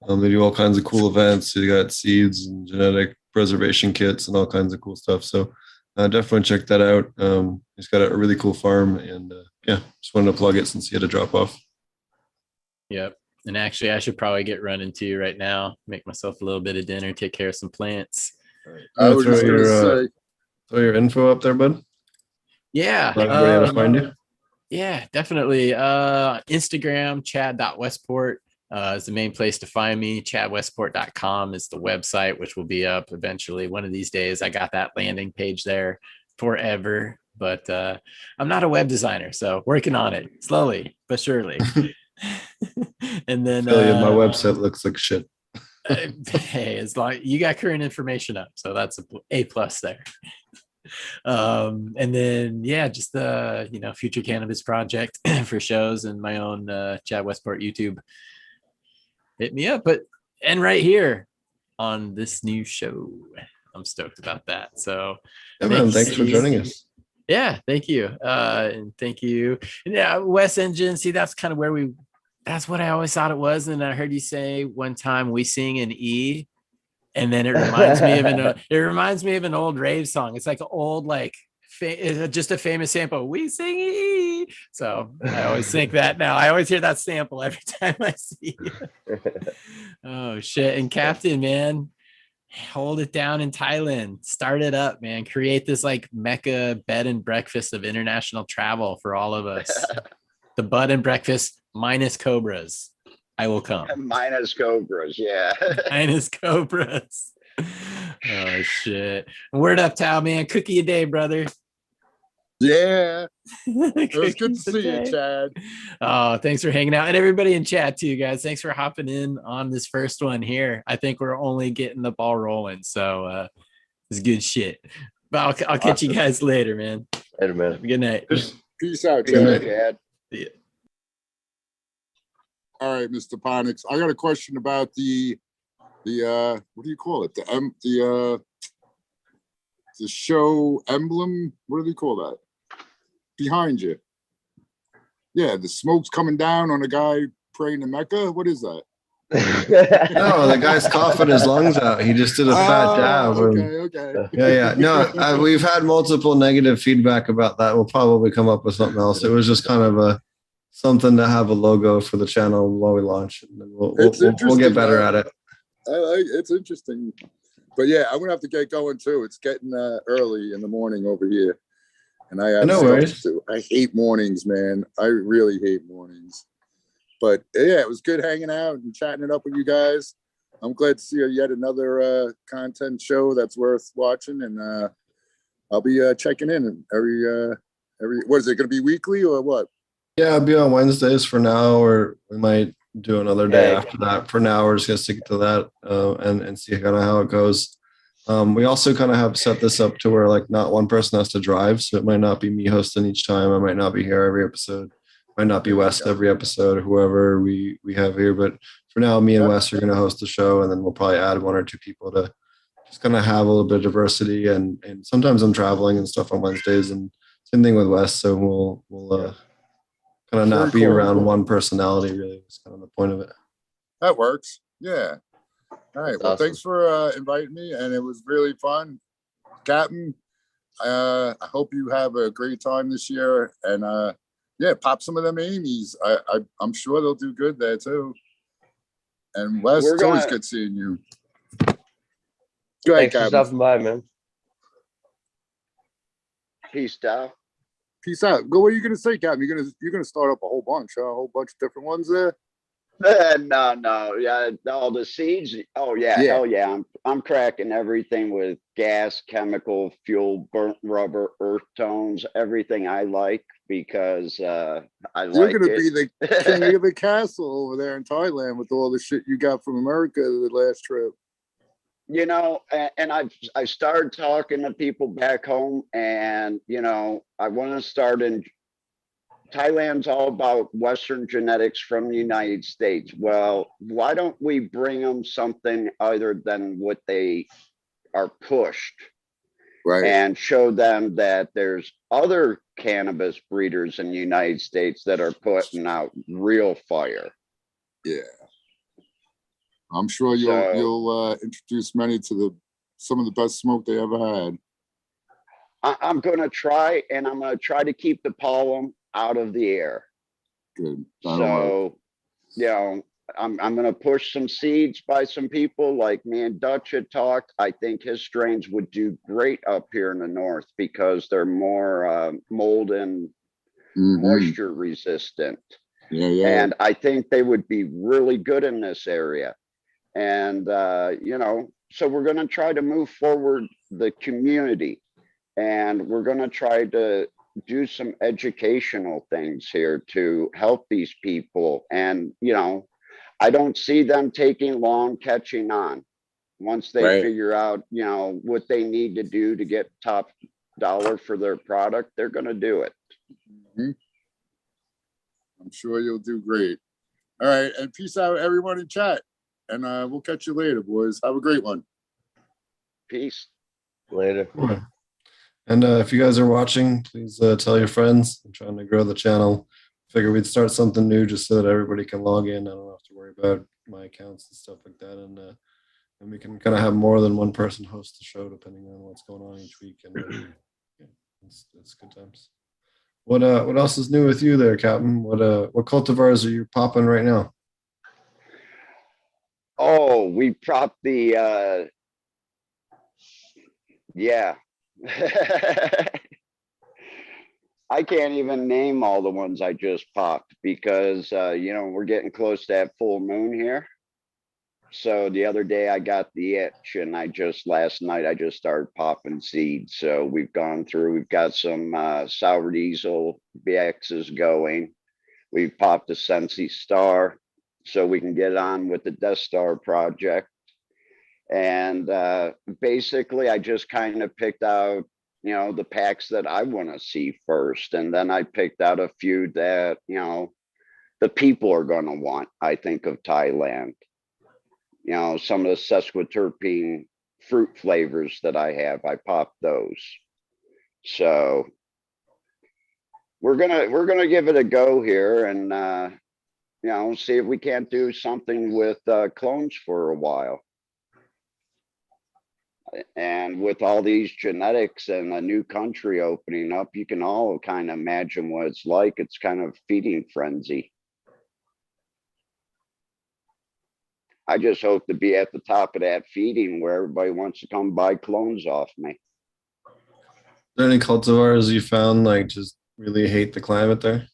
They do all kinds of cool events. They got seeds and genetic preservation kits and all kinds of cool stuff. So definitely check that out. He's got a really cool farm, and just wanted to plug it since he had to drop off. Yep. And actually, I should probably get running too right now. Make myself a little bit of dinner, take care of some plants. I was just going to say. Throw your info up there, bud. Yeah. Everybody how to find you? Yeah, definitely. Instagram, chad.westport is the main place to find me. chadwestport.com is the website, which will be up eventually one of these days. I got that landing page there forever, but I'm not a web designer, so working on it slowly but surely. And then my website looks like shit. Hey, as long you got current information up, so that's a plus there. And then just the future cannabis project for shows and my own Chad Westport YouTube. Hit me up. And right here, on this new show. I'm stoked about that. So Yeah, man, thanks for joining us. Yeah, thank you. And thank you. Yeah, West Engine. See, that's kind of where that's what I always thought it was. And I heard you say one time we sing in E, and then it reminds me of an old rave song. It's like an old, like just a famous sample. We sing E. So I always think that now. I always hear that sample every time I see you. Oh shit. And Captain, man, hold it down in Thailand. Start it up, man. Create this like mecca bed and breakfast of international travel for all of us. The bed and breakfast minus cobras. I will come. Minus cobras, yeah. Minus cobras. Oh shit. Word up, Tao, man. Cookie a day, brother. Yeah. It was good to Cookies a see you, day. Chad. Oh, thanks for hanging out. And everybody in chat too, guys. Thanks for hopping in on this first one here. I think we're only getting the ball rolling. So it's good shit. But I'll catch you guys later, man. Later, man. Good night. Peace out, Peace, Chad. Chad. Yeah. All right, Mr. Ponix. I got a question about the what do you call it? The show emblem. What do they call that? Behind you. Yeah, the smoke's coming down on a guy praying to Mecca. What is that? No, the guy's coughing his lungs out. He just did a fat jab. Okay. Yeah. No, we've had multiple negative feedback about that. We'll probably come up with something else. It was just kind of something to have a logo for the channel while we launch. And then we'll get better at it. It's interesting. But yeah, I'm gonna have to get going too. It's getting early in the morning over here. And I have stuff to do. I hate mornings, man. I really hate mornings. But yeah, it was good hanging out and chatting it up with you guys. I'm glad to see yet another content show that's worth watching. And I'll be checking in every what is it going to be, weekly or what? Yeah, it'll be on Wednesdays for now, or we might do another day after that. For now, we're just gonna stick to that and see kind of how it goes. We also kind of have set this up to where like not one person has to drive, so it might not be me hosting each time. I might not be here every episode. Might not be West every episode, or whoever we have here. But for now, me and Wes are going to host the show, and then we'll probably add one or two people to just kind of have a little bit of diversity. And sometimes I'm traveling and stuff on Wednesdays, and same thing with Wes. So we'll kind of not be around one personality. Really, is kind of the point of it. That works. Yeah. All right. That's well, awesome. Thanks for inviting me, and it was really fun, Captain. I hope you have a great time this year, and yeah, pop some of them Amy's. I'm sure they'll do good there too. And Wes, it's always good seeing you. Go ahead, Thanks for Captain. stopping by, man. Peace out. Peace out. Go. What are you gonna say, Captain? You're gonna start up a whole bunch, huh? A whole bunch of different ones there. No, yeah, all the seeds. Oh yeah, hell yeah. I'm cracking everything with gas, chemical, fuel, burnt rubber, earth tones, everything I like because I like it. You're gonna be the king of the castle over there in Thailand with all the shit you got from America the last trip. You know, and I started talking to people back home, and you know, I want to start in. Thailand's all about Western genetics from the United States. Well, why don't we bring them something other than what they are pushed, right? And show them that there's other cannabis breeders in the United States that are putting out real fire. Yeah, I'm sure you'll introduce many to some of the best smoke they ever had. I'm going to try, and I'm going to try to keep the pollen out of the air. Good. So, you know, I'm going to push some seeds by some people like me and Dutch had talked. I think his strains would do great up here in the north because they're more mold and moisture resistant. Yeah. And I think they would be really good in this area. And, you know, so we're going to try to move forward the community, and we're going to try to do some educational things here to help these people. And, you know, I don't see them taking long catching on. Once they figure out, you know, what they need to do to get top dollar for their product, they're going to do it. I'm sure you'll do great. All right. And peace out, everyone in chat. And we'll catch you later, boys. Have a great one. Peace. Later. Cool. And if you guys are watching, please tell your friends. I'm trying to grow the channel. Figure we'd start something new just so that everybody can log in. I don't have to worry about my accounts and stuff like that. And we can kind of have more than one person host the show depending on what's going on each week. And yeah, it's good times. What else is new with you there, Captain? What cultivars are you popping right now? Oh, we propped the yeah. I can't even name all the ones I just popped because we're getting close to that full moon here. So the other day I got the itch, and last night I just started popping seeds. So we've got some sour diesel BXs going. We've popped a Sensi Star so we can get on with the Death Star project. And basically I just kind of picked out, the packs that I want to see first. And then I picked out a few that, the people are going to want, I think, of Thailand. Some of the sesquiterpene fruit flavors that I have, I popped those. So we're gonna give it a go here and see if we can't do something with clones for a while. And with all these genetics and a new country opening up, you can all kind of imagine what it's like. It's kind of feeding frenzy. I just hope to be at the top of that feeding where everybody wants to come buy clones off me. Are there any cultivars you found like just really hate the climate there?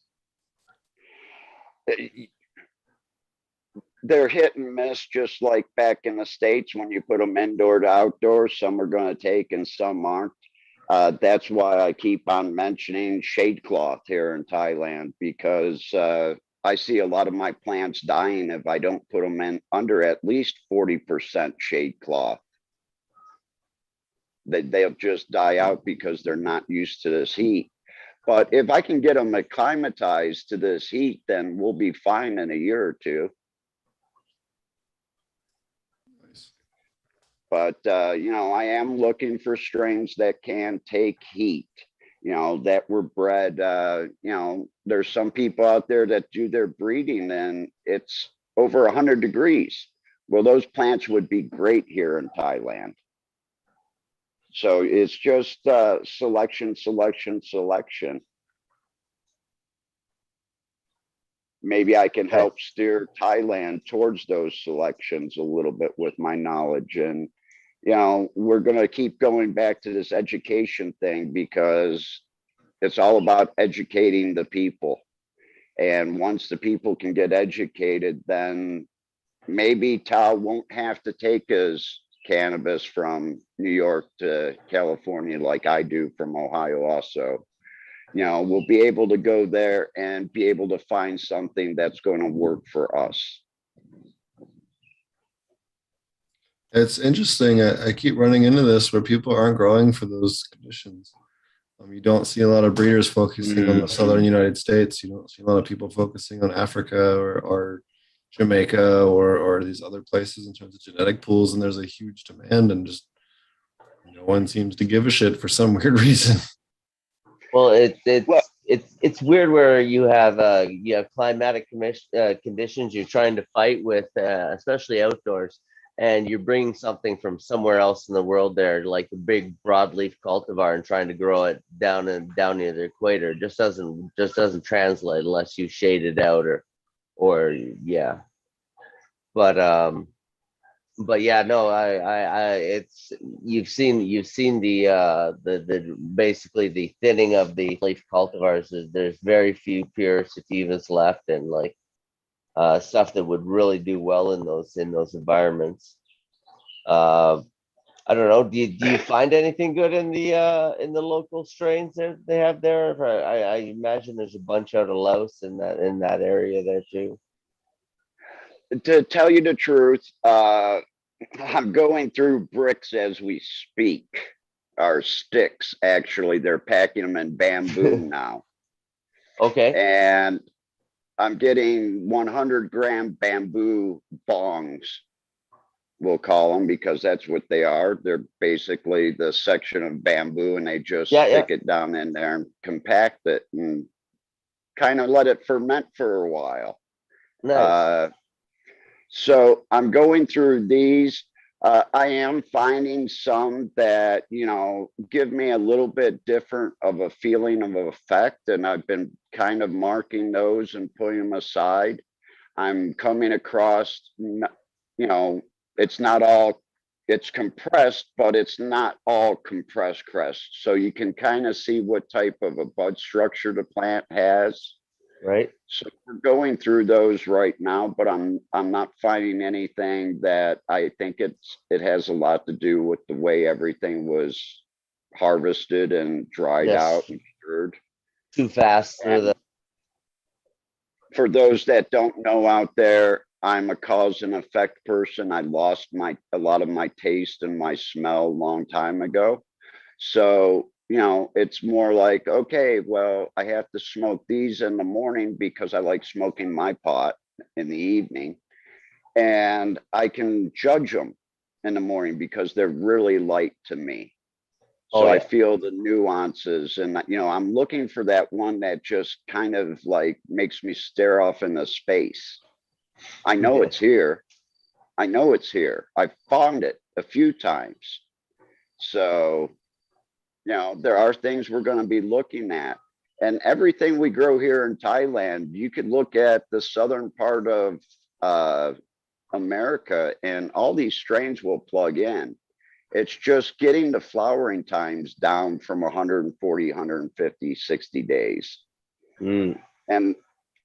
They're hit and miss, just like back in the States when you put them indoor to outdoor. Some are going to take and some aren't. That's why I keep on mentioning shade cloth here in Thailand, because I see a lot of my plants dying if I don't put them in under at least 40% shade cloth. They'll just die out because they're not used to this heat. But if I can get them acclimatized to this heat, then we'll be fine in a year or two. Nice. But, I am looking for strains that can take heat, that were bred, there's some people out there that do their breeding and it's over 100 degrees. Well, those plants would be great here in Thailand. So it's just selection. Maybe I can help steer Thailand towards those selections a little bit with my knowledge. And, we're going to keep going back to this education thing because it's all about educating the people. And once the people can get educated, then maybe Tao won't have to take his cannabis from New York to California like I do from Ohio also. We'll be able to go there and be able to find something that's going to work for us. It's interesting. I keep running into this where people aren't growing for those conditions. You don't see a lot of breeders focusing on the southern United States. You don't see a lot of people focusing on Africa or Jamaica or these other places in terms of genetic pools. And there's a huge demand, and just no one seems to give a shit for some weird reason. Well, it's weird where you have climatic conditions you're trying to fight with, especially outdoors, and you're bringing something from somewhere else in the world there, like a big broadleaf cultivar, and trying to grow it down near the equator. Just doesn't translate unless you shade it out or yeah. But yeah, no, it's you've seen the basically the thinning of the leaf cultivars. There's very few pure sativas left, and like stuff that would really do well in those environments. I don't know. Do you find anything good in the local strains that they have there? I imagine there's a bunch out of Laos in that area there too. To tell you the truth, I'm going through bricks as we speak, or sticks. Actually, they're packing them in bamboo now. Okay. And I'm getting 100-gram bamboo bongs we'll call them, because that's what they are. They're basically the section of bamboo, and they just Yeah, stick it down in there and compact it and kind of let it ferment for a while. Nice. So I'm going through these. I am finding some that, give me a little bit different of a feeling of effect, and I've been kind of marking those and putting them aside. I'm coming across, it's not all, it's compressed, but it's not all compressed crest. So you can kind of see what type of a bud structure the plant has. Right. So we're going through those right now, but I'm not finding anything that I think it has a lot to do with the way everything was harvested and dried out Just and cured. too fast through the. For those that don't know out there, I'm a cause and effect person. I lost a lot of my taste and my smell a long time ago. So, it's more like, okay, well, I have to smoke these in the morning because I like smoking my pot in the evening. And I can judge them in the morning because they're really light to me. So I feel the nuances, and I'm looking for that one that just kind of like makes me stare off into space. I know it's here. I know it's here. I've found it a few times. So, there are things we're going to be looking at. And everything we grow here in Thailand, you could look at the southern part of America, and all these strains will plug in. It's just getting the flowering times down from 140, 150, 60 days. And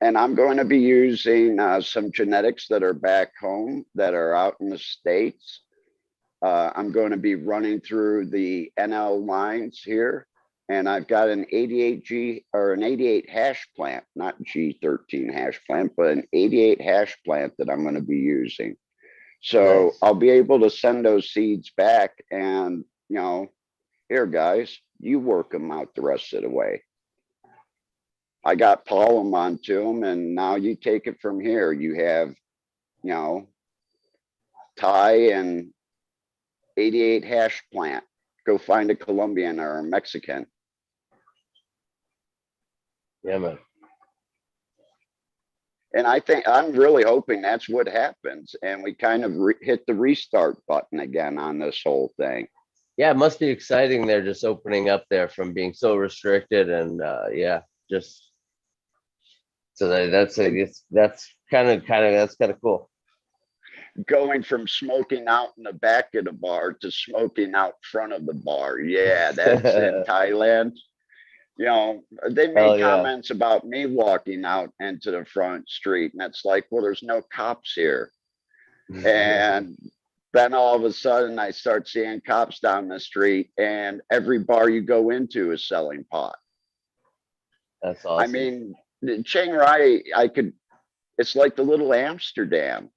I'm going to be using some genetics that are back home that are out in the States. I'm going to be running through the NL lines here, and I've got an 88G or an 88 hash plant, not G13 hash plant, but an 88 hash plant that I'm going to be using. So Nice. I'll be able to send those seeds back, and, here, guys, you work them out the rest of the way. I got pollen onto them, and now you take it from here. You have, Thai and 88 hash plant. Go find a Colombian or a Mexican. Yeah, man. And I'm really hoping that's what happens. And we kind of hit the restart button again on this whole thing. Yeah, it must be exciting. They're just opening up there from being so restricted, and just so that's kind of cool. Going from smoking out in the back of the bar to smoking out front of the bar. Yeah, that's in Thailand. They made comments about me walking out into the front street, and it's like, well, there's no cops here. And then all of a sudden I start seeing cops down the street, and every bar you go into is selling pot. That's awesome. I mean, Chiang Rai, it's like the little Amsterdam.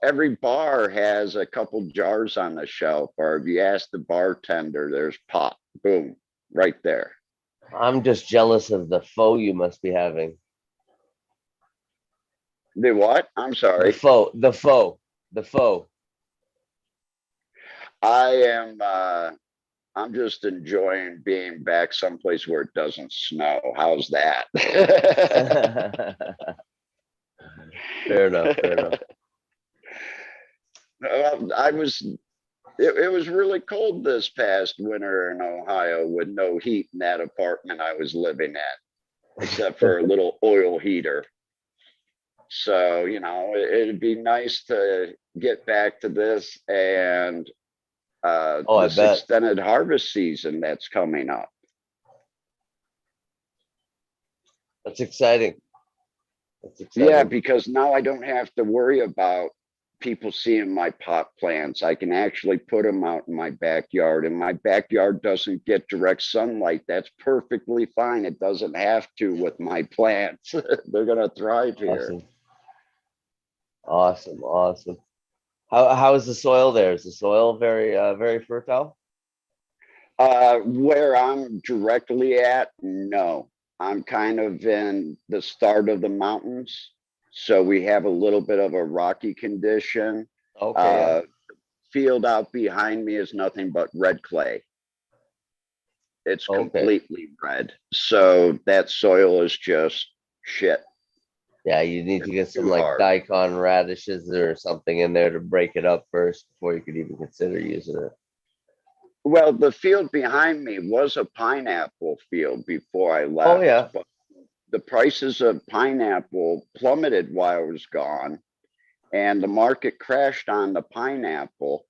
Every bar has a couple jars on the shelf, or if you ask the bartender, there's pot. Boom, right there. I'm just jealous of the pho you must be having. The what? I'm sorry. The pho. I'm just enjoying being back someplace where it doesn't snow. How's that? Fair enough. It was really cold this past winter in Ohio with no heat in that apartment I was living at, except for a little oil heater. So, it'd be nice to get back to this and this extended harvest season that's coming up. That's exciting. Yeah, because now I don't have to worry about people seeing my pot plants. I can actually put them out in my backyard, and my backyard doesn't get direct sunlight. That's perfectly fine. It doesn't have to with my plants. They're going to thrive here. Awesome. How is the soil there? Is the soil very fertile? Where I'm directly at, no. I'm kind of in the start of the mountains. So we have a little bit of a rocky condition. Okay. Yeah. Field out behind me is nothing but red clay. It's Okay. completely red. So that soil is just shit. Yeah, you need to get some Too like hard. daikon radishes or something in there to break it up first before you could even consider using it. Well, the field behind me was a pineapple field before I left. Oh yeah. But the prices of pineapple plummeted while I was gone, and the market crashed on the pineapple.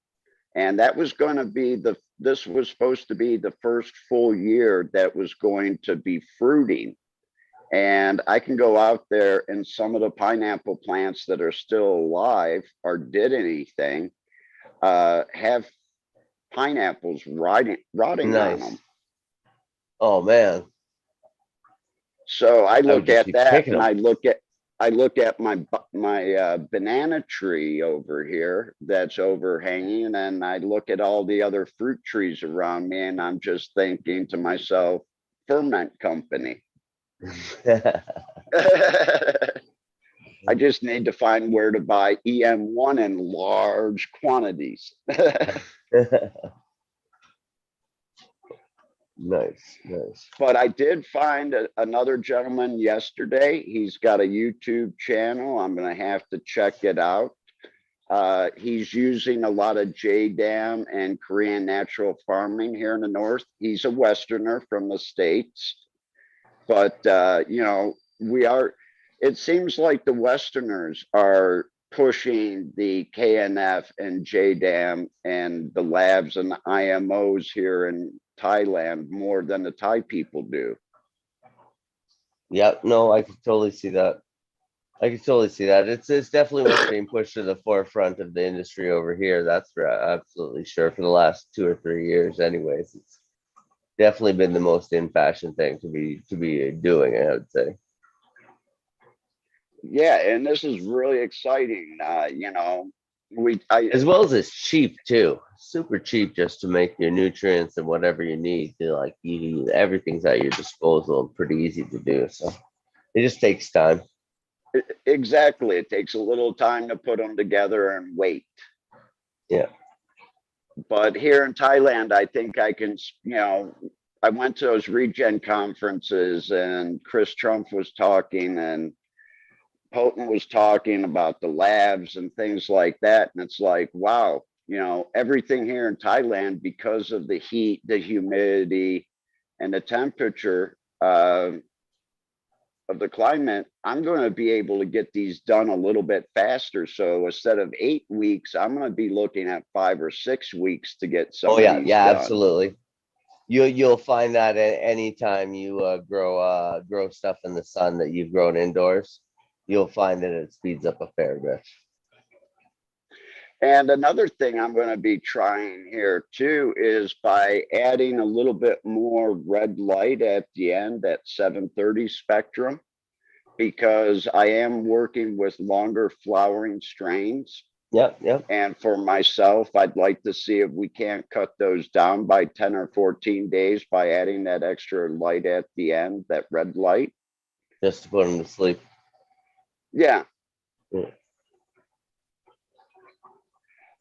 And that was going to be this was supposed to be the first full year that was going to be fruiting. And I can go out there, and some of the pineapple plants that are still alive or did anything have pineapples rotting on Nice. them. Oh man. So I I would look just at be that, picking and them. I look at my banana tree over here that's overhanging, and I look at all the other fruit trees around me, and I'm just thinking to myself, ferment company. I just need to find where to buy EM1 in large quantities. Nice, nice. But I did find another gentleman yesterday. He's got a YouTube channel. I'm going to have to check it out. He's using a lot of JDAM and Korean natural farming here in the north. He's a Westerner from the States. But, you know, it seems like the Westerners are pushing the KNF and JDAM and the labs and the IMOs here in Thailand more than the Thai people do. Yep, no, I can totally see that. I can totally see that. It's definitely what's being pushed to the forefront of the industry over here. That's for absolutely sure. For the last 2 or 3 years, anyways, it's definitely been the most in fashion thing to be doing, I would say. Yeah, and this is really exciting. You know, As well as it's cheap too. Super cheap just to make your nutrients and whatever you need to like everything's at your disposal and pretty easy to do. So it just takes time. exactly. It takes a little time to put them together and wait. Yeah. But here in Thailand, I think I can, you know, I went to those regen conferences, and Chris Trump was talking, and Houghton was talking about the labs and things like that. And it's like, wow, you know, everything here in Thailand, because of the heat, the humidity, and the temperature of the climate, I'm going to be able to get these done a little bit faster. So instead of 8 weeks, I'm going to be looking at 5 or 6 weeks to get some Oh of yeah, these yeah, done. absolutely. You'll find that anytime you grow stuff in the sun that you've grown indoors, you'll find that it speeds up a fair bit. And another thing I'm going to be trying here too is by adding a little bit more red light at the end at 730 spectrum, because I am working with longer flowering strains. Yep, yep. And for myself, I'd like to see if we can't cut those down by 10 or 14 days by adding that extra light at the end, that red light. Just to put them to sleep. Yeah. Yeah.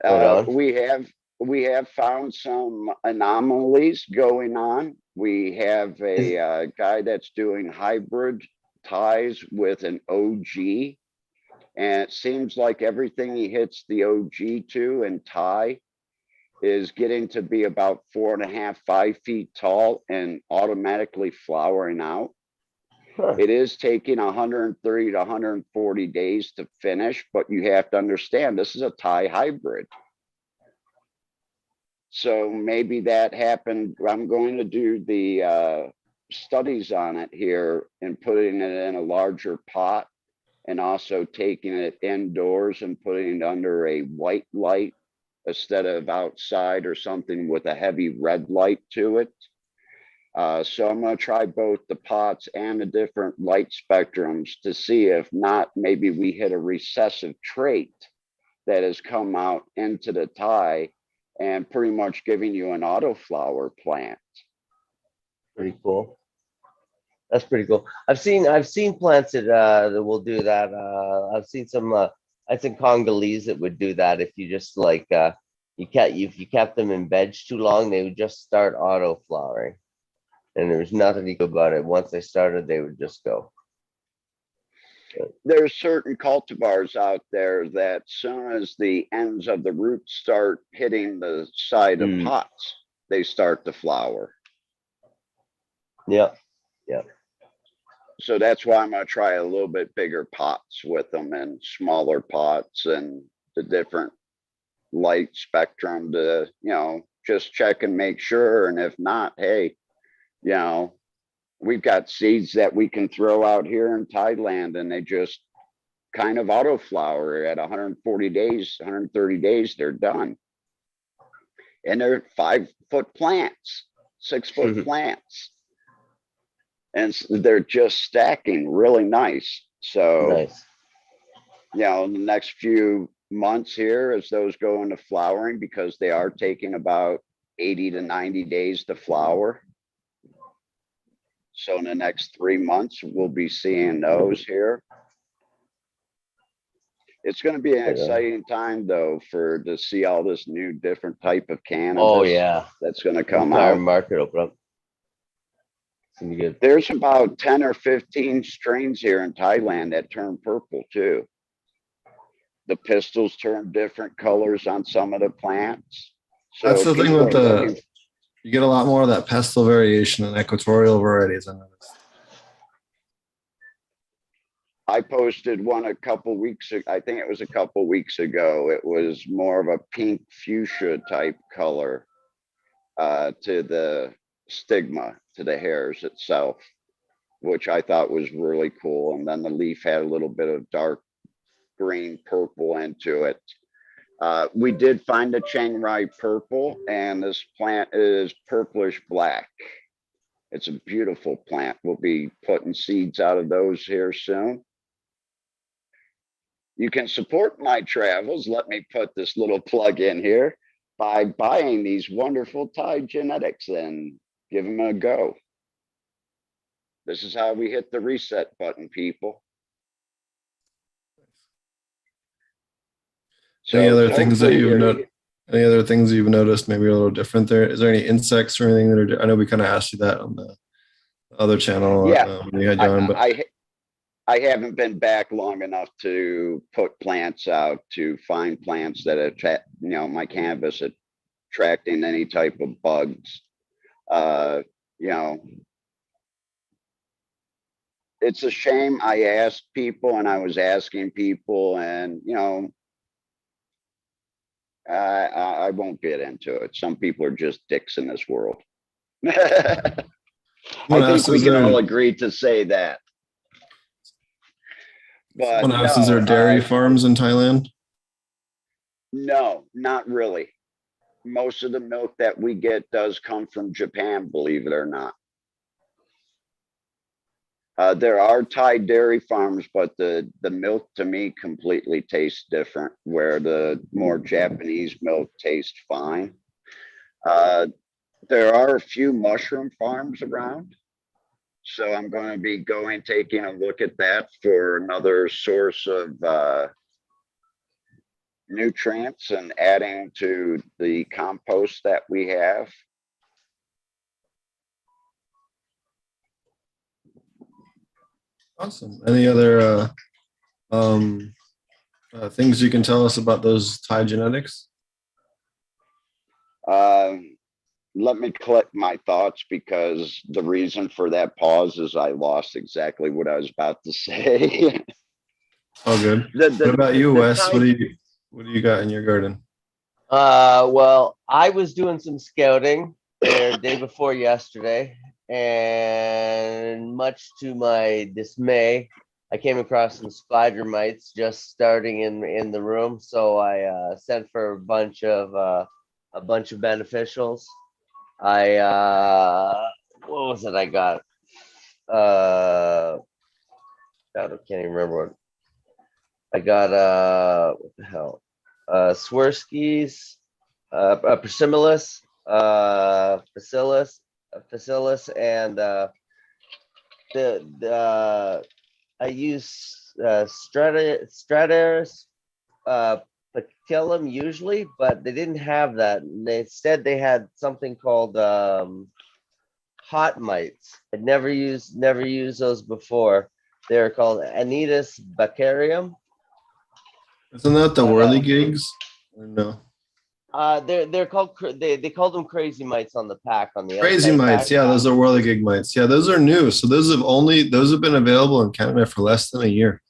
Right on. We have found some anomalies going on. We have a guy that's doing hybrid ties with an OG, and it seems like everything he hits the OG to and tie is getting to be about 4.5, 5 feet tall and automatically flowering out. Huh. It is taking 130 to 140 days to finish, but you have to understand this is a Thai hybrid. So maybe that happened. I'm going to do the studies on it here and putting it in a larger pot, and also taking it indoors and putting it under a white light instead of outside or something with a heavy red light to it. So I'm going to try both the pots and the different light spectrums to see if not, maybe we hit a recessive trait that has come out into the Thai and pretty much giving you an autoflower plant. Pretty cool. That's pretty cool. I've seen plants that will do that. I've seen some I think Congolese that would do that if you just like if you kept them in veg too long, they would just start auto flowering, and there was nothing you could do about it. Once they started, they would just go. There's certain cultivars out there that soon as the ends of the roots start hitting the side of pots, they start to flower. Yeah. So that's why I'm gonna try a little bit bigger pots with them and smaller pots and the different light spectrum to, just check and make sure. And if not, hey, we've got seeds that we can throw out here in Thailand and they just kind of auto flower at 140 days, 130 days, they're done. And they're 5-foot plants, 6-foot plants. And they're just stacking really nice. So, Nice. in the next few months here, as those go into flowering, because they are taking about 80 to 90 days to flower. So in the next 3 months, we'll be seeing those here. It's going to be an exciting time though to see all this new different type of cannabis. Oh yeah, that's going to come entire out. market open up. Good. There's about 10 or 15 strains here in Thailand that turn purple too. The pistils turn different colors on some of the plants. So That's the thing with you get a lot more of that pestle variation in equatorial varieties. I noticed. I posted one a couple weeks ago. I think it was a couple weeks ago. It was more of a pink fuchsia type color to the stigma, to the hairs itself, which I thought was really cool. And then the leaf had a little bit of dark green purple into it. We did find a Chiang Rai purple, and this plant is purplish black. It's a beautiful plant. We'll be putting seeds out of those here soon. You can support my travels. Let me put this little plug in here by buying these wonderful Thai genetics and give them a go. This is how we hit the reset button, people. So any other things that you've hopefully any other things you've noticed maybe a little different there? Is there any insects or anything that are? I know we kind of asked you that on the other channel. Yeah, when you had you on, but I haven't been back long enough to put plants out to find plants that attract, my canvas attracting any type of bugs. It's a shame. I asked people and I was asking people, and I won't get into it. Some people are just dicks in this world. I think we can all agree to say that. But someone asked, is there dairy farms in Thailand? No, not really. Most of the milk that we get does come from Japan, believe it or not. There are Thai dairy farms, but the milk to me completely tastes different, where the more Japanese milk tastes fine. There are a few mushroom farms around. So I'm going to be taking a look at that for another source of nutrients and adding to the compost that we have. Awesome. Any other things you can tell us about those Thai genetics? Let me collect my thoughts, because the reason for that pause is I lost exactly what I was about to say. Oh, good. What about you, Wes? What do you got in your garden? Well, I was doing some scouting there day before yesterday, and much to my dismay, I came across some spider mites just starting in the room. So I sent for a bunch of beneficials. What was it I got? God, I can't even remember what I got. What the hell? Swirsky's, Persimmilus, Bacillus, and I use Strataris Patillum usually, but they didn't have that. Instead, they had something called hot mites. I'd never used those before. They're called Anitis bacterium. Isn't that the But, whirligigs? Or no? they're called they called them crazy mites on the pack on the Crazy outside mites. pack. Yeah, those are whirligig mites. Yeah, those are new. So those have been available in Canada for less than a year.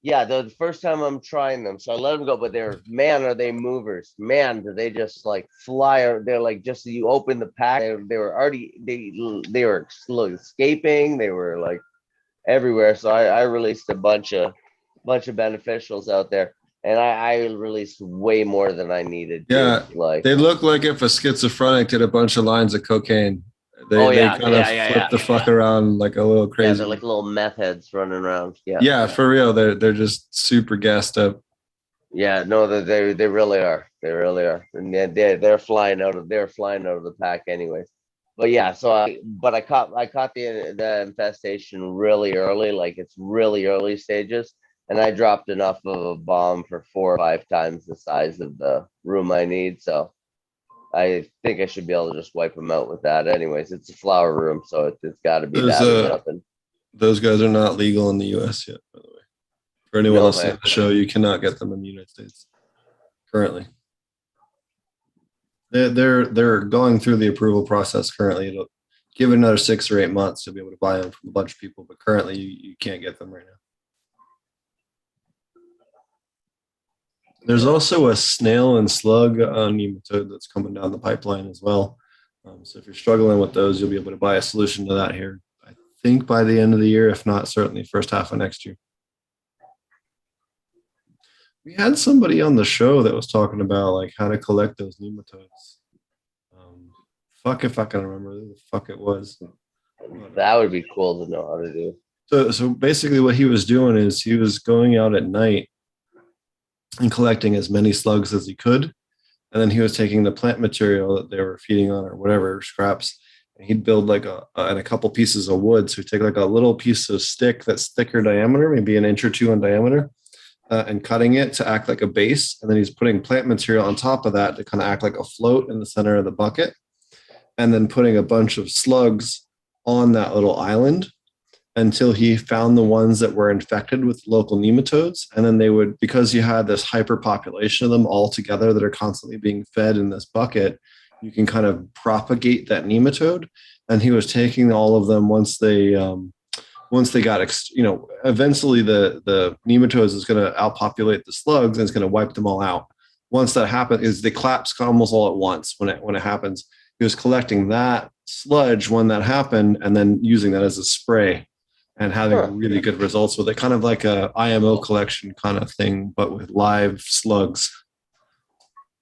Yeah, the first time I'm trying them, so I let them go. But they're man, are they movers? Man, do they just like fly? They're like just you open the pack, they were already they were escaping. They were like everywhere. So I released a bunch of beneficials out there, and I released way more than I needed to. Yeah, Like, they look like if a schizophrenic did a bunch of lines of cocaine. oh They yeah, kind of flip the fuck around like a little yeah, crazy. they're like little meth heads running around. Yeah, Yeah, for real. They're just super gassed up. yeah, no, they really are. They really are, and they're flying out of the pack anyways. But yeah, so I caught the infestation really early, like it's really early stages, and I dropped enough of a bomb for 4 or 5 times the size of the room I need. So I think I should be able to just wipe them out with that. Anyways, it's a flower room, so it's got to be Those that or nothing. those guys are not legal in the U.S. yet, by the way. For anyone No, listening to the show, you cannot get them in the United States currently. They're going through the approval process currently. It'll give it another 6 or 8 months to be able to buy them from a bunch of people, but currently you can't get them right now. There's also a snail and slug nematode that's coming down the pipeline as well. So if you're struggling with those, you'll be able to buy a solution to that here, I think by the end of the year, if not certainly first half of next year. We had somebody on the show that was talking about like how to collect those nematodes. Fuck if I can remember who the fuck it was. that would be cool to know how to do. So basically what he was doing is he was going out at night and collecting as many slugs as he could. And then he was taking the plant material that they were feeding on or whatever, scraps, and he'd build like and a couple pieces of wood. So he'd take like a little piece of stick that's thicker diameter, maybe an inch or two in diameter, and cutting it to act like a base. And then he's putting plant material on top of that to kind of act like a float in the center of the bucket. And then putting a bunch of slugs on that little island until he found the ones that were infected with local nematodes. And then they would, because you had this hyperpopulation of them all together that are constantly being fed in this bucket, you can kind of propagate that nematode. And he was taking all of them once they got, eventually the nematodes is going to outpopulate the slugs and it's going to wipe them all out. Once that happens, they collapse almost all at once when it happens. He was collecting that sludge when that happened and then using that as a spray and having really good results with it, kind of like a IMO collection kind of thing, but with live slugs.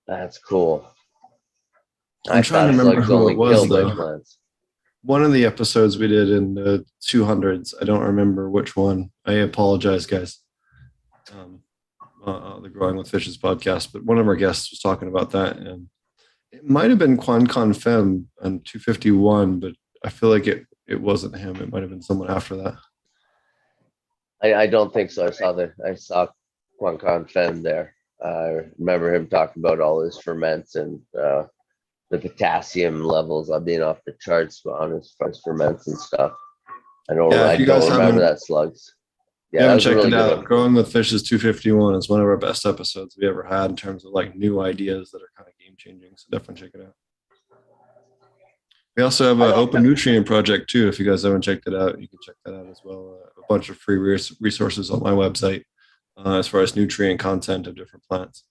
That's cool. I'm trying to remember who it was, though. One of the episodes we did in the 200s, I don't remember which one. I apologize, guys. The Growing with Fishes podcast, but one of our guests was talking about that, and it might have been Quan Con Fem on 251, but I feel like it wasn't him. It might have been someone after that. I don't think so. I saw Quan Con Fem there. I remember him talking about all his ferments and the potassium levels of being off the charts on his ferments and stuff. I don't remember that slugs. Yeah, that was checked really it out. Good. Growing with Fishes 251 is one of our best episodes we ever had in terms of like new ideas that are kind of game changing. So definitely check it out. We also have an open nutrient project too. If you guys haven't checked it out, you can check that out as well. A bunch of free resources on my website as far as nutrient content of different plants.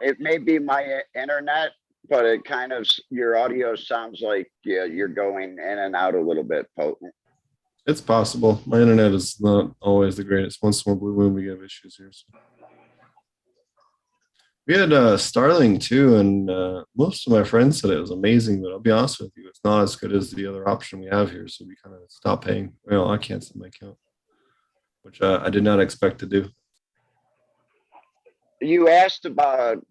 It may be my internet, but it kind of, your audio sounds like you're going in and out a little bit, Potent. It's possible. My internet is not always the greatest. Once in a blue moon, we have issues here. So. We had Starling too, and most of my friends said it was amazing, but I'll be honest with you, it's not as good as the other option we have here, so we kind of stopped paying. Well, I canceled my account, which I did not expect to do. You asked about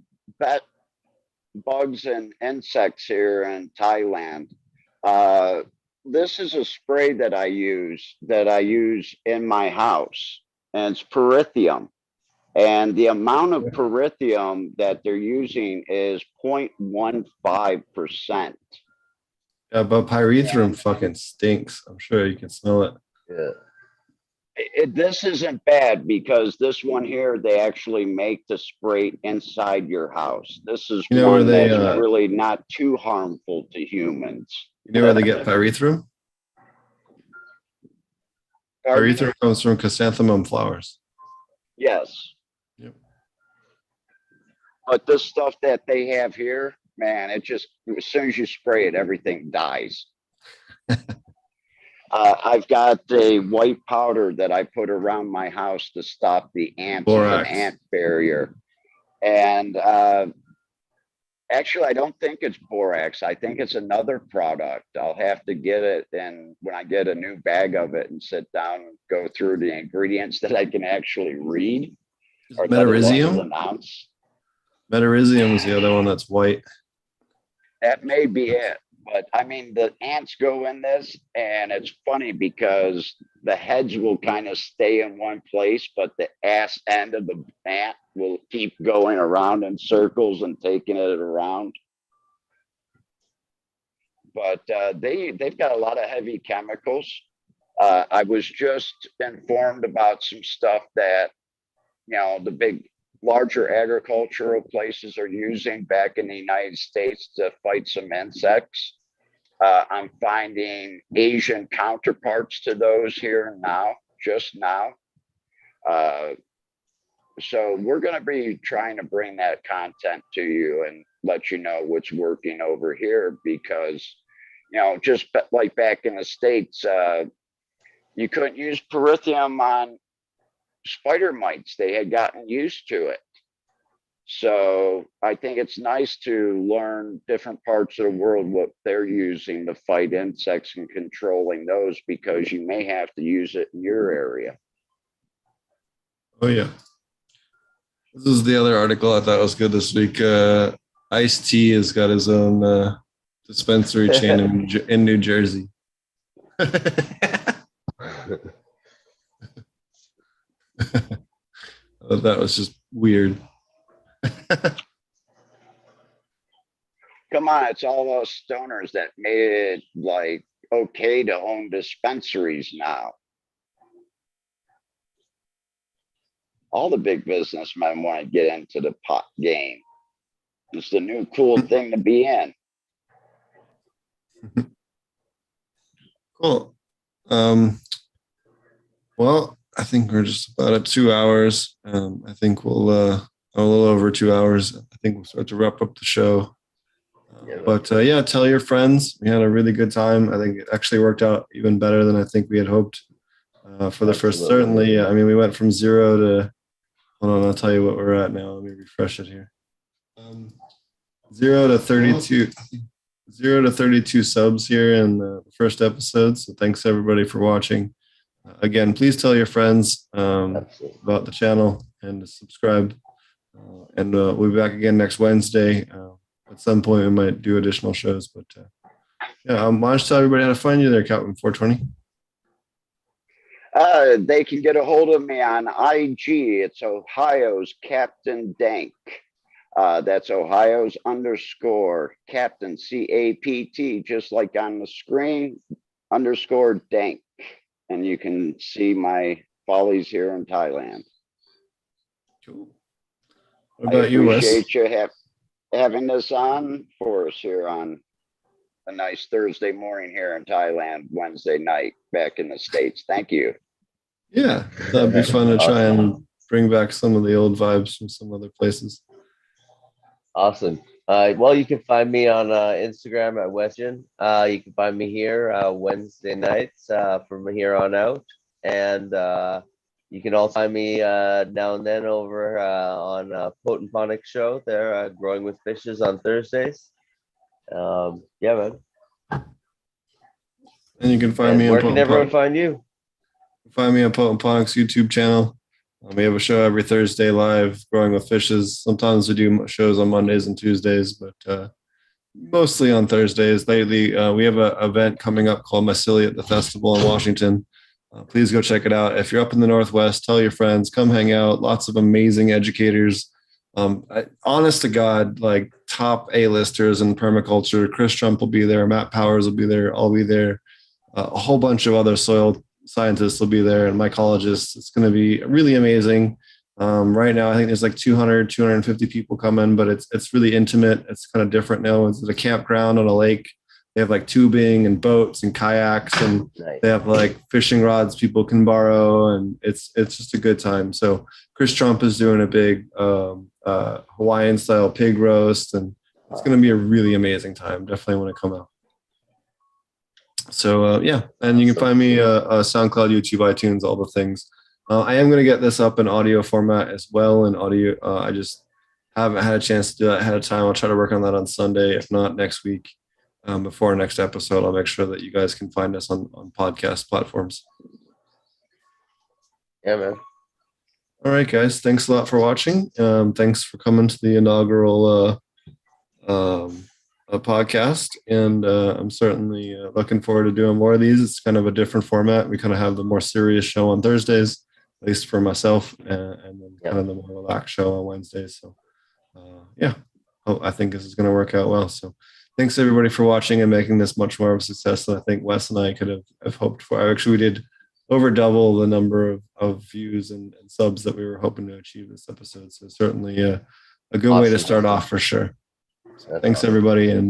bugs and insects here in Thailand. This is a spray that I use in my house. and it's perithium. And the amount of perithium that they're using is 0.15%. Yeah, but pyrethrum fucking stinks. I'm sure you can smell it. Yeah. This isn't bad because this one here, they actually make to spray inside your house. This is You know where one they, that's really not too harmful to humans. You know where they get pyrethrum? Pardon? Pyrethrum comes from chrysanthemum flowers. Yes. Yep. But this stuff that they have here, man, it just, as soon as you spray it, everything dies. I've got a white powder that I put around my house to stop the ants as an Borax. ant barrier. And actually, I don't think it's borax. I think it's another product. I'll have to get it. And when I get a new bag of it and sit down and go through the ingredients that I can actually read. Or Metarhizium? announce. Metarhizium is the other one that's white. That may be it. But I mean, the ants go in this, and it's funny because the heads will kind of stay in one place, but the ass end of the ant will keep going around in circles and taking it around. But they've got a lot of heavy chemicals. I was just informed about some stuff that, you know, the big larger agricultural places are using back in the United States to fight some insects. I'm finding Asian counterparts to those here now, just now. So we're going to be trying to bring that content to you and let you know what's working over here because, you know, just like back in the States, you couldn't use perithium on spider mites. They had gotten used to it. So I think it's nice to learn different parts of the world, what they're using to fight insects and controlling those, because you may have to use it in your area. Oh, yeah. This is the other article I thought was good this week. Ice-T has got his own dispensary chain in New Jersey. I thought that was just weird. Come on, it's all those stoners that made it like okay to own dispensaries now. All the big businessmen want to get into the pot game. It's the new cool thing to be in. Cool. Well, I think we're just about at 2 hours. I think we'll a little over 2 hours. I think we'll start to wrap up the show. But yeah, tell your friends. We had a really good time. I think it actually worked out even better than I think we had hoped for the first. Certainly, I mean, we went from 0 to. Hold on, I'll tell you what we're at now. Let me refresh it here. 0 to 32. 0 to 32 subs here in the first episode. So thanks everybody for watching. Again, please tell your friends about the channel and to subscribe. And we'll be back again next Wednesday. At some point, we might do additional shows. But yeah, why don't you tell everybody how to find you there, Captain 420? They can get a hold of me on IG. It's Ohio's Captain Dank. That's Ohio's _ Captain CAPT, just like on the screen, _ Dank. And you can see my follies here in Thailand. Cool. What about you, Wes? I appreciate you having this on for us here on a nice Thursday morning here in Thailand, Wednesday night back in the States. Thank you. Yeah, that'd be fun to try and bring back some of the old vibes from some other places. Awesome. Well, you can find me on Instagram at Weston. You can find me here Wednesday nights from here on out. And you can also find me now and then over on Potent Ponic Show. They're Growing with Fishes on Thursdays. Yeah, man. And you can find me on where can everyone find you? Find me on Potent Ponic's YouTube channel. We have a show every Thursday live, Growing with Fishes. Sometimes we do shows on Mondays and Tuesdays, but mostly on Thursdays. Lately, we have an event coming up called Mycelia at the Festival in Washington. please go check it out. If you're up in the Northwest, tell your friends, come hang out. Lots of amazing educators. Honest to God, like top A-listers in permaculture. Chris Trump will be there. Matt Powers will be there. I'll be there. A whole bunch of other soil scientists will be there and mycologists. It's going to be really amazing. Right now, I think there's like 200, 250 people coming, but it's really intimate. It's kind of different now. It's at a campground on a lake. They have like tubing and boats and kayaks, and Nice. they have like fishing rods people can borrow, and it's just a good time. So Chris Trump is doing a big Hawaiian style pig roast, and it's going to be a really amazing time. Definitely want to come out. So yeah, and you can find me SoundCloud, YouTube, iTunes, all the things. I am going to get this up in audio format as well. In audio, I just haven't had a chance to do that ahead of time. I'll try to work on that on Sunday, if not next week. Before our next episode, I'll make sure that you guys can find us on podcast platforms. Yeah, man. All right, guys. Thanks a lot for watching. Thanks for coming to the inaugural podcast. And I'm certainly looking forward to doing more of these. It's kind of a different format. We kind of have the more serious show on Thursdays, at least for myself, and then kind of the more relaxed show on Wednesdays. So, yeah, I think this is going to work out well. So, thanks everybody for watching and making this much more of a success than I think Wes and I could have hoped for. Actually, we did over double the number of views and subs that we were hoping to achieve this episode. So certainly a good way to start off for sure. So thanks everybody. And